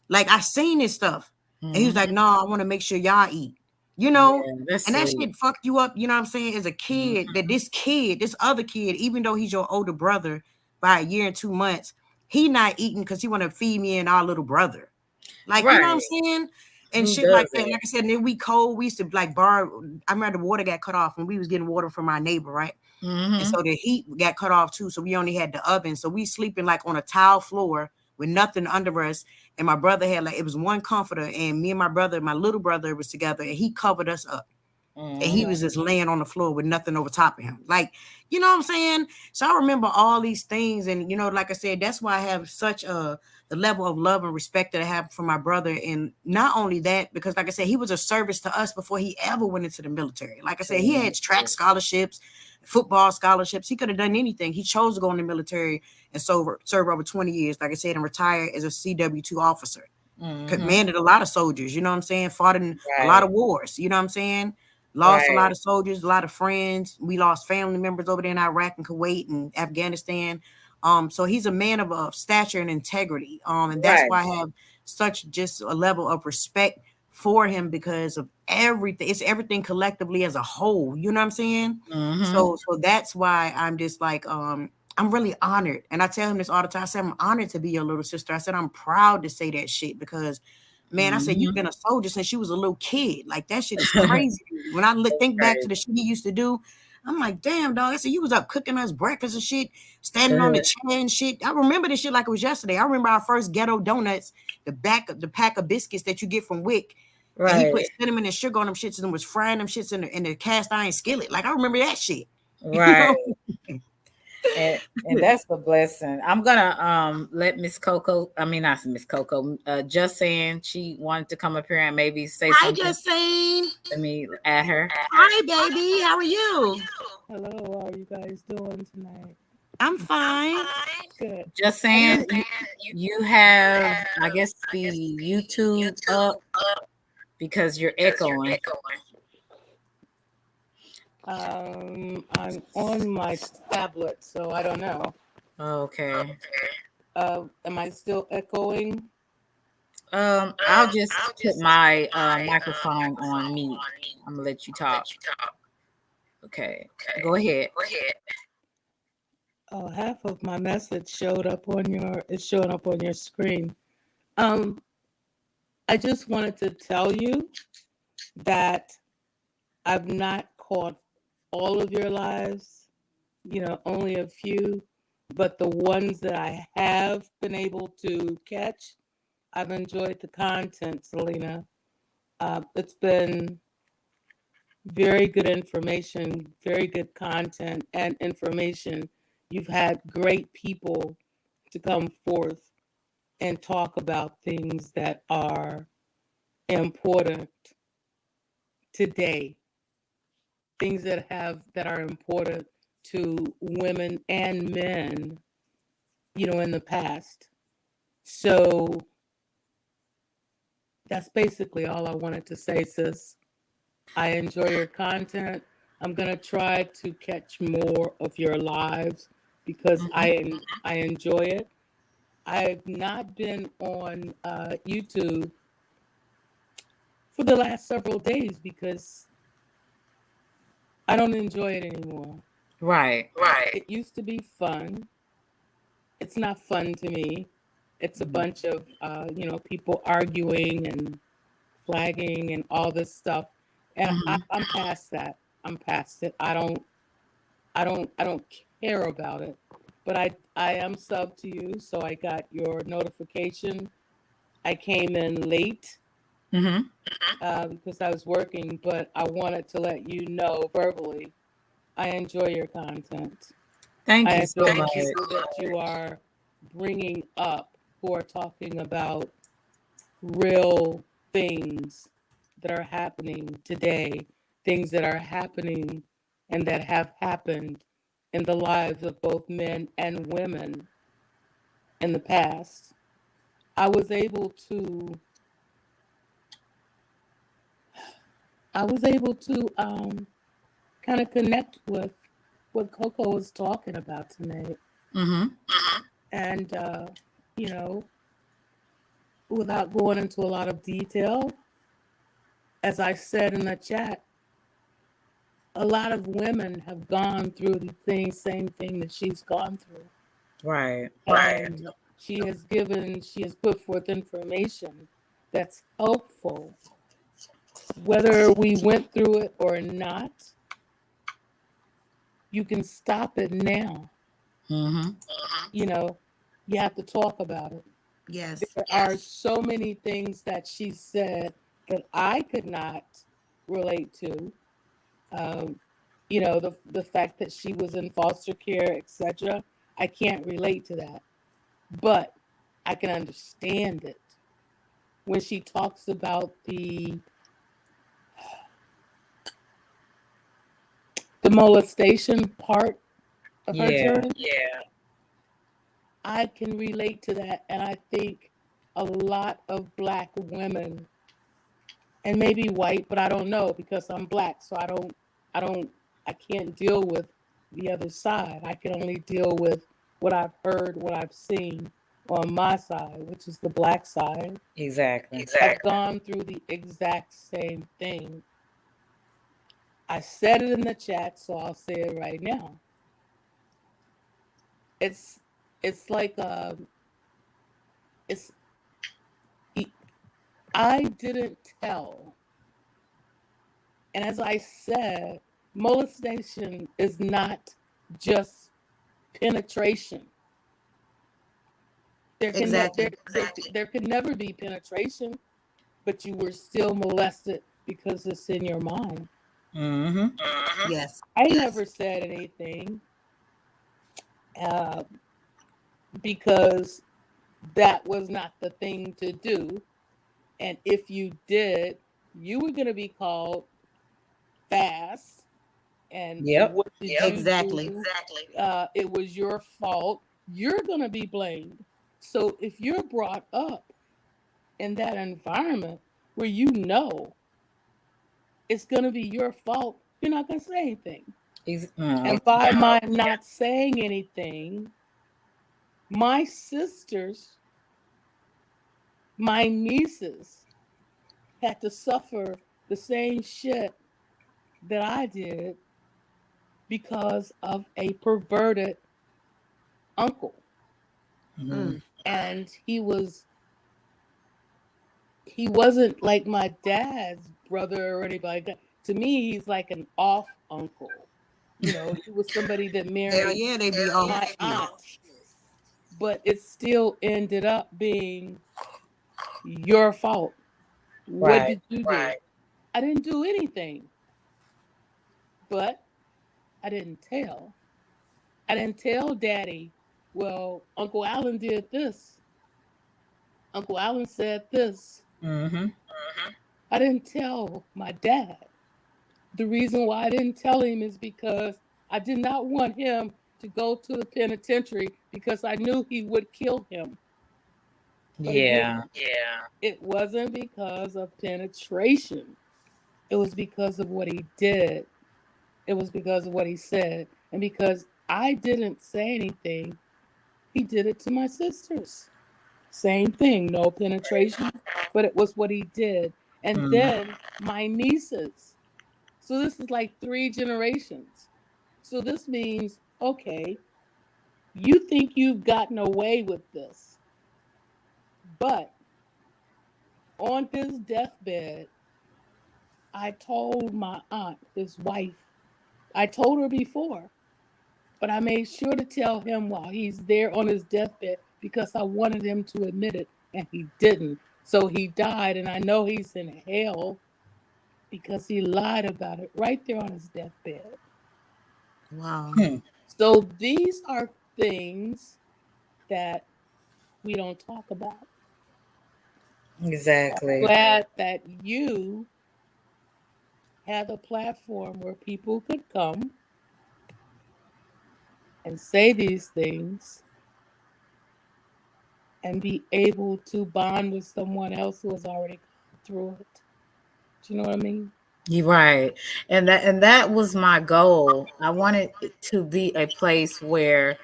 Like I seen this stuff. And he was like,
Mhm.
no, I want to make sure y'all eat. You know?
Yeah, that's
And that
sweet.
shit fucked you up, you know what I'm saying? As a kid,
Mhm.
that this other kid, even though he's your older brother by a year and 2 months, he not eating because he want to feed me and our little brother. Like, you know what I'm
Right.
saying? And
Who
shit like
does
that.
that?
Like I said, and then we cold. We used to like borrow. I remember the water got cut off when we was getting water from our neighbor, right? And
Mhm.
so the heat got cut off too. So we only had the oven. So we sleeping like on a tile floor with nothing under us. And my brother had like it was one comforter, and me and my brother, my little brother, was together, and he covered us up. And he
Mhm.
was just laying on the floor with nothing over top of him. Like, you know what I'm saying? So I remember all these things. And, like I said, that's why I have such the level of love and respect that I have for my brother. And not only that, because like I said, he was a service to us before he ever went into the military. Like I said, he had track
Tremendous.
scholarships, football scholarships. He could have done anything. He chose to go in the military and serve over 20 years, like I said, and retire as a CW2 officer.
Mhm.
Commanded a lot of soldiers, you know what I'm saying? Fought in a lot
Right.
of wars, you know what I'm saying? Lost a lot
Right.
of soldiers, a lot of friends. We lost family members over there in Iraq and Kuwait and Afghanistan. So he's a man of stature and integrity. And that's
Right.
why I have such just a level of respect for him because of everything. It's everything collectively as a whole. You know what I'm saying?
Mhm.
So that's why I'm just like I'm really honored. And I tell him this all the time. I said, I'm honored to be your little sister. I said, I'm proud to say that shit because, man, I said, you've
Mhm.
been a soldier since you was a little kid. Like, that shit is crazy. When I
That's
think back to the
crazy.
shit he used to do, I'm like, damn, dog. I said, you was up cooking us breakfast and shit, standing on the
Uh-huh.
chair and shit. I remember this shit like it was yesterday. I remember our first ghetto donuts, the pack of biscuits that you get from Wick. And he put
Right.
cinnamon and sugar on them shits and was frying them shits in the cast iron skillet. Like, I remember that shit. You
Right.
know?
And that's the blessing. I'm gonna let Miss Coco, I mean not Miss Coco, just saying she wanted to come up here and maybe say
Hi,
something.
Justine.
Let me at her.
Hi, baby. How are you?
Hello, how are you guys doing tonight?
I'm fine.
Good.
Just
And
saying you have, I guess, the YouTube up because you're echoing.
I'm on my tablet, so I don't know.
Okay.
Am I still echoing?
I'll just put my microphone on mute. I'm gonna let you talk. Okay. Go ahead.
Oh, half of my message showed up on your is showing up on your screen. Um, I just wanted to tell you that I've not caught all of your lives, only a few, but the ones that I have been able to catch, I've enjoyed the content, Selena. It's been very good information, very good content and information. You've had great people to come forth and talk about things that are important today, things that are important to women and men, in the past. So that's basically all I wanted to say, sis. I enjoy your content. I'm gonna try to catch more of your lives because
Mhm.
I enjoy it. I've not been on YouTube for the last several days because I don't enjoy it anymore.
Right.
It used to be fun. It's not fun to me. It's a
Mhm.
bunch of people arguing and flagging and all this stuff, and
Mhm.
I'm past that. I'm past it. I don't care about it. But I am sub to you, so I got your notification. I came in late
Mhm.
because I was working, but I wanted to let you know verbally. I enjoy your content.
Thank
I
you so
enjoy the
much.
people that you are bringing up who are talking about real things that are happening today, things that are happening and that have happened in the lives of both men and women in the past. I was able to I was able to kind of connect with what Coco was talking about tonight.
Mhm.
And you know, without going into a lot of detail, as I said in the chat, a lot of women have gone through the same thing that she's gone through.
Right.
And she has put forth information that's helpful. Whether we went through it or not, you can stop it now.
Mhm.
You know, you have to talk about it.
Yes.
There are so many things that she said that I could not relate to. Um, the fact that she was in foster care, etc. I can't relate to that, but I can understand it when she talks about the molestation part of her
Yeah.
journey. I can relate to that, and I think a lot of Black women, and maybe white, but I don't know because I'm Black, so I don't, I can't deal with the other side. I can only deal with what I've heard, what I've seen on my side, which is the Black side.
Exactly.
Have gone through the exact same thing. I said it in the chat, so I'll say it right now. It's it's like it's I didn't tell, and as I said, molestation is not just penetration.
Exactly.
There can never be penetration, but you were still molested because it's in your mind.
Mhm.
Yes.
I never said anything uh, because that was not the thing to do. And if you did, you were going to be called fast. And
Yep.
what did you
Exactly.
do? It was your fault. You're going to be blamed. So if you're brought up in that environment where you know it's going to be your fault, you're not going to say anything.
Okay.
And by my not saying anything, my sisters, my nieces had to suffer the same shit that I did because of a perverted uncle.
Mhm.
And he wasn't like my dad's brother or anybody like that. To me, he's like an off uncle. You know, he was somebody that
Hell
married
yeah, they be on
my
shit.
aunt, but it still ended up being your fault. What
Right.
did you do? I didn't do anything, but I didn't tell. I didn't tell daddy, well, Uncle Allen did this. Uncle Allen said this.
Mhm.
I didn't tell my dad. The reason why I didn't tell him is because I did not want him to go to the penitentiary because I knew he would kill him. But again,
Yeah.
it wasn't because of penetration. It was because of what he did. It was because of what he said. And because I didn't say anything, he did it to my sisters. Same thing, no penetration, but it was what he did. And
Mhm.
then my nieces. So this is like 3 generations. So this means, okay, you think you've gotten away with this, but on his deathbed, I told my aunt, his wife, I told her before, but I made sure to tell him while he's there on his deathbed because I wanted him to admit it, and he didn't. So he died, and I know he's in hell because he lied about it right there on his deathbed.
Wow.
Hmm.
So these are things that we don't talk about.
Exactly.
Glad that you have a platform where people could come and say these things and be able to bond with someone else who has already gone through it. Do you know what I mean?
You're right. And that was my goal. I wanted it to be a place where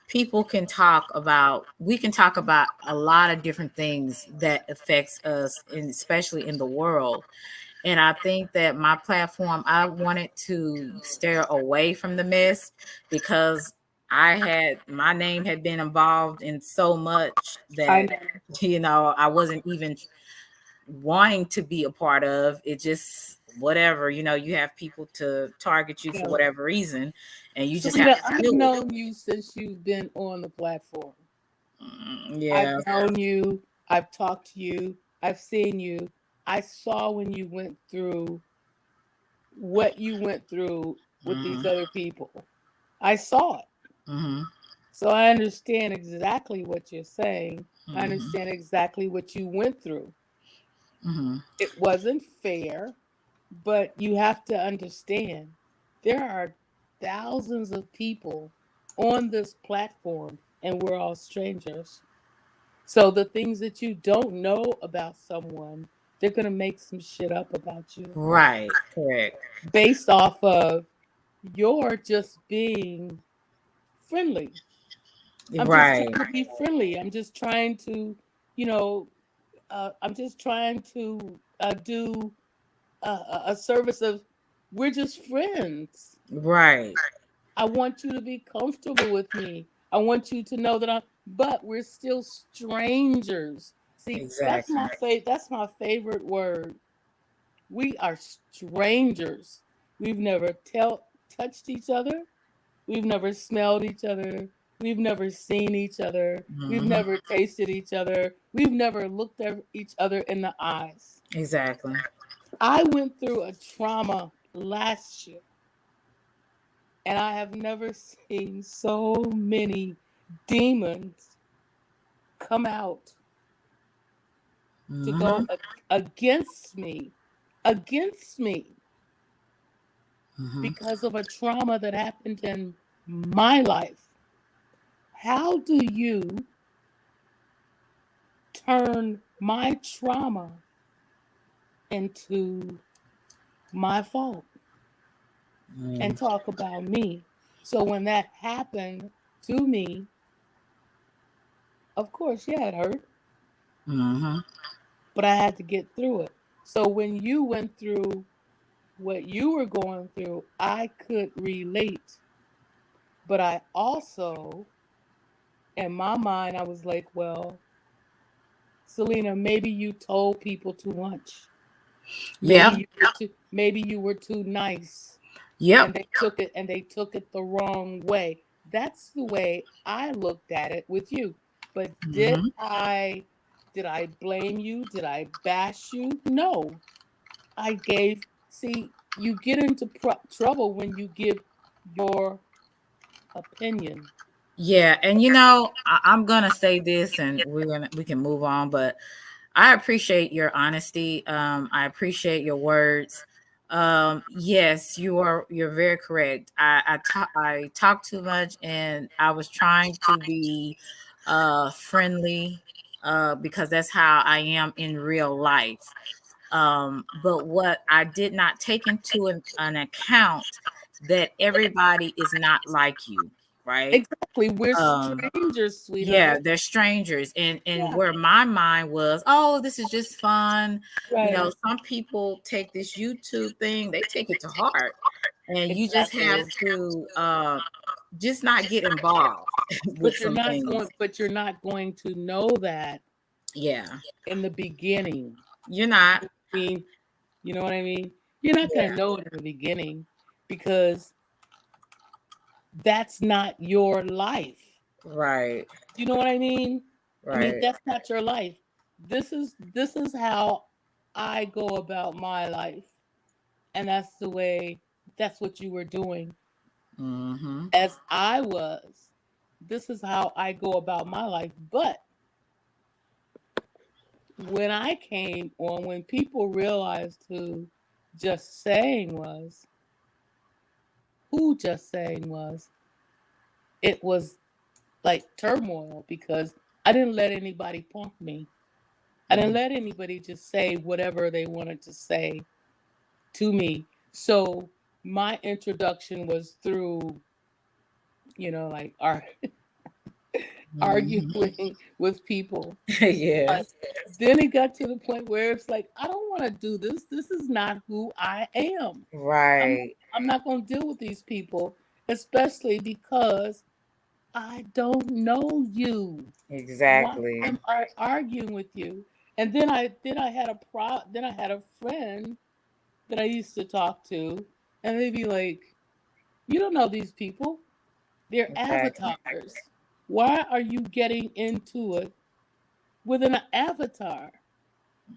people can talk about we can talk about a lot of different things that affects us, and especially in the world. And I think that my platform, I wanted to steer away from the mess because my name had been involved in so much
I
that
know.
I wasn't even wanting to be a part of it. Just whatever, you have people to target you for
No.
whatever reason, and you just have
Sarita,
to
I've
do it.
known you since you've been on the platform. I've
Yeah.
known you. I've talked to you. I've seen you. I saw when you went through what you went through with these
Hmm.
other people. I saw it.
Hmm.
So I understand exactly what you're saying. I
Hmm.
understand exactly what you went through.
Hmm.
It wasn't fair, but you have to understand there are thousands of people on this platform and we're all strangers. So the things that you don't know about someone, they're going to make some shit up about you
Right. Correct.
based off of your just being friendly. I'm just
Right.
trying to be friendly. I'm just trying to, you know, I'm just trying to do a service of, we're just friends.
Right.
I want you to be comfortable with me. I want you to know that but we're still strangers. See,
Exactly.
that's my favorite word. We are strangers. We've never touched each other. We've never smelled each other. We've never seen each other. We've
Hmm.
never tasted each other. We've never looked at each other in the eyes.
Exactly.
I went through a trauma last year, and I have never seen so many demons come out to go
Hmm.
against me, against me,
Hmm.
because of a trauma that happened in my life. How do you turn my trauma into my fault? and talk about me. So when that happened to me, of course, yeah, it hurt,
Mm-hmm.
but I had to get through it. So when you went through what you were going through, I could relate. But I also, in my mind, I was like, well, Selena, maybe you told people too much.
Yep.
Maybe you were too nice,
Yep.
and they took it the wrong way. That's the way I looked at it with you. But
Mm-hmm.
did I blame you? Did I bash you? No. I gave See, you get into trouble when you give your opinion.
Yeah, and I'm gonna say this, and we can move on. But I appreciate your honesty. I appreciate your words. Yes, you're very correct. I talk too much, and I was trying to be friendly because that's how I am in real life. But what I did not take into an account that everybody is not like you, right?
Exactly. We're
Um,
strangers,
yeah,
sweetheart.
they're strangers, and
Yeah.
where my mind was, oh, this is just fun.
Right.
Some people take this YouTube thing, they take it to heart, and you just have
Exactly.
to just not get involved with some things.
But you're not going to know that
Yeah,
in the beginning.
you're not.
I mean, you know what I mean? You're not going
Yeah,
to know it in the beginning because that's not your life.
right,
Do you know what I mean? I mean,
right.
that's not your life. This is how I go about my life. And that's what you were doing
Mm-hmm.
as I was. This is how I go about my life. But when people realized was, who just saying was, it was like turmoil because I didn't let anybody punk me. I didn't let anybody just say whatever they wanted to say to me. So my introduction was through, like
Mm-hmm.
arguing with people.
Yeah,
But then it got to the point where it's like, I don't want to do this. This is not who I am.
right.
I'm not going to deal with these people, especially because I don't know you. Why
Exactly.
am I arguing with you? And then I had a friend that I used to talk to, and they'd be like, "You don't know these people. They're
Exactly.
avatars. Why are you getting into it with an avatar?"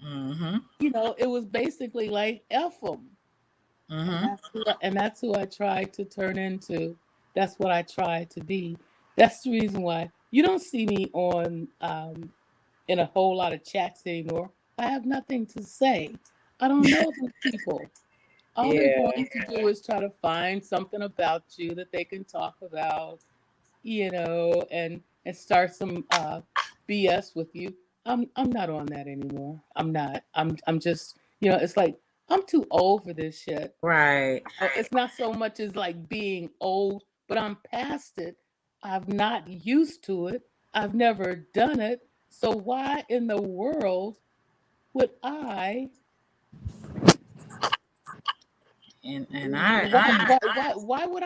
Mm-hmm.
It was basically like F them. And
Mm-hmm.
that's who I tried to turn into. That's what I tried to be. That's the reason why you don't see me on in a whole lot of chats anymore. I have nothing to say. I don't know these people. All they're
Yeah.
going to do is try to find something about you that they can talk about, and start some BS with you. I'm not on that anymore. I'm not. I'm just, it's like I'm too old for this shit.
Right.
It's not so much as like being old, but I'm past it. I've not used to it. I've never done it. So why in the world would I
And
why would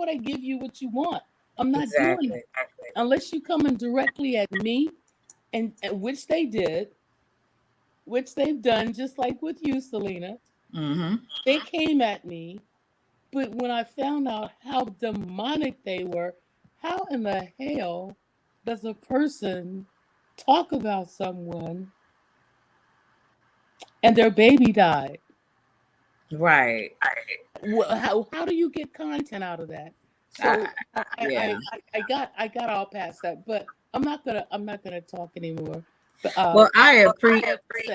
I give you what you want? I'm not doing
exactly.
it unless you coming directly at me, and which they've done just like with you, Selena.
Mm-hmm.
They came at me, but when I found out how demonic they were, how in the hell does a person talk about someone and their baby died?
Right.
How do you get content out of that?
I,
So
yeah.
I got all past that, but I'm not gonna talk anymore. But
Well,
say I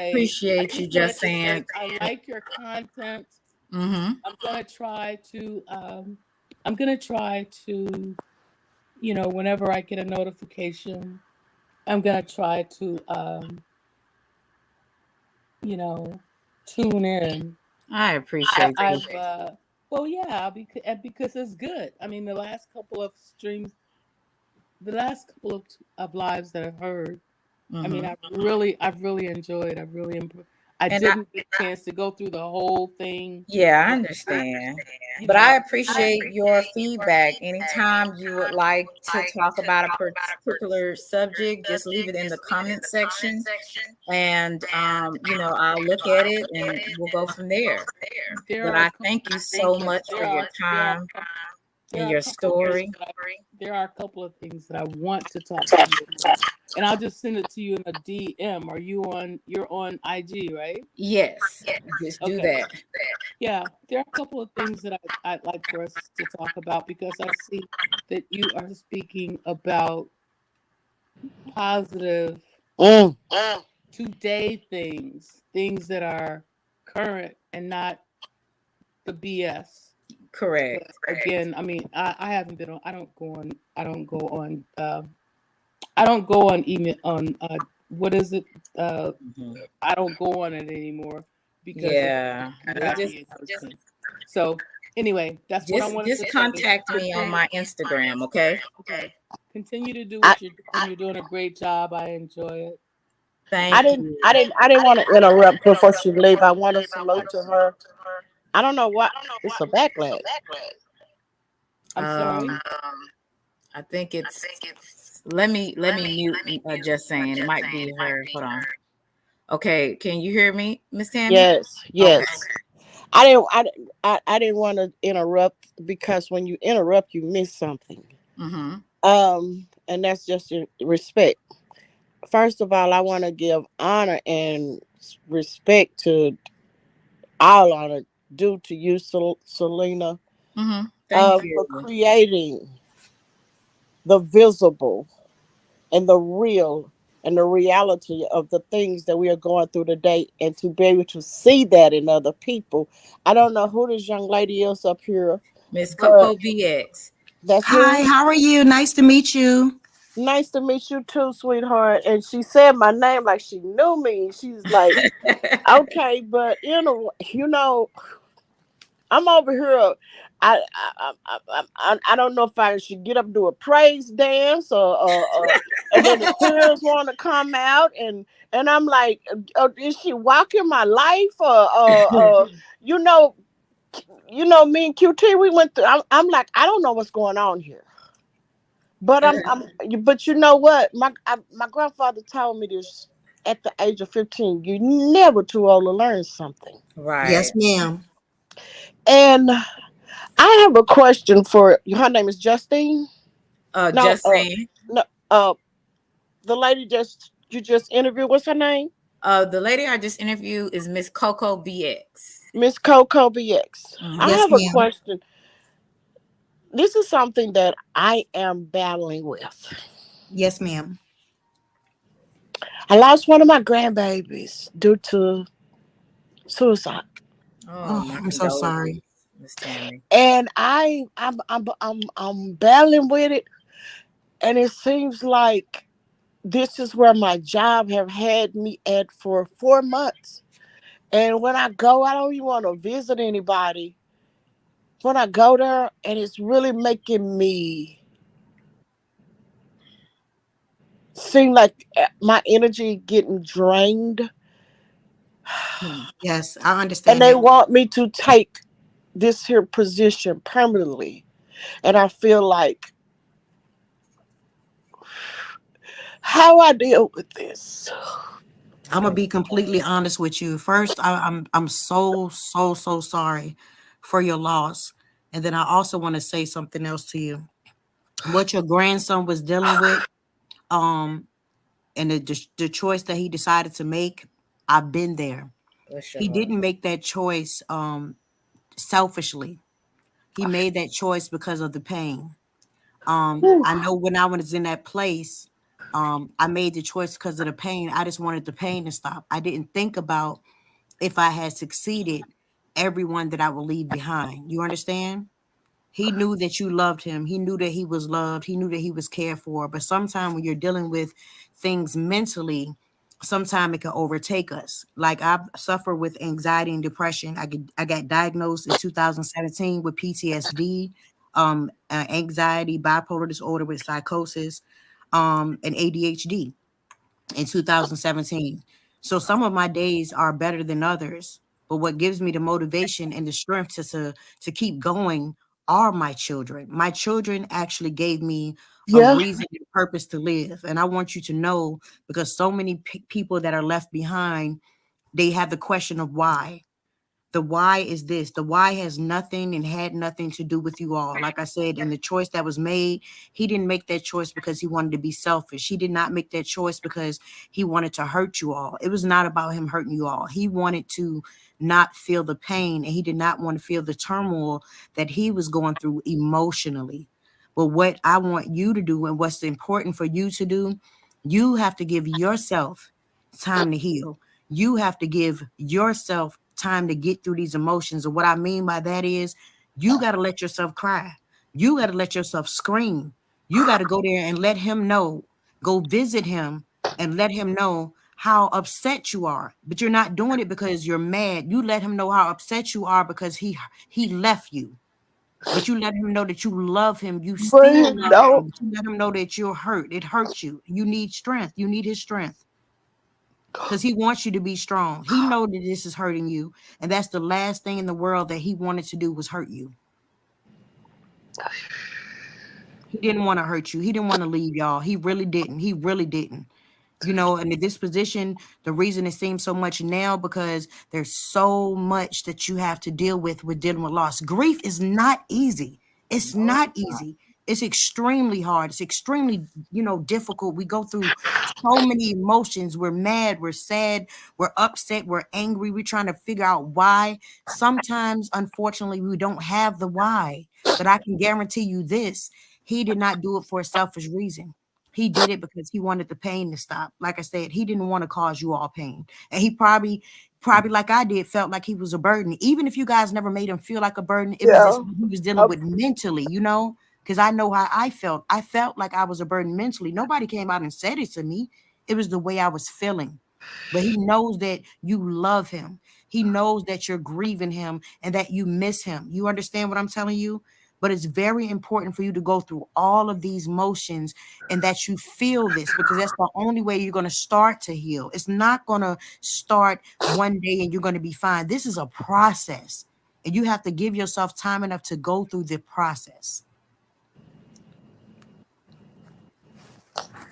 appreciate you
just
just
wanted to say
saying.
I like your content.
Mm-hmm.
I'm gonna try to I'm gonna try to, whenever I get a notification, I'm gonna try to you know tune in
I appreciate you.
I've well, yeah, because it's good. I mean, the last couple of lives that I've heard. I mean,
Hmm.
I've really enjoyed. I
And I,
didn't get a chance to go through the whole thing,
yeah, I
but
understand.
you
But I
know,
appreciate your feedback. Anytime you would like to talk about a particular subject, just leave it in the comment section, and I'll look at it and we'll go from there.
there
But
are a
I
couple
thank
of
you so
things.
much for your time
There
and
are a
your
couple of things
story.
there are a couple of things that I want to talk to you about, and I'll just send it to you in a DM. You're on IG, right?
Yes, just do
Okay.
that.
Yeah, there are a couple of things that I'd like for us to talk about because I see that you are speaking about positive
Mm.
today things that are current and not the BS. But
Correct.
again, I mean, I haven't been on. I don't go on. I don't go on email on. What is it?
Mhm.
I don't go on it anymore because of
Yeah. It just
anxiety and everything. So anyway, that's what I
just
wanted
just
to say.
contact me on my Instagram, okay?
Okay. Continue to do
I,
what you're doing. You're doing a great job. I enjoy it.
Thank you.
I didn't want to interrupt before she leave. I want to salute to her. I don't know what it's a backlash.
I'm sorry.
Um, I think it's let me mute just saying it might be her. Hold on. Okay, can you hear me, Miss Tammy?
Yes,
Okay.
yes. I didn't want to interrupt because when you interrupt, you miss something.
Mm-hmm.
And that's just your respect. First of all, I want to give honor and respect to all honor due to you, Selena,
Mm-hmm. Thank
for
you.
creating the visible and the real and the reality of the things that we are going through today and to be able to see that in other people. I don't know who this young lady is up here,
Miss
but
Coco BX.
that's
Hi,
you.
how are you? Nice to meet you.
Nice to meet you too, sweetheart. And she said my name like she knew me. She's like, okay, but I'm over here. I don't know if I should get up and do a praise dance and then the tears want to come out and I'm like, is she walking my life you know me and QT we went through. I'm like I don't know what's going on here, but but you know what my grandfather told me this at the age of 15. You never too old to learn something,
Right.
Yes, ma'am.
and I have a question for you. Her name is Justine. No,
Justine.
no, the lady you just interviewed. What's her name?
The lady I just interviewed is Miss Coco BX.
Miss Coco BX. I
Mm-hmm.
Yes,
have a
ma'am.
question. This is something that I am battling with.
Yes, ma'am.
I lost one of my grandbabies due to suicide,
Oh,
Oh,
my
I'm so
condolences,
sorry.
Miss Tammy.
and I'm battling with it, and it seems like this is where my job have had me at for 4 months. And when I go, I don't even want to visit anybody. When I go there, and it's really making me seem like my energy getting drained,
Hmm.
Yes, I
and
understand
they
that.
want me to take this here position permanently, and I feel like how I deal with this.
I'm gonna be completely honest with you. First, I'm so sorry for your loss, and then I also want to say something else to you. What your grandson was dealing with, um, and the choice that he decided to make, I've been there.
Bless your
He
heart.
didn't make that choice selfishly. He made that choice because of the pain.
Whew.
I know when I was in that place, I made the choice because of the pain. I just wanted the pain to stop. I didn't think about if I had succeeded, everyone that I would leave behind. You understand? He knew that you loved him. He knew that he was loved. He knew that he was cared for. But sometimes when you're dealing with things mentally, sometimes it can overtake us. Like I've suffered with anxiety and depression. I got diagnosed in 2017 with PTSD, anxiety, bipolar disorder with psychosis, and ADHD in 2017. So some of my days are better than others. But what gives me the motivation and the strength to keep going are my children. My children actually gave me a
Yeah.
reason and purpose to live. And I want you to know, because so many people that are left behind, they have the question of why. The why is this. The why has nothing and had nothing to do with you all. Like I said, in the choice that was made, he didn't make that choice because he wanted to be selfish. He did not make that choice because he wanted to hurt you all. It was not about him hurting you all. He wanted to not feel the pain, and he did not want to feel the turmoil that he was going through emotionally. But what I want you to do and what's important for you to do, you have to give yourself time to heal. You have to give yourself time to get through these emotions. And what I mean by that is you got to let yourself cry. You got to let yourself scream. You got to go there and let him know. Go visit him and let him know how upset you are. But you're not doing it because you're mad. You let him know how upset you are because he left you. But you let him know that you love him. You still
But
love
no,
him. But you let him know that you're hurt. It hurts you. You need strength. You need his strength. Because he wants you to be strong. He knows that this is hurting you. And that's the last thing in the world that he wanted to do was hurt you. He didn't want to hurt you. He didn't want to leave y'all. He really didn't. He really didn't. You know, and the disposition, the reason it seems so much now, because there's so much that you have to deal with dealing with loss. Grief is not easy. It's not easy. It's extremely hard. It's extremely, difficult. We go through so many emotions. We're mad, we're sad, we're upset, we're angry. We're trying to figure out why. Sometimes, unfortunately, we don't have the why. But I can guarantee you this, he did not do it for a selfish reason. He did it because he wanted the pain to stop. Like I said, he didn't want to cause you all pain. And he probably like I did, felt like he was a burden. Even if you guys never made him feel like a burden, it was
yeah.
just what he was dealing with mentally, because I know how I felt. I felt like I was a burden mentally. Nobody came out and said it to me. It was the way I was feeling. But he knows that you love him. He knows that you're grieving him and that you miss him. You understand what I'm telling you? But it's very important for you to go through all of these motions and that you feel this, because that's the only way you're going to start to heal. It's not going to start one day and you're going to be fine. This is a process, and you have to give yourself time enough to go through the process.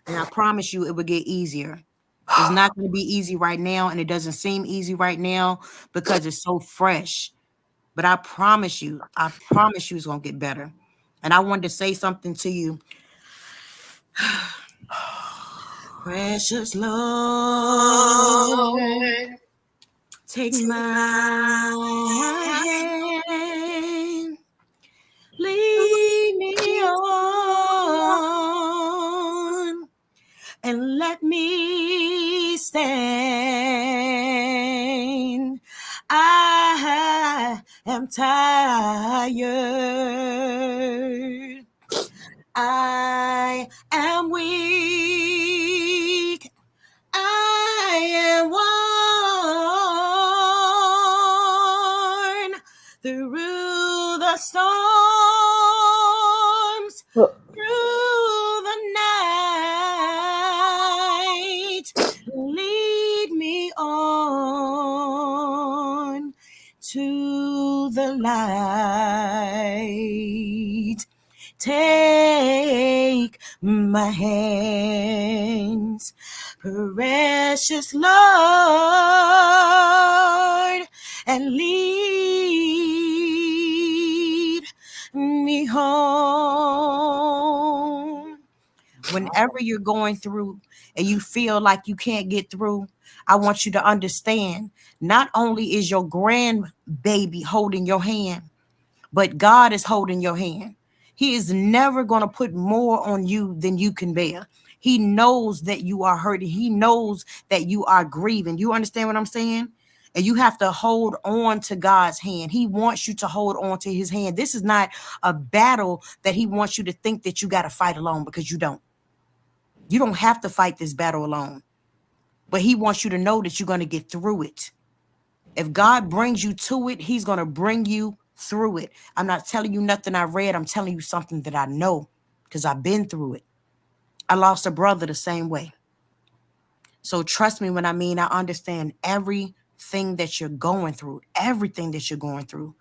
And I promise you it will get easier. It's not going to be easy right now, and it doesn't seem easy right now because it's so fresh. But I promise you it's going to get better. And I wanted to say something to you. Precious Lord, take my hand, lead me on, and let me stand. I am tired. I am weak. I am worn through the storms, through the night. Lead me on to the light. Take my hands, precious Lord, and lead me home. Whenever you're going through and you feel like you can't get through, I want you to understand, not only is your grandbaby holding your hand, but God is holding your hand. He is never going to put more on you than you can bear. He knows that you are hurting. He knows that you are grieving. You understand what I'm saying? And you have to hold on to God's hand. He wants you to hold on to his hand. This is not a battle that he wants you to think that you got to fight alone, because you don't. You don't have to fight this battle alone. but he wants you to know that you're going to get through it. If God brings you to it, he's going to bring you through it. I'm not telling you nothing I read. I'm telling you something that I know because I've been through it. I lost a brother the same way. So trust me when I mean I understand everything that you're going through, everything that you're going through.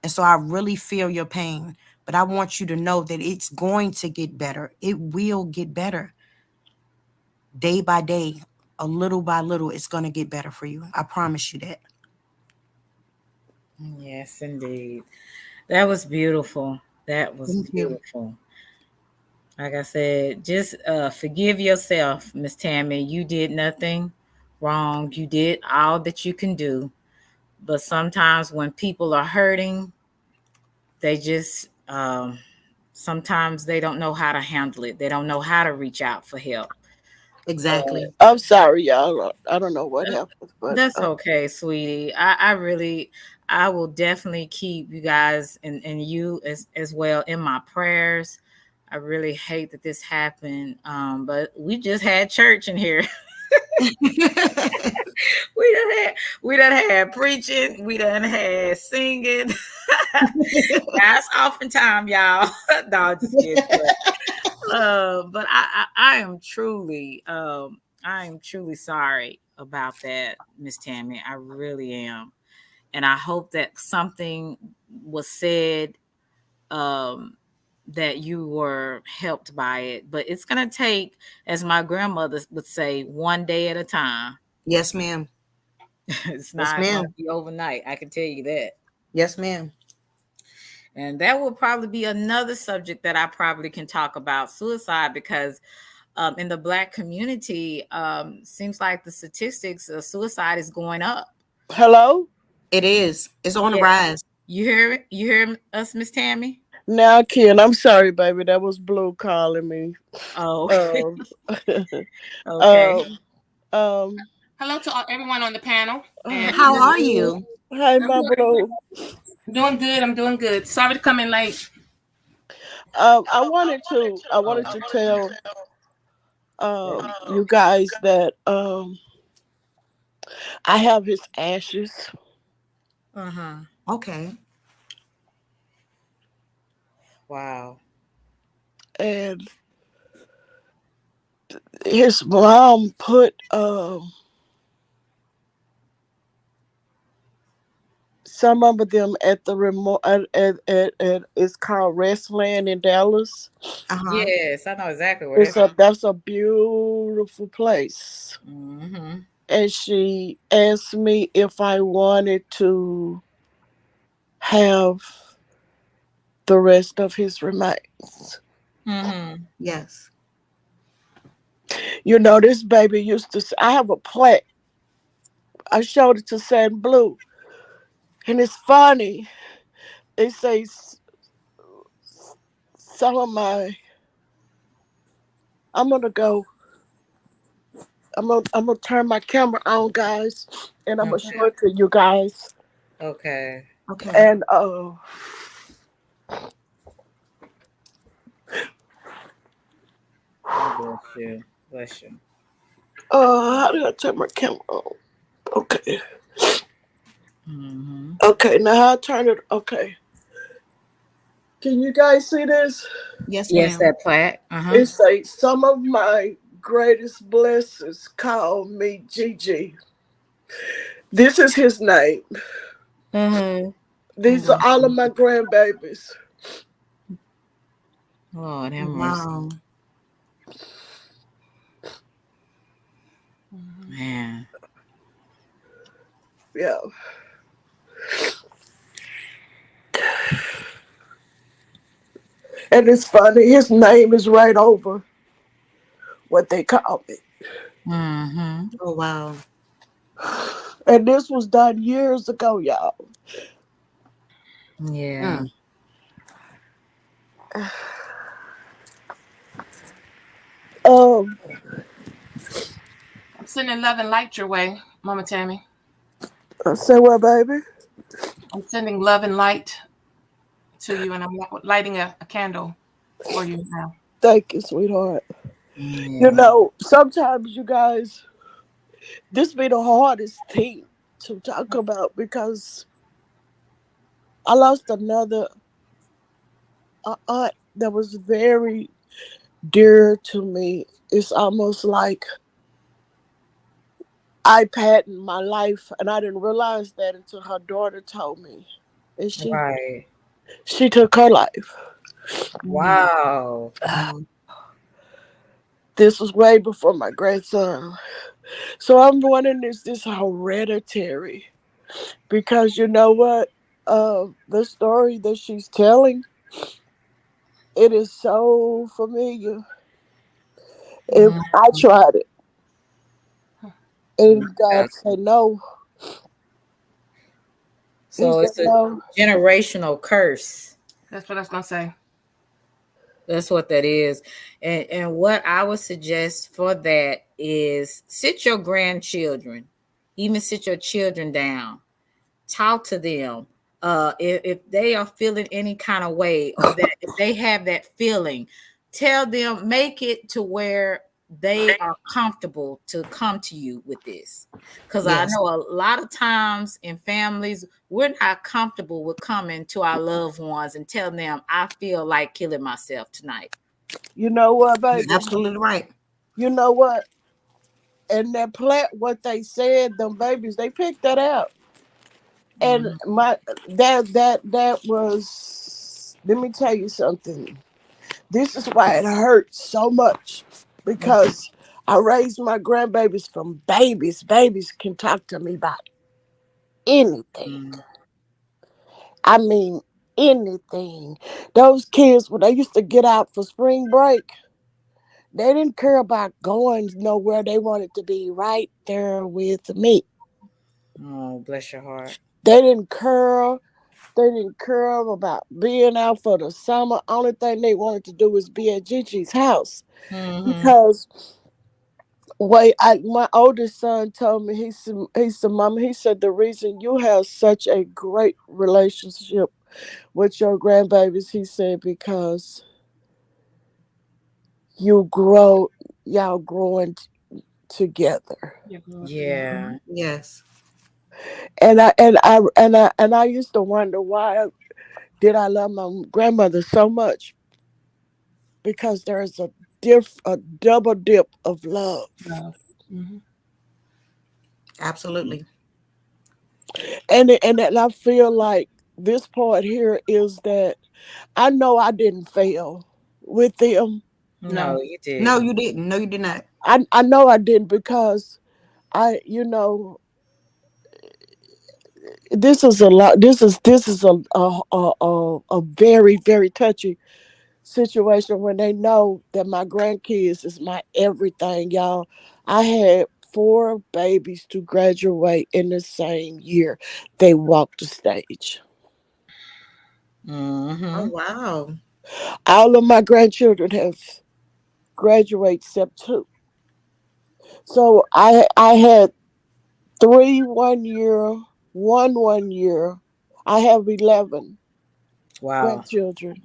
And so I really feel your pain, but I want you to know that it's going to get better. It will get better. Day by day, a little by little, it's going to get better for you. I promise you that.
Yes, indeed. That was beautiful. That was
Thank you.
beautiful. Like I said, just forgive yourself, Miss Tammy. You did nothing wrong. You did all that you can do. But sometimes when people are hurting, they just sometimes they don't know how to handle it. They don't know how to reach out for help. But
Exactly.
I'm sorry, y'all. I don't know what happened, but
that's okay, sweetie. I really, I will definitely keep you guys and you as well in my prayers. I really hate that this happened, but we just had church in here. We done had preaching. We done had singing. That's oftentimes, y'all. No, just kidding. But I am truly sorry about that, Miss Tammy. I really am, and I hope that something was said um, that you were helped by it. But it's gonna take, as my grandmother would say, one day at a time.
Yes, ma'am.
It's
Yes,
not gonna
ma'am.
be overnight. I can tell you that.
Yes, ma'am.
And that will probably be another subject that I probably can talk about suicide because in the Black community, seems like the statistics of suicide is going up.
hello?
It is. It's on the
Yeah,
rise.
you hear it? You hear us, Miss Tammy?
Now, Ken, I'm sorry, baby. That was Blue calling me.
Oh,
Um,
okay.
um, um,
Hello to everyone on the panel. And
How are you?
hi,
I'm
my
doing,
Blue.
doing good. I'm doing good. Sorry to come in late.
I wanted to tell you guys that I have his ashes,
Uh huh.
Okay.
Wow.
and his mom put some of them at the remote at it's called Restland in Dallas.
Uh-huh.
Yes, I know exactly what it's.
That's a beautiful place.
Mm-hmm.
And she asked me if I wanted to have the rest of his remains.
Mm-hmm.
Yes.
You know, this baby used to I have a plaque. I showed it to San Blue. And it's funny. It says some of my I'm gonna go. I'm gonna turn my camera on, guys, and I'm gonna show
Okay.
it to you guys.
Okay.
Okay.
And
Oh, bless you. Bless you.
how do I turn my camera on? Okay.
Mm-hmm.
Okay, now how I turn it okay. Can you guys see this?
Yes,
Yes,
ma'am.
that plaque. Uh-huh.
It says some of my greatest blessings call me Gigi. This is his name.
Mm-hmm.
These are all of my grandbabies.
Lord have mercy.
Wow.
Man.
Yeah. And it's funny, his name is right over what they call me.
Mm-hmm.
Oh, wow.
And this was done years ago, y'all.
Yeah.
Mm.
Um,
I'm sending love and light your way, Mama Tammy.
I said, well, baby,
I'm sending love and light to you, and I'm lighting a candle for you now.
thank you, sweetheart. You
Yeah.
know, sometimes you guys, this be the hardest thing to talk about because I lost another aunt that was very dear to me. It's almost like I patterned my life, and I didn't realize that until her daughter told me, and
Right.
she took her life.
Mhm.
Wow.
Mm.
This was way before my grandson. So I'm wondering, is this hereditary? Because you know what? The story that she's telling, it is so familiar. If
Mm,
I tried it and
yeah.
God said no, He
So
said
it's a
no.
generational curse.
That's what I was gonna say.
That's what that is. And what I would suggest for that is sit your grandchildren, even sit your children down, talk to them. If they are feeling any kind of way, or that if they have that feeling, tell them, make it to where they are comfortable to come to you with this. Because I
Yes.
know a lot of times in families, we're not comfortable with coming to our loved ones and telling them, I feel like killing myself tonight.
You know what,
You're
baby?
absolutely right.
You know what? And that plant, what they said, them babies, they picked that out. And
Mhm.
my that was. Let me tell you something. This is why it hurts so much because I raised my grandbabies from babies. Babies can talk to me about anything.
Mm.
I mean, anything. Those kids, when they used to get out for spring break, they didn't care about going nowhere. They wanted to be right there with me.
Oh, bless your heart.
They didn't care. They didn't care about being out for the summer. Only thing they wanted to do was be at Gigi's house
Mm-hmm.
because my oldest son told me he said, Mama, he said the reason you have such a great relationship with your grandbabies, he said, because you grow, y'all growing together.
Yeah, girl.
Yeah.
Yes.
And I used to wonder why did I love my grandmother so much, because there's a double dip of love.
Love. Mhm.
Absolutely.
And I feel like this part here is that I know I didn't fail with them.
No,
No.
you
No,
didn't.
you didn't. No, you did not.
I know I didn't because this is a lot. This is a very very touchy situation when they know that my grandkids is my everything, y'all. I had four babies to graduate in the same year. They walked the stage.
Oh
Mm-hmm.
wow.
All of my grandchildren have graduated except two. So I had three 1 year, one year. I have 11
Wow.
grandchildren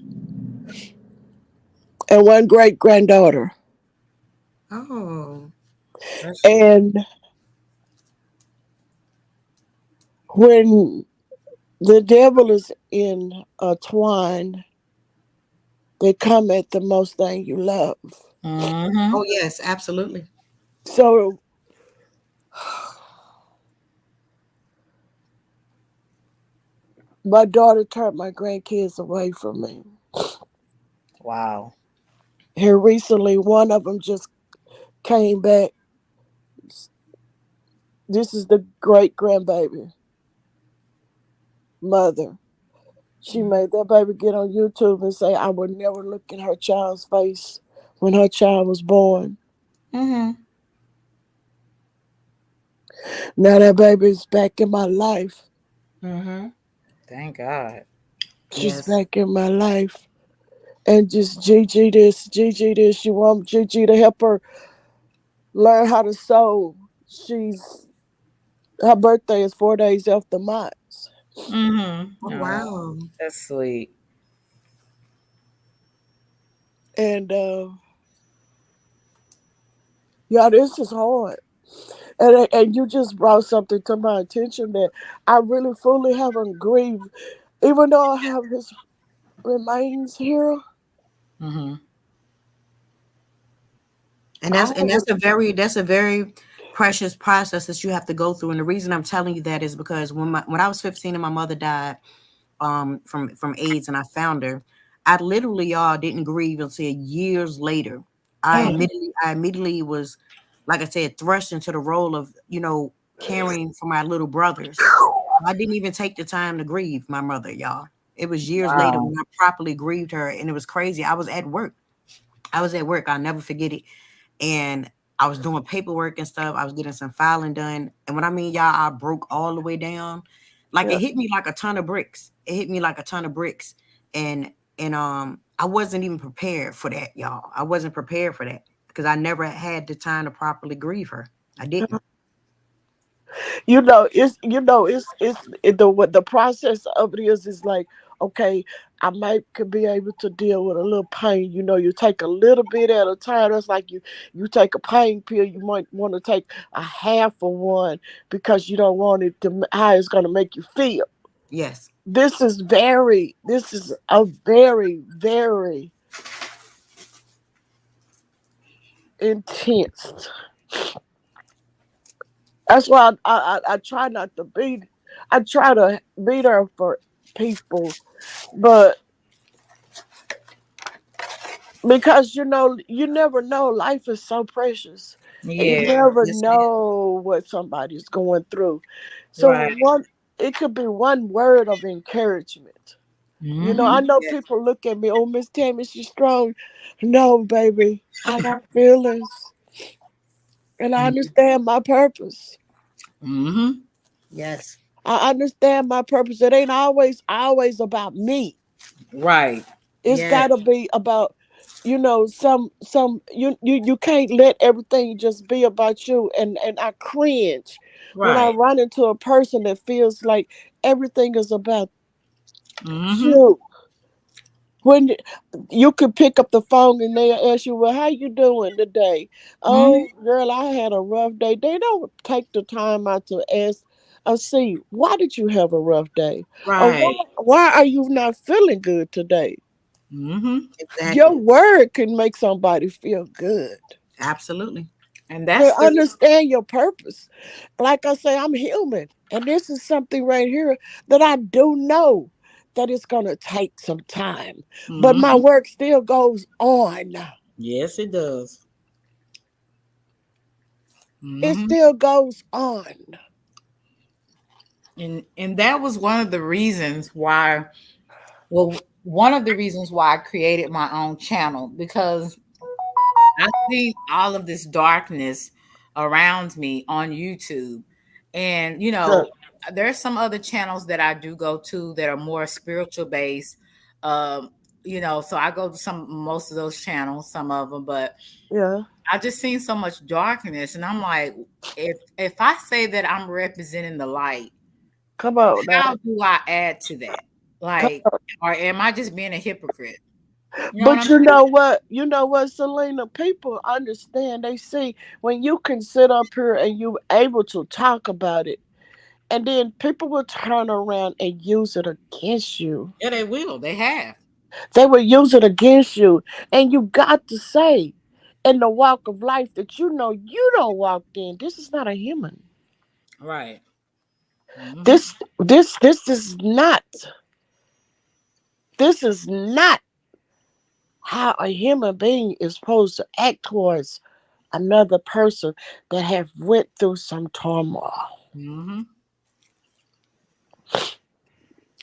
and one great granddaughter.
Oh.
Bless you.
And when the devil is in a twine, they come at the most thing you love.
Mm-hmm.
Oh yes, absolutely.
So my daughter turned my grandkids away from me.
Wow.
Here recently, one of them just came back. This is the great grandbaby mother. She made that baby get on YouTube and say, I would never look in her child's face when her child was born.
Mm-hmm.
Now that baby is back in my life.
Mhm.
Thank God.
She's
Yes.
back in my life. And just Gigi this, Gigi this. She want Gigi to help her learn how to sew. Her birthday is 4 days after mine.
Mm-hmm.
Oh
Oh,
wow.
that's sweet.
And yeah, this is hard. And you just brought something to my attention that I really fully haven't grieved, even though I have his remains here.
Mm-hmm.
And
I
that's
haven't.
a very precious process that you have to go through. And the reason I'm telling you that is because when I was 15 and my mother died from AIDS and I found her, I literally, y'all, didn't grieve until years later. I immediately was, like I said, thrust into the role of, caring for my little brothers. I didn't even take the time to grieve my mother, y'all. It was years later
Wow.
when I properly grieved her, and it was crazy. I was at work. I'll never forget it. And I was doing paperwork and stuff. I was getting some filing done. And when I mean, y'all, I broke all the way down. Like,
Yeah.
it hit me like a ton of bricks. It hit me like a ton of bricks. And I wasn't even prepared for that, y'all. I wasn't prepared for that because I never had the time to properly grieve her. I didn't.
The what the process of it is like, okay, I might could be able to deal with a little pain. You take a little bit at a time. That's like you take a pain pill. You might want to take a half of one because you don't want it to how it's going to make you feel.
Yes.
This is a very, very intense. That's why I try not to beat. I try to be there for people, but because you never know. Life is so precious, and you
Yeah.
never
Yes, ma'am.
know what somebody's going through. So
Right.
it could be one word of encouragement.
Mm-hmm.
I know
Yes.
people look at me, oh, Miss Tammy, she's strong. No, baby, I got feelings, and I understand my purpose.
Mm-hmm.
Yes.
I understand my purpose. It ain't always about me.
Right.
It's
Yes.
got to be about some you can't let everything just be about you. And I cringe when I
Right.
run into a person that feels like everything is about
Mm-hmm.
you. When you could pick up the phone and they ask you, well, how you doing today?
Mm-hmm.
Oh, girl, I had a rough day. They don't take the time out to ask, see, why did you have a rough day? Or
Right.
why are you not feeling good today?
Mm-hmm.
Your
Exactly.
word can make somebody feel good.
Absolutely.
And
To
that's the
understand your purpose. Like I say, I'm human. And this is something right here that I do know that it's going to take some time. But my
mm-hmm.
work still goes on.
Yes, it does.
It
Mm-hmm.
still goes on.
And that was one of the reasons why, well, one of the reasons why I created my own channel, because I see all of this darkness around me on YouTube. And,
Sure.
there's some other channels that I do go to that are more spiritual based. Um, so I go to most of those channels, some of them, but
Yeah.
I just seen so much darkness. And I'm like, if I say that I'm representing the light,
Come on now.
how do I add to that?
Come
Like,
on.
or am I just being a hypocrite? You know what
But
I'm
you
saying?
know what? You know what, Selena? People understand. They see when you can sit up here and you able to talk about it, and then people will turn around and use it against you.
Yeah, they will. They have.
They will use it against you. And you got to say in the walk of life that you don't walk in. This is not a human.
Right. Hmm.
This is not. This is not how a human being is supposed to act towards another person that have went through some turmoil.
Hmm.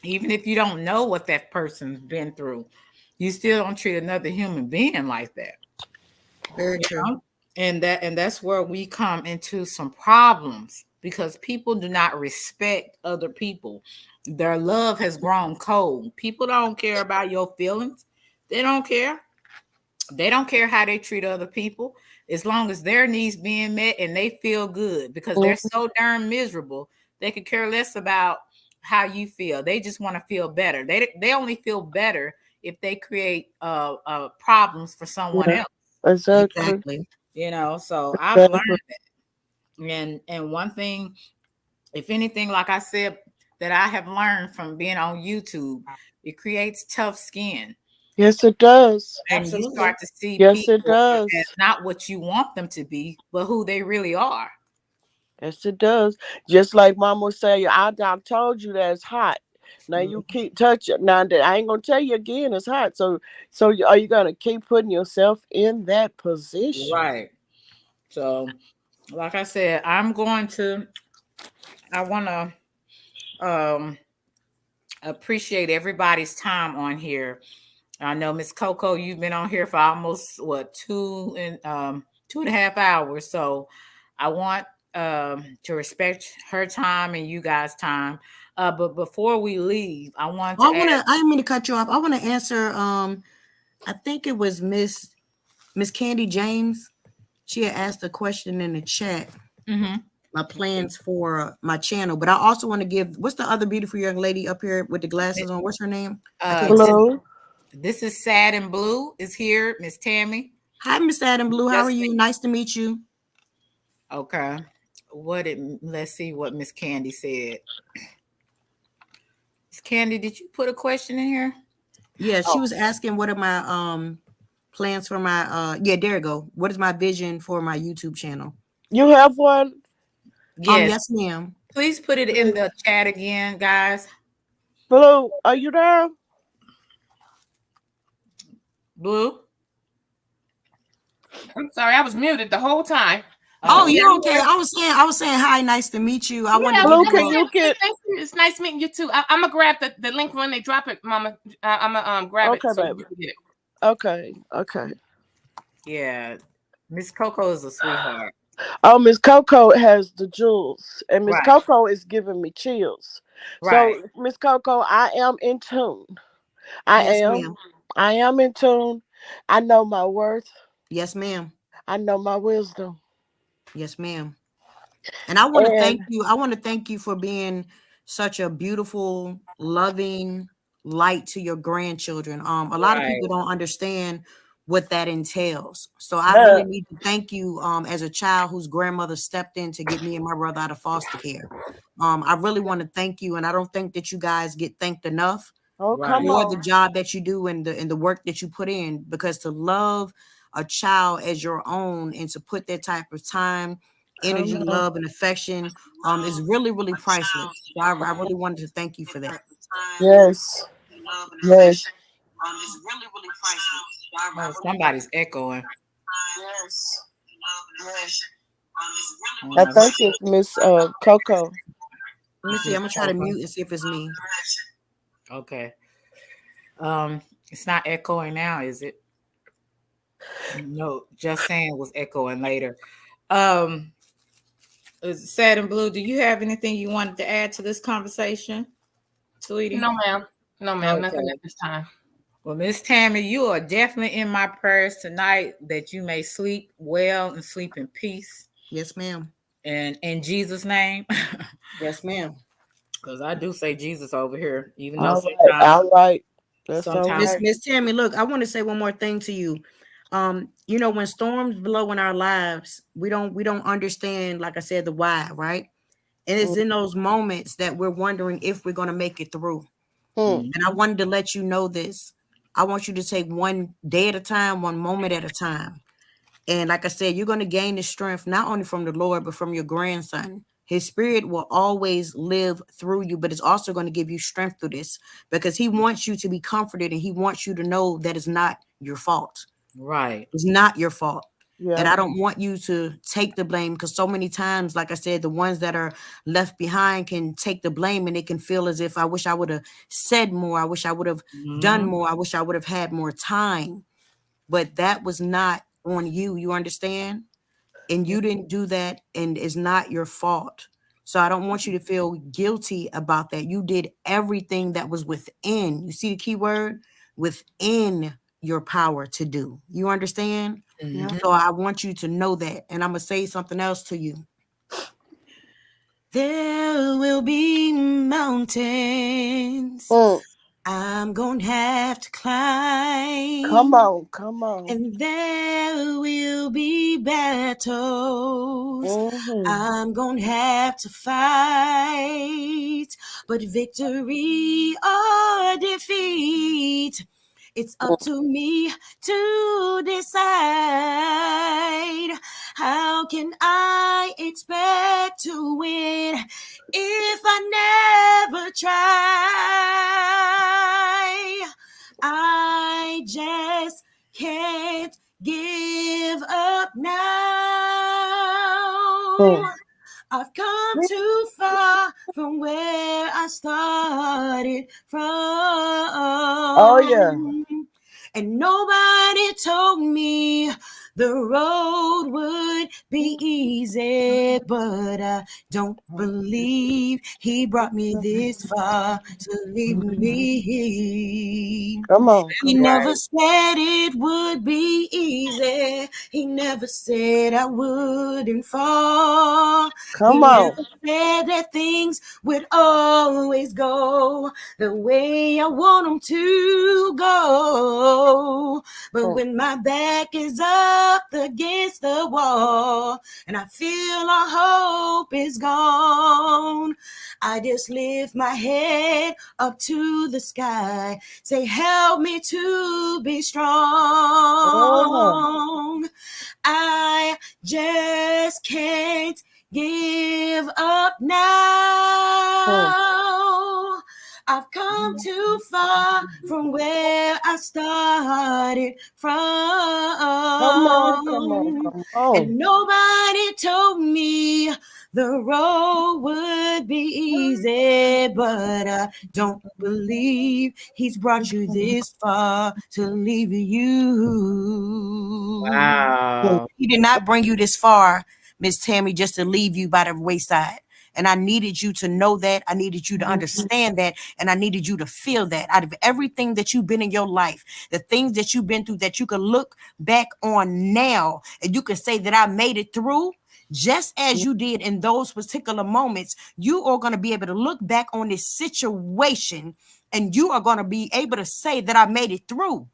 Even if you don't know what that person's been through, you still don't treat another human being like that.
Very
You
true.
know? And that's where we come into some problems because people do not respect other people. Their love has grown cold. People don't care about your feelings. They don't care. They don't care how they treat other people as long as their needs being met and they feel good because they're
Mhm.
so darn miserable. They could care less about how you feel. They just want to feel better. They only feel better if they create problems for someone
Yeah,
else.
exactly.
Exactly.
So I've learned
Exactly.
that. And one thing, if anything, like I said, that I have learned from being on YouTube, it creates tough skin.
Yes, it does.
And you
Absolutely.
start to see
Yes, it
people
does.
as not what you want them to be, but who they really are.
Yes, it does. Just like Mama say, I told you that it's hot. Now you
Mhm.
keep touching. Now that I ain't gonna tell you again, it's hot. So are you gonna keep putting yourself in that position?
Right. So, like I said, I want to um, appreciate everybody's time on here. I know Miss Coco, you've been on here for almost what 2.5 hours. So I want to respect her time and you guys' time. But before we leave, I want to ask.
I didn't mean to cut you off. I want to answer. I think it was Miss Candy James. She had asked a question in the chat.
Mhm.
My plans for my channel, but I also want to give. What's the other beautiful young lady up here with the glasses on? What's her name? I can't see.
Blue.
This is Sad and Blue is here, Miss Tammy.
Hi, Miss Adam Blue. How are
Just
you? Nice to meet you.
okay. Let's see what Miss Candy said. Miss Candy, did you put a question in here?
Yeah, she
Oh,
was asking what are my plans for my yeah, there you go. What is my vision for my YouTube channel?
You have one?
yes.
Yes, ma'am.
Please put it in the chat again, guys.
Blue, are you there?
Blue.
I'm sorry, I was muted the whole time.
Oh,
Yeah.
you're okay. I was saying hi, nice to meet you. I wanted to
Yeah,
give
Blue,
you
can
a
you get
thank you. It's nice meeting you too. I'm gonna grab the link when they drop it, Mama. I'm gonna grab
okay,
it so
baby.
you can get it.
Okay.
Yeah. Miss Coco is a sweetheart.
Oh, Miss Coco has the jewels, and Miss
Right.
Coco is giving me chills.
Right.
So, Miss Coco, I am in tune. I
yes,
am.
ma'am.
I am in tune. I know my worth.
Yes, ma'am.
I know my wisdom.
Yes, ma'am. And I want to thank
And
you. I want to thank you for being such a beautiful, loving light to your grandchildren. A lot of people
Right.
don't understand what that entails. So I really
that,
need to thank you as a child whose grandmother stepped in to get me and my brother out of foster care. I really want to thank you, and I don't think that you guys get thanked enough
oh, come
Right.
for the
on.
job that you do and the work that you put in, because to love a child as your own and to put that type of time, energy,
Come on.
love, and affection is really, really priceless. So I really wanted to thank you for that.
Yes. Yes.
It's really, really priceless. So I
Oh,
really
somebody's echoing.
Yes.
Yes. It's
I
really,
don't
I
really
know who-
think
priceless.
it's Miss Coco.
Let me see.
Miss
I'm gonna try to
Coco.
mute and see if it's me.
Okay. It's not echoing now, is it? No, just saying it was echoing later. Um, Sad and Blue, do you have anything you wanted to add to this conversation, sweetie?
No, ma'am. No, ma'am. Nothing
Okay.
at this time.
Well, Miss Tammy, you are definitely in my prayers tonight that you may sleep well and sleep in peace.
Yes, ma'am.
And in Jesus' name,
Yes, ma'am.
because I do say Jesus over here, even though
All right. All right. That's all
sometimes
Miss
right.
Miss Tammy, look, I want to say one more thing to you. When storms blow in our lives, we don't understand, like I said, the why, right? And it's in those moments that we're wondering if we're gonna make it through.
Mm-hmm.
And I wanted to let you know this. I want you to take one day at a time, one moment at a time. And like I said, you're going to gain the strength not only from the Lord, but from your grandson. His spirit will always live through you, but it's also going to give you strength through this because he wants you to be comforted and he wants you to know that it's not your fault.
right,
It's not your fault. And
Yeah.
I don't want you to take the blame because so many times, like I said, the ones that are left behind can take the blame and it can feel as if I wish I would have said more. I wish I would have done
Mhm.
more. I wish I would have had more time. But that was not on you. You understand? And you didn't do that, and it's not your fault. So I don't want you to feel guilty about that. You did everything that was within. You see the key word? Within your power to do. You understand?
Yeah.
Mhm.
So I want you to know that. And I'm going to say something else to you. There will be mountains
Mm.
I'm gonna have to climb.
Come on, come on.
And there will be battles.
Mm-hmm.
I'm gonna have to fight. But victory or defeat, it's up to me to decide. How can I expect to win if I never try? I just can't give up now. I've come too far from where I started from.
Oh, yeah.
And nobody told me the road would be easy, but I don't believe he brought me this far to leave me.
Come on.
He
Come on.
never said it would be easy. He never said I wouldn't fall.
Come
He
on.
never said that things would always go the way I want them to go. But when my back is up against the wall and I feel all hope is gone, I just lift my head up to the sky. Say, help me to be strong. I just can't give up now. I've come too far from where I started from.
Come on, come on, come on.
And nobody told me the road would be easy, but I don't believe he's brought you this far to leave you.
Wow.
He did not bring you this far, Miss Tammy, just to leave you by the wayside. And I needed you to know that. I needed you to understand that. And I needed you to feel that. Out of everything that you've been in your life, the things that you've been through, that you can look back on now and you can say that I made it through. Just as you did in those particular moments, you are going to be able to look back on this situation and you are going to be able to say that I made it through.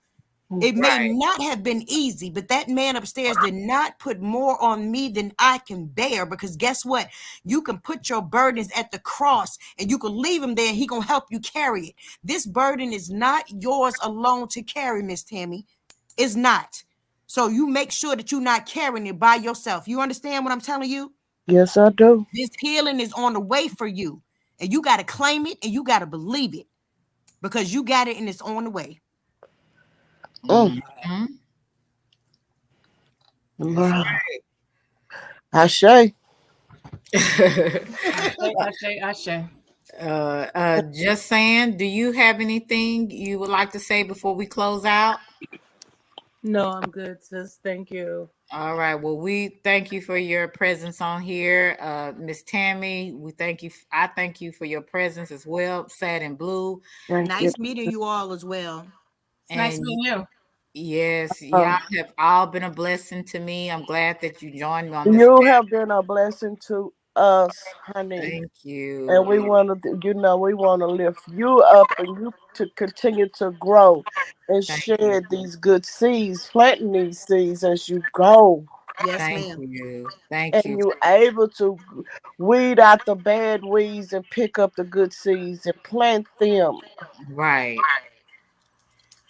It may not have been easy, but that man upstairs did not put more on me than I can bear, because guess what? You can put your burdens at the cross and you can leave him there and he gonna help you carry it. This burden is not yours alone to carry, Miss Tammy. It's not. So you make sure that you're not carrying it by yourself. You understand what I'm telling you?
Yes, I do.
This healing is on the way for you, and you got to claim it and you got to believe it, because you got it and it's on the way.
Mhm.
Wow. Ashe.
Ashe.
Just saying, do you have anything you would like to say before we close out?
No, I'm good, sis. Thank you.
All right. Well, we thank you for your presence on here. Miss Tammy, we thank you. I thank you for your presence as well. Sad and Blue.
Nice meeting you all as well.
It's nice meeting you.
Yes, y'all have all been a blessing to me. I'm glad that you joined me on this.
You have been a blessing to us, honey.
Thank you.
And we want to, we want to lift you up and you to continue to grow and shed these good seeds, planting these seeds as you go.
Yes,
Thank
ma'am.
you. Thank
And
you.
you're able to weed out the bad weeds and pick up the good seeds and plant them.
Right.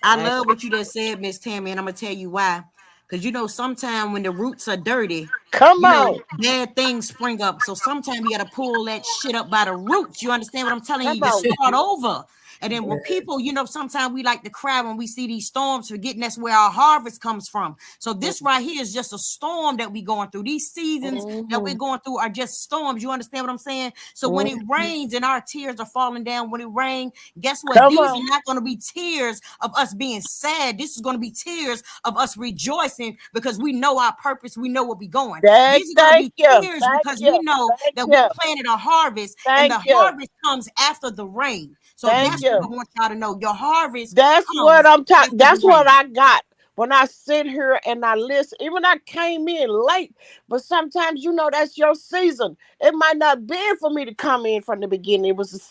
I love what you just said, Miss Tammy, and I'm gonna tell you why. Because sometimes when the roots are dirty,
Come on.
bad things spring up. So sometimes you gotta pull that shit up by the roots. You understand what I'm telling you?
Come
You
on.
start over. And then when people, sometimes we like to cry when we see these storms, forgetting that's where our harvest comes from. So this right here is just a storm that we're going through. These seasons that we're going through are just storms. You understand what I'm saying? So when it rains and our tears are falling down, when it rains, guess what? These are not going to be tears of us being sad. This is going to be tears of us rejoicing, because we know our purpose. We know where we're going. These are going to be tears because we know that we planted a harvest, and the harvest comes after the rain. So that's what I want y'all to know. Your harvest.
That's what I'm talking. That's what I got. when I sit here and I listen, even I came in late, but sometimes that's your season. It might not be for me to come in from the beginning. It was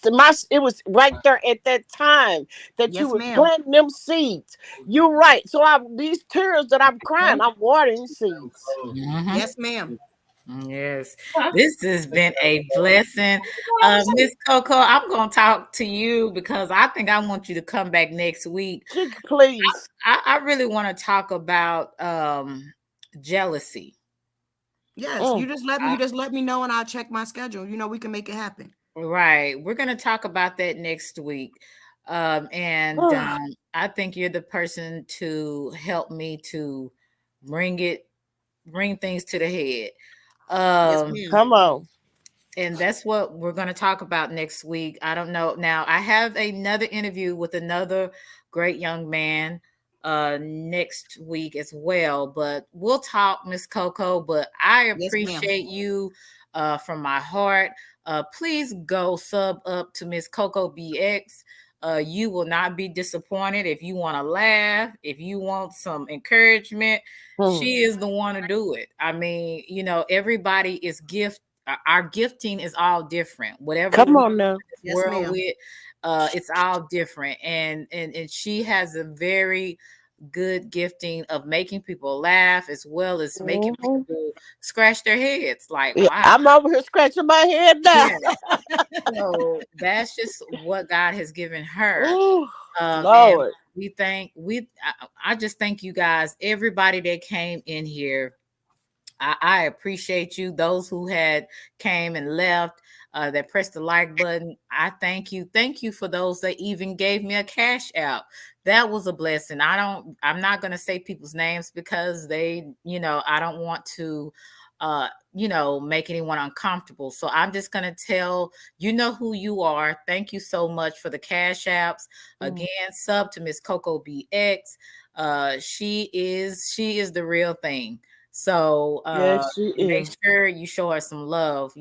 right there at that time that you
Yes,
was
ma'am.
planting them seeds. You're right. So these tears that I'm crying, I'm watering seeds.
Mhm.
Yes, ma'am.
Yes, this has been a blessing. Miss Coco, I'm going to talk to you because I think I want you to come back next week.
Please.
I really want to talk about jealousy.
Yes,
Mm.
you just let me know and I'll check my schedule. We can make it happen.
Right. We're going to talk about that next week. And I think you're the person to help me to bring it, bring things to the head.
Yes,
Um,
ma'am.
Come on.
and that's what we're going to talk about next week. I don't know. Now, I have another interview with another great young man next week as well, but we'll talk, Miss Coco. But I
Yes, ma'am.
appreciate you from my heart. Please go sub up to Miss Coco BX. You will not be disappointed. If you want to laugh, if you want some encouragement,
Mm.
she is the one to do it. I mean, everybody is our gifting is all different. Whatever
Come
we
on now.
this
Yes,
world
ma'am.
with, it's all different. And she has a very good gifting of making people laugh as well as making
Mhm.
people scratch their heads. Like,
Yeah,
wow.
I'm over here scratching my head now.
Yeah. So that's just what God has given her.
Ooh,
And
Lord.
I just thank you guys, everybody that came in here. I appreciate you. Those who had came and left, that pressed the like button. I thank you. Thank you for those that even gave me a cash out. That was a blessing. I'm not gonna say people's names because I don't want to make anyone uncomfortable. So I'm just gonna tell who you are. Thank you so much for the cash apps.
Mm.
Again, sub to Miss Coco BX. She is the real thing. So
Yes, she
make
is.
sure you show her some love,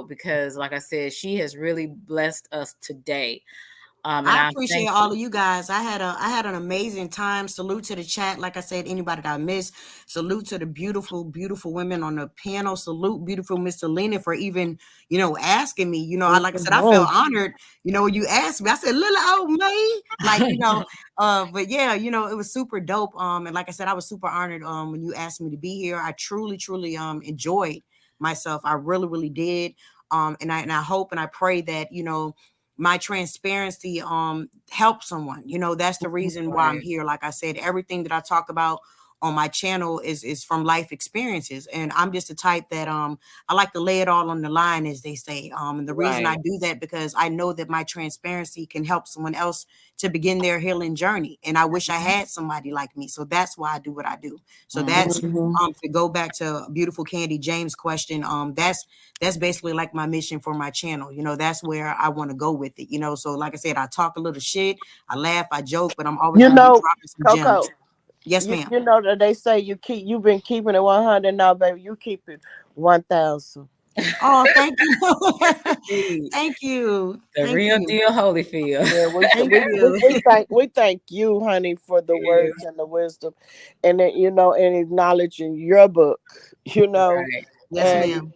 because like I said, she has really blessed us today. And
I
I
appreciate
thank
all
you.
of you guys. I had an amazing time. Salute to the chat. Like I said, anybody that I missed, salute to the beautiful, beautiful women on the panel. Salute beautiful Miss Selena for even, asking me. Like I said, I felt
Mhm.
honored. When you asked me, I said, little old me. Like, but yeah, it was super dope. And like I said, I was super honored when you asked me to be here. I truly, truly enjoyed myself. I really, really did. And I hope and I pray that, my transparency help someone. That's the reason why I'm
Right.
here. Like I said, everything that I talk about on my channel is from life experiences, and I'm just the type that I like to lay it all on the line, as they say. And the reason I
Right.
do that because I know that my transparency can help someone else to begin their healing journey, and I wish I had somebody like me. So that's why I do what I do. So
Mhm.
that's
Mhm.
to go back to beautiful Candy James question. That's basically like my mission for my channel. That's where I want to go with it. So like I said, I talk a little shit, I laugh, I joke, but I'm always
You
going to be
know,
dropping some
Coco,
gems. Yes,
you,
ma'am.
you know that they say you've been keeping it 100 now, baby. You keep it 1,000.
Oh, thank you.
Indeed.
Thank you.
The
Thank
real
you.
deal Holyfield.
Yeah, we
Thank
we, we,
you.
we thank we thank you, honey, for the
Yeah.
words and the wisdom, and then, and acknowledging your book,
Right.
Yes,
and
ma'am.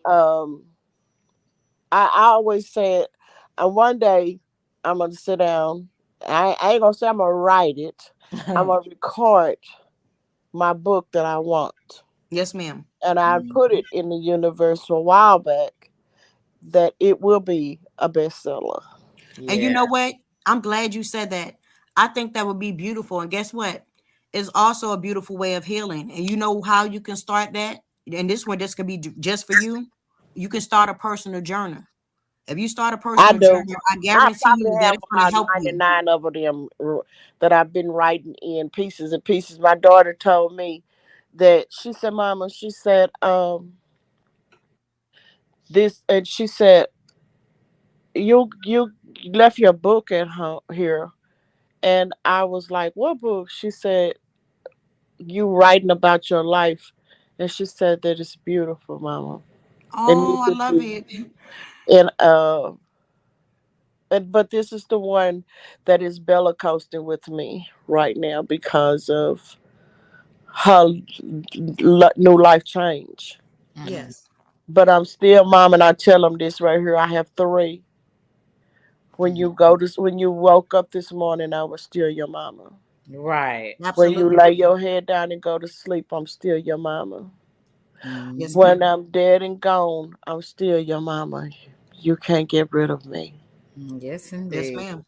I always said, and one day I'm gonna sit down. I ain't gonna say I'm gonna write it. I'm gonna record my book that I want,
Yes, ma'am.
and I put
Mhm.
it in the universe a while back that it will be a bestseller.
And you
Yeah.
know what? I'm glad you said that. I think that would be beautiful. And guess what? It's also a beautiful way of healing. And you know how you can start that? And this could be just for you. You can start a personal journal. If you start a
I
personal
do.
journal, I
I
guarantee
probably
you that
have
it's going to
about
help you.
99 of them that I've been writing in pieces and pieces. My daughter told me that she said, Mama, she said, this, and she said, you left your book at home here. And I was like, what book? She said, you writing about your life. And she said that it's beautiful, Mama. It
Oh,
needs
I
to
love
be.
it.
And but this is the one that is Bella coasting with me right now because of her new life change.
Mhm.
Yes.
But I'm still mom, and I tell them this right here. I have three. When you woke up this morning, I was still your mama.
Right.
When you
Absolutely.
lay your head down and go to sleep, I'm still your mama.
Yes,
Mhm.
When
ma'am.
I'm dead and gone, I'm still your mama. You can't get rid of me.
Yes,
Yes,
indeed.
ma'am.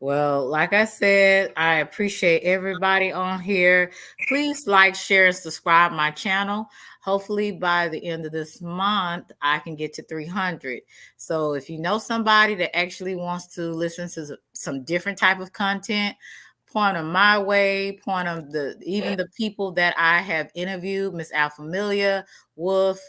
Well, like I said, I appreciate everybody on here. Please like, share, and subscribe my channel. Hopefully by the end of this month, I can get to 300. So if you know somebody that actually wants to listen to some different type of content, point them my way, point them even the people that I have interviewed, Miss Alphamelia, Wolf,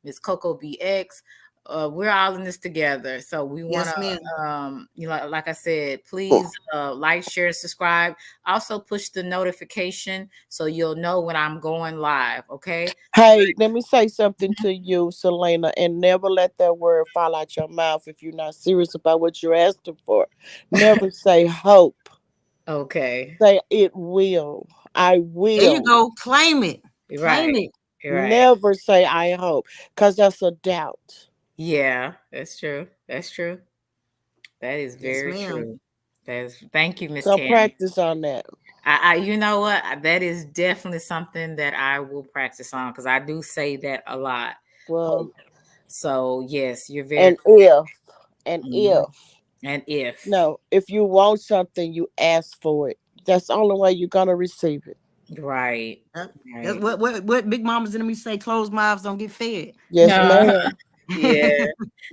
Miss Coco BX. We're all in this together. So we want
Yes,
to
ma'am.
like I said, please like, share, subscribe. Also push the notification so you'll know when I'm going live. Okay.
Hey, let me say something to you, Selena, and never let that word fall out your mouth if you're not serious about what you're asking for. Never say hope.
Okay.
Say it will. I
There you
will.
go. Claim it. Claim
Right.
it.
Right.
Never say I hope, because that's a doubt.
Yeah, that's true. That's true. That is
Yes,
very
ma'am.
true. Thank you, Miss
So
Tammy.
practice on that.
You know what? That is definitely something that I will practice on because I do say that a lot.
Well,
Hope. So yes, you're very
and
mhm.
if.
And if
No, if you want something, you ask for it. That's the only way you're gonna receive it.
right,
Yep. That's
right.
what Big Mama's enemy say. Closed mouths don't get fed.
Yes,
Uh,
ma'am.
yeah.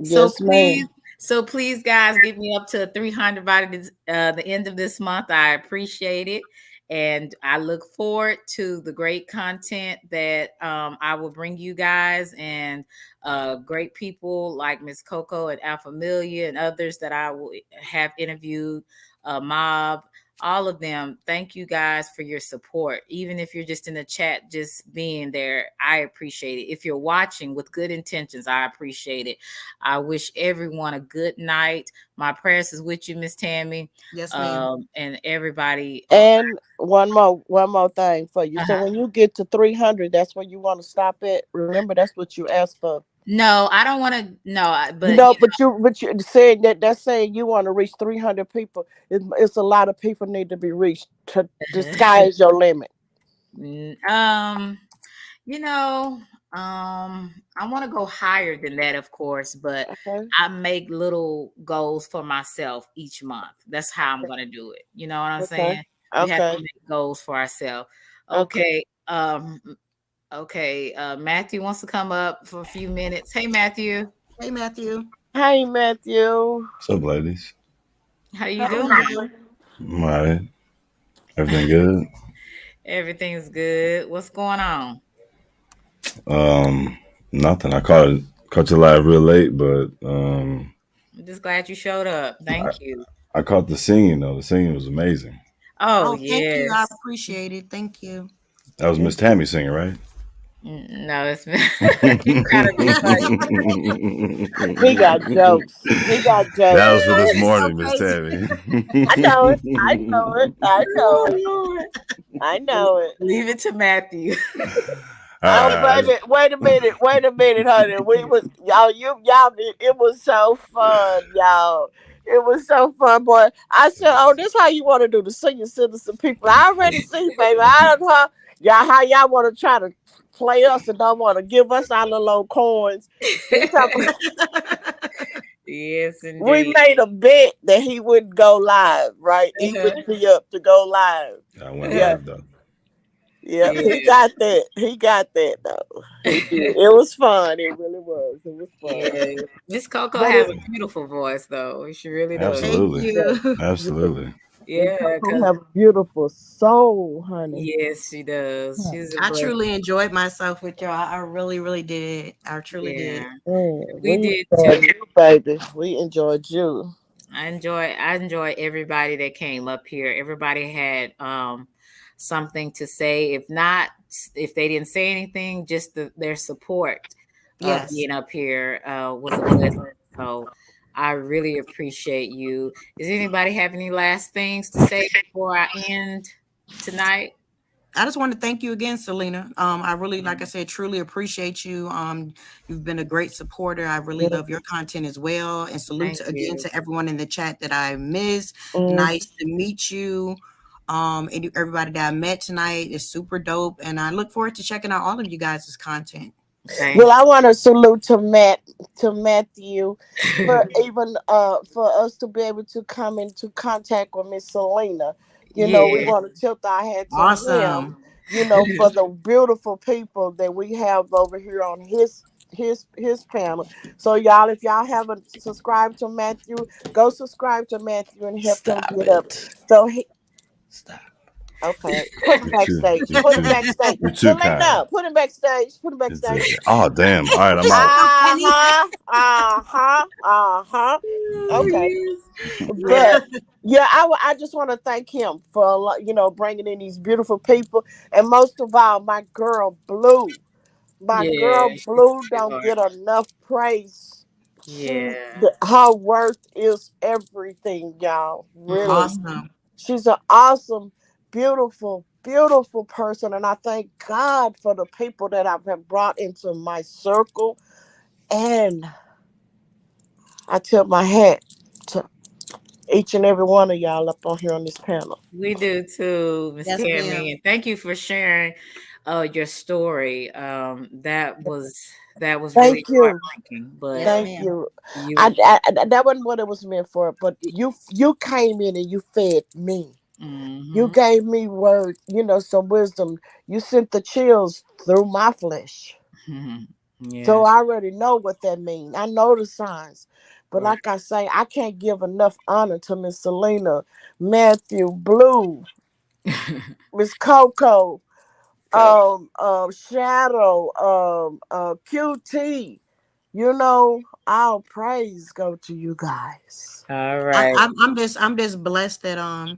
So
Yes,
please,
ma'am.
guys, get me up to 300 by the end of this month. I appreciate it, and I look forward to the great content that I will bring you guys and great people like Miss Coco and Alphamelia and others that I will have interviewed. Mob. All of them, thank you guys for your support. Even if you're just in the chat, just being there, I appreciate it. If you're watching with good intentions, I appreciate it. I wish everyone a good night. My prayers is with you, Miss Tammy,
Yes, ma'am.
and everybody.
And one more thing for you. So
Uh-huh.
when you get to 300, that's where you want to stop at. Remember, that's what you asked for.
No, I don't want to. No, but
No, but you saying that's saying you want to reach 300 people. It's a lot of people need to be reached. The sky is your limit.
um, you know, I want to go higher than that, of course, but
Okay.
I make little goals for myself each month. That's how I'm gonna do it. You know what I'm
Okay.
saying? We have to
Okay.
make goals for ourselves.
Okay.
Okay. Okay. Matthew wants to come up for a few minutes. Hey, Matthew,
Hey, Matthew.
Hey, Matthew.
What's up, ladies?
how you
How
How
you
are
doing?
you?
doing?
I'm all right. Everything good?
Everything's good. What's going on?
Um, Nothing. I caught you live real late, but
I'm just glad you showed up.
I,
Thank you.
I caught the singing though. The singing was amazing.
Oh
Oh, thank you. I
yes.
appreciate it. Thank you.
That was Miss Tammy singing, right?
No, it's you trying to be funny.
He got jokes. He got
That
jokes.
was for
Oh,
this
you're so
morning, Miss
crazy.
Tammy.
I know it. I know it. I know
Oh
it.
Lord.
I know it.
Leave it to Matthew.
All
Oh,
right.
wait a minute, honey. We was y'all. It was so fun, y'all. It was so fun, boy. I said, "Oh, this how you want to do the senior citizen people?" I already see, baby. I don't know y'all how y'all want to try to play us and don't want to give us our little old coins. He talking-
Yes,
we
indeed.
made a bet that he wouldn't go live, right? He wouldn't be up to go live.
I went
Yeah,
live though.
yeah.
Yeah,
He got that. He got that though. He did. It was fun. It really was. It was fun.
yeah. Miss Coco
But
has
it,
a beautiful voice, though. She really does.
Thank
Absolutely.
you.
yeah.
Absolutely.
And
Yeah,
Coco
because
have a beautiful soul, honey.
yes, she does. She's a
I
blessing.
truly enjoyed myself with y'all. I really, really did. I truly did.
Yeah, we
We
did
enjoyed
too.
you, baby. We enjoyed you.
I enjoy everybody that came up here. Everybody had something to say. If not, if they didn't say anything, just their support of
Yes.
being up here was a blessing. So I really appreciate you. Does anybody have any last things to say before I end tonight?
I just want to thank you again, Selena. I really, like I said, truly appreciate you. You've been a great supporter. I really love your content as well. And salute
Thank
again
you.
to everyone in the chat that I missed.
Mm.
Nice to meet you. And everybody that I met tonight is super dope. And I look forward to checking out all of you guys' content.
Thank
Well, I want to salute to Matthew, for even for us to be able to come into contact with Miss Selena. You know, we
Yeah.
want to tilt our hat to him.
Awesome.
You know, for the beautiful people that we have over here on his panel. So y'all, if y'all haven't subscribed to Matthew, go subscribe to Matthew and help him
Stop
get up.
it.
So he
Stop.
okay, put him
You're too,
backstage.
you're
Put him
too,
backstage.
you're too kind.
Selena, put him backstage. Put him
It's
backstage.
oh damn! All right, I'm
He's so
out.
petty.
Oh,
Okay,
yes. Yeah.
but yeah, I just want to thank him for bringing in these beautiful people, and most of all, my girl Blue. My
Yeah.
girl
She's a
Blue don't
sweetheart.
get enough praise.
Yeah.
Her worth is everything, y'all. Really,
Awesome.
she's an awesome, beautiful, beautiful person, and I thank God for the people that I've been brought into my circle. And I tip my hat to each and every one of y'all up on here on this panel.
We do too, Miss
Yes,
Tammy.
ma'am.
And thank you for sharing your story. That was really
Thank you,
heartbreaking, but
Yes,
thank
ma'am.
you.
you
That wasn't what it was meant for, but you came in and you fed me. You
hmm
gave me word, some wisdom. You sent the chills through my flesh. So
yeah,
I already know what that means. I know the signs. But
right.
like I say, I can't give enough honor to Miss Selena, Matthew, Blue, Miss Coco,
Go.
Shadow, QT. All praise go to you guys.
All
I,
right.
I'm just blessed that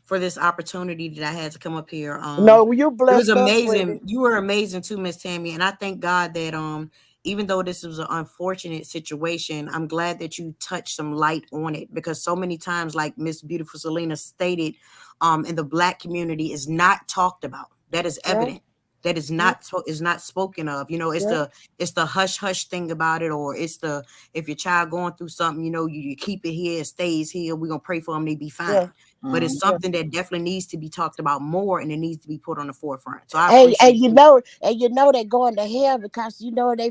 for this opportunity that I had to come up here.
No, you
It was
blessed us with
amazing.
it.
You were amazing too, Miss Tammy. And I thank God that even though this was an unfortunate situation, I'm glad that you touched some light on it, because so many times, like Miss Beautiful Selena stated, in the Black community is not talked about. That is
Yeah,
evident. That
yeah,
is not spoken of.
yeah,
It's the hush hush thing about it, or it's the, if your child going through something, you keep it here, it stays here. We're gonna pray for them, they be
yeah,
fine. But it's
Mhm.
yeah.
something that definitely needs to be talked about more, and it needs to be put on the forefront. So I
And
appreciate you.
they're going to hell because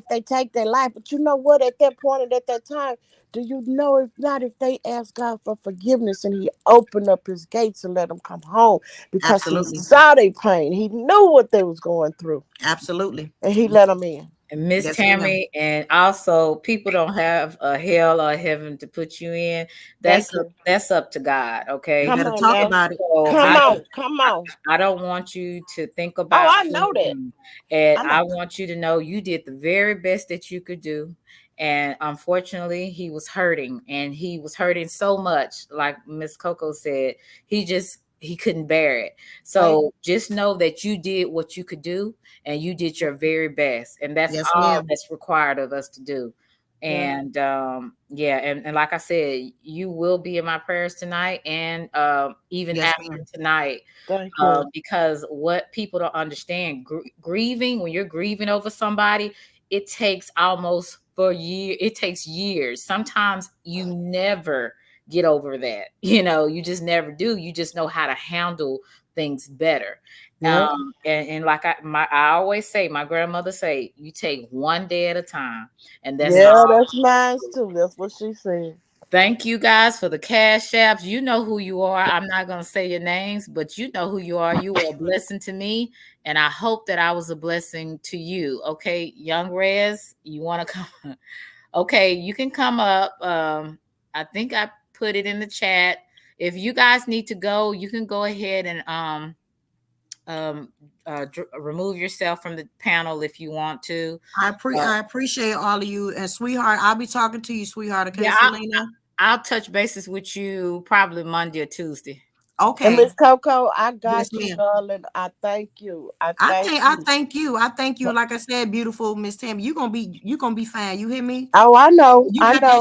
they take their life. But you know what? At that point and at that time, do you know, if not, if they ask God for forgiveness and He opened up His gates and let them come home, because He
Absolutely.
saw their pain, He knew what they was going through,
Absolutely.
and He let them in.
And Miss
Yes, ma'am.
Tammy, and also people don't have a hell or a heaven to put you in.
Thank you.
That's up to God.
We
Okay.
Come
got to
on
talk
now.
about it.
So
Come
I
on.
don't
Come on.
I don't want you to think
Oh,
about
I know that.
anything. And
I
I
know.
want you to know you did the very best that you could do. And unfortunately, he was hurting so much. Like Miss Coco said, he couldn't bear it.
Thank
So just know that you did what you could do and you did your very best. And that's
Yes,
all
ma'am.
that's required of us to do.
yeah.
And yeah, and like I said, you will be in my prayers tonight and even
Yes,
after
ma'am.
tonight,
Thank you.
because what people don't understand, grieving, when you're grieving over somebody, it takes it takes years. Sometimes you never get over that. You just never do. You just know how to handle things better.
Yeah.
And like I always say, my grandmother say, you take one day at a time, and that's
Yeah,
all.
that's mine too. That's what she said.
Thank you guys for the cash apps. You know who you are. I'm not going to say your names, but you know who you are. You are a blessing to me, and I hope that I was a blessing to you. Okay, Young Rez, you want to come? Okay, you can come up. I think I put it in the chat. If you guys need to go, you can go ahead and um, remove yourself from the panel if you want to. Uh,
I appreciate all of you. And sweetheart, I'll be talking to you, sweetheart. Okay,
yeah,
Selena?
I'll touch bases with you probably Monday or Tuesday.
And
Okay.
Miss Coco, I
Yes,
got you,
ma'am.
darling. I thank you. I thank
I
you.
thank you. I thank you. Like I said, beautiful Miss Tammy, you gonna be fine. You hear me?
Oh, I know.
You
I
got that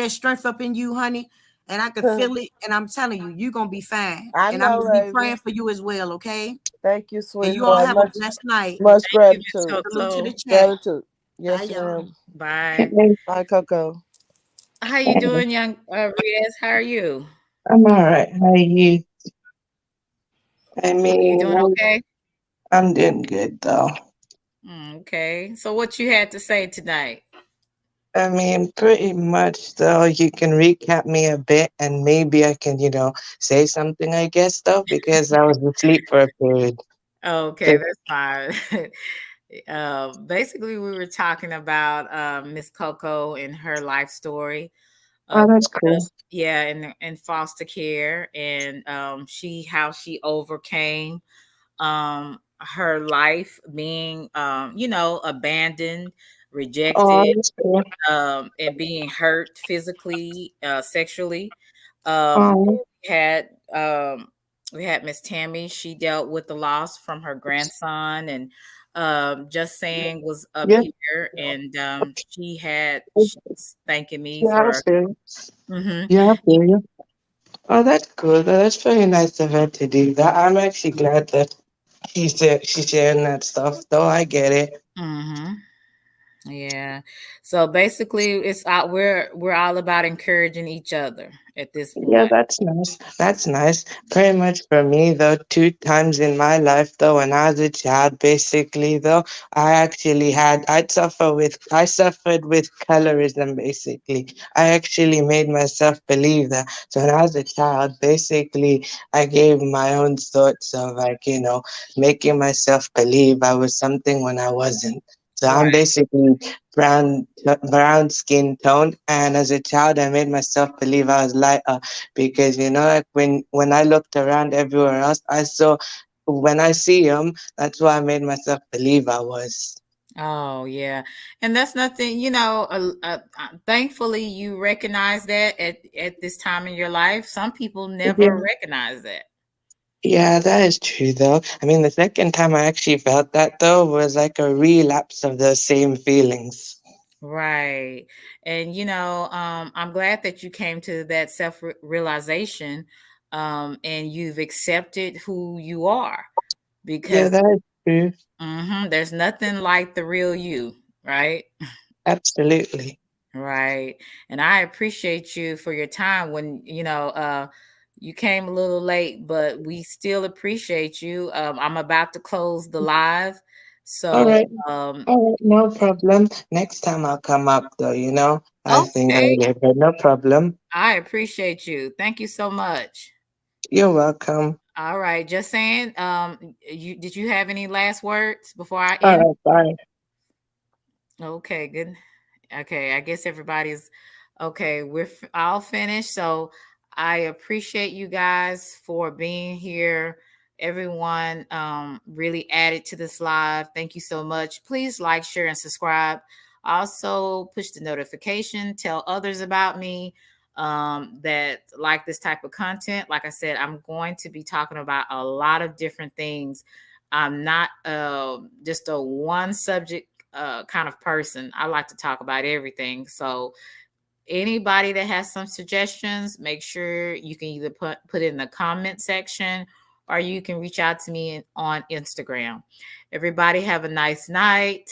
know.
strength, up in you, honey. And I can feel it. And I'm telling you, you're gonna be fine.
I
And I'm
know,
gonna be
baby.
praying for you as well, okay?
Thank you,
And you all
sweetheart.
have a blessed night.
Much
Thank you, Miss
gratitude.
Salute to
Coco.
the chat.
Gratitude.
Bye,
Yes,
y'all.
ma'am.
Bye.
Bye, Coco.
How you doing, young Riaz? How are you?
I'm all right. How are you? I
You
mean,
doing okay?
I'm doing good though.
Okay. So what you had to say tonight?
I mean, pretty much though, you can recap me a bit and maybe I can, say something, I guess, though, because I was asleep for a period.
Okay,
So,
that's fine. Basically, we were talking about Miss Coco and her life story.
oh,
Uh,
that's cool.
yeah, in foster care, and how she overcame her life being abandoned,
Oh,
rejected,
that's cool.
and being hurt physically, sexually. Um,
Oh,
we had um, we had Miss Tammy. She dealt with the loss from her grandson, and just saying was up
yeah,
here, and she's thanking me
yeah, I
for.
feel you.
Mhm.
Yeah, I feel you. Oh, that's cool. That's very nice of her to do that. I'm actually glad that she's sharing that stuff, though. I get it.
Mhm. Yeah. So basically, it's out. We're all about encouraging each other at this
Yeah,
point.
that's nice. That's nice. Pretty much for me, though, two times in my life, though, when I was a child, basically, though, I suffered with colorism, basically. I actually made myself believe that. So when I was a child, basically, I gave my own thoughts of, like, making myself believe I was something when I wasn't. So I'm
Right.
basically brown skin tone, and as a child, I made myself believe I was lighter because like when I looked around everywhere else, I saw when I see him, that's why I made myself believe I was.
Oh, yeah. And that's nothing, thankfully you recognize that at this time in your life. Some people never
Yeah,
recognize that.
yeah, that is true though. I mean, the second time I actually felt that though was like a relapse of those same feelings.
Right. And I'm glad that you came to that self-realization, and you've accepted who you are,
Yeah,
because
that is true.
there's nothing like the real you, right?
Absolutely.
Right. And I appreciate you for your time when, you came a little late, but we still appreciate you. I'm about to close the live.
All
So,
right.
um,
All right, no problem. Next time I'll come up though, I think
okay.
earlier, but no problem.
I appreciate you. Thank you so much.
You're welcome.
All right. Just saying, did you have any last words before I
All
end?
right, bye.
Okay, good. Okay, I guess everybody's okay. We're all finished. So I appreciate you guys for being here. Everyone really added to this live. Thank you so much. Please like, share, and subscribe. Also, push the notification. Tell others about me that like this type of content. Like I said, I'm going to be talking about a lot of different things. I'm not just a one subject kind of person. I like to talk about everything. So anybody that has some suggestions, make sure you can either put it in the comment section, or you can reach out to me on Instagram. Everybody have a nice night.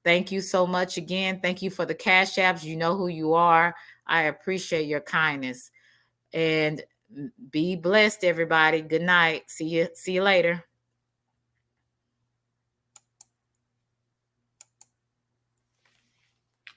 Thank you so much again. Thank you for the cash apps. You know who you are. I appreciate your kindness. And be blessed, everybody. Good night. See you later.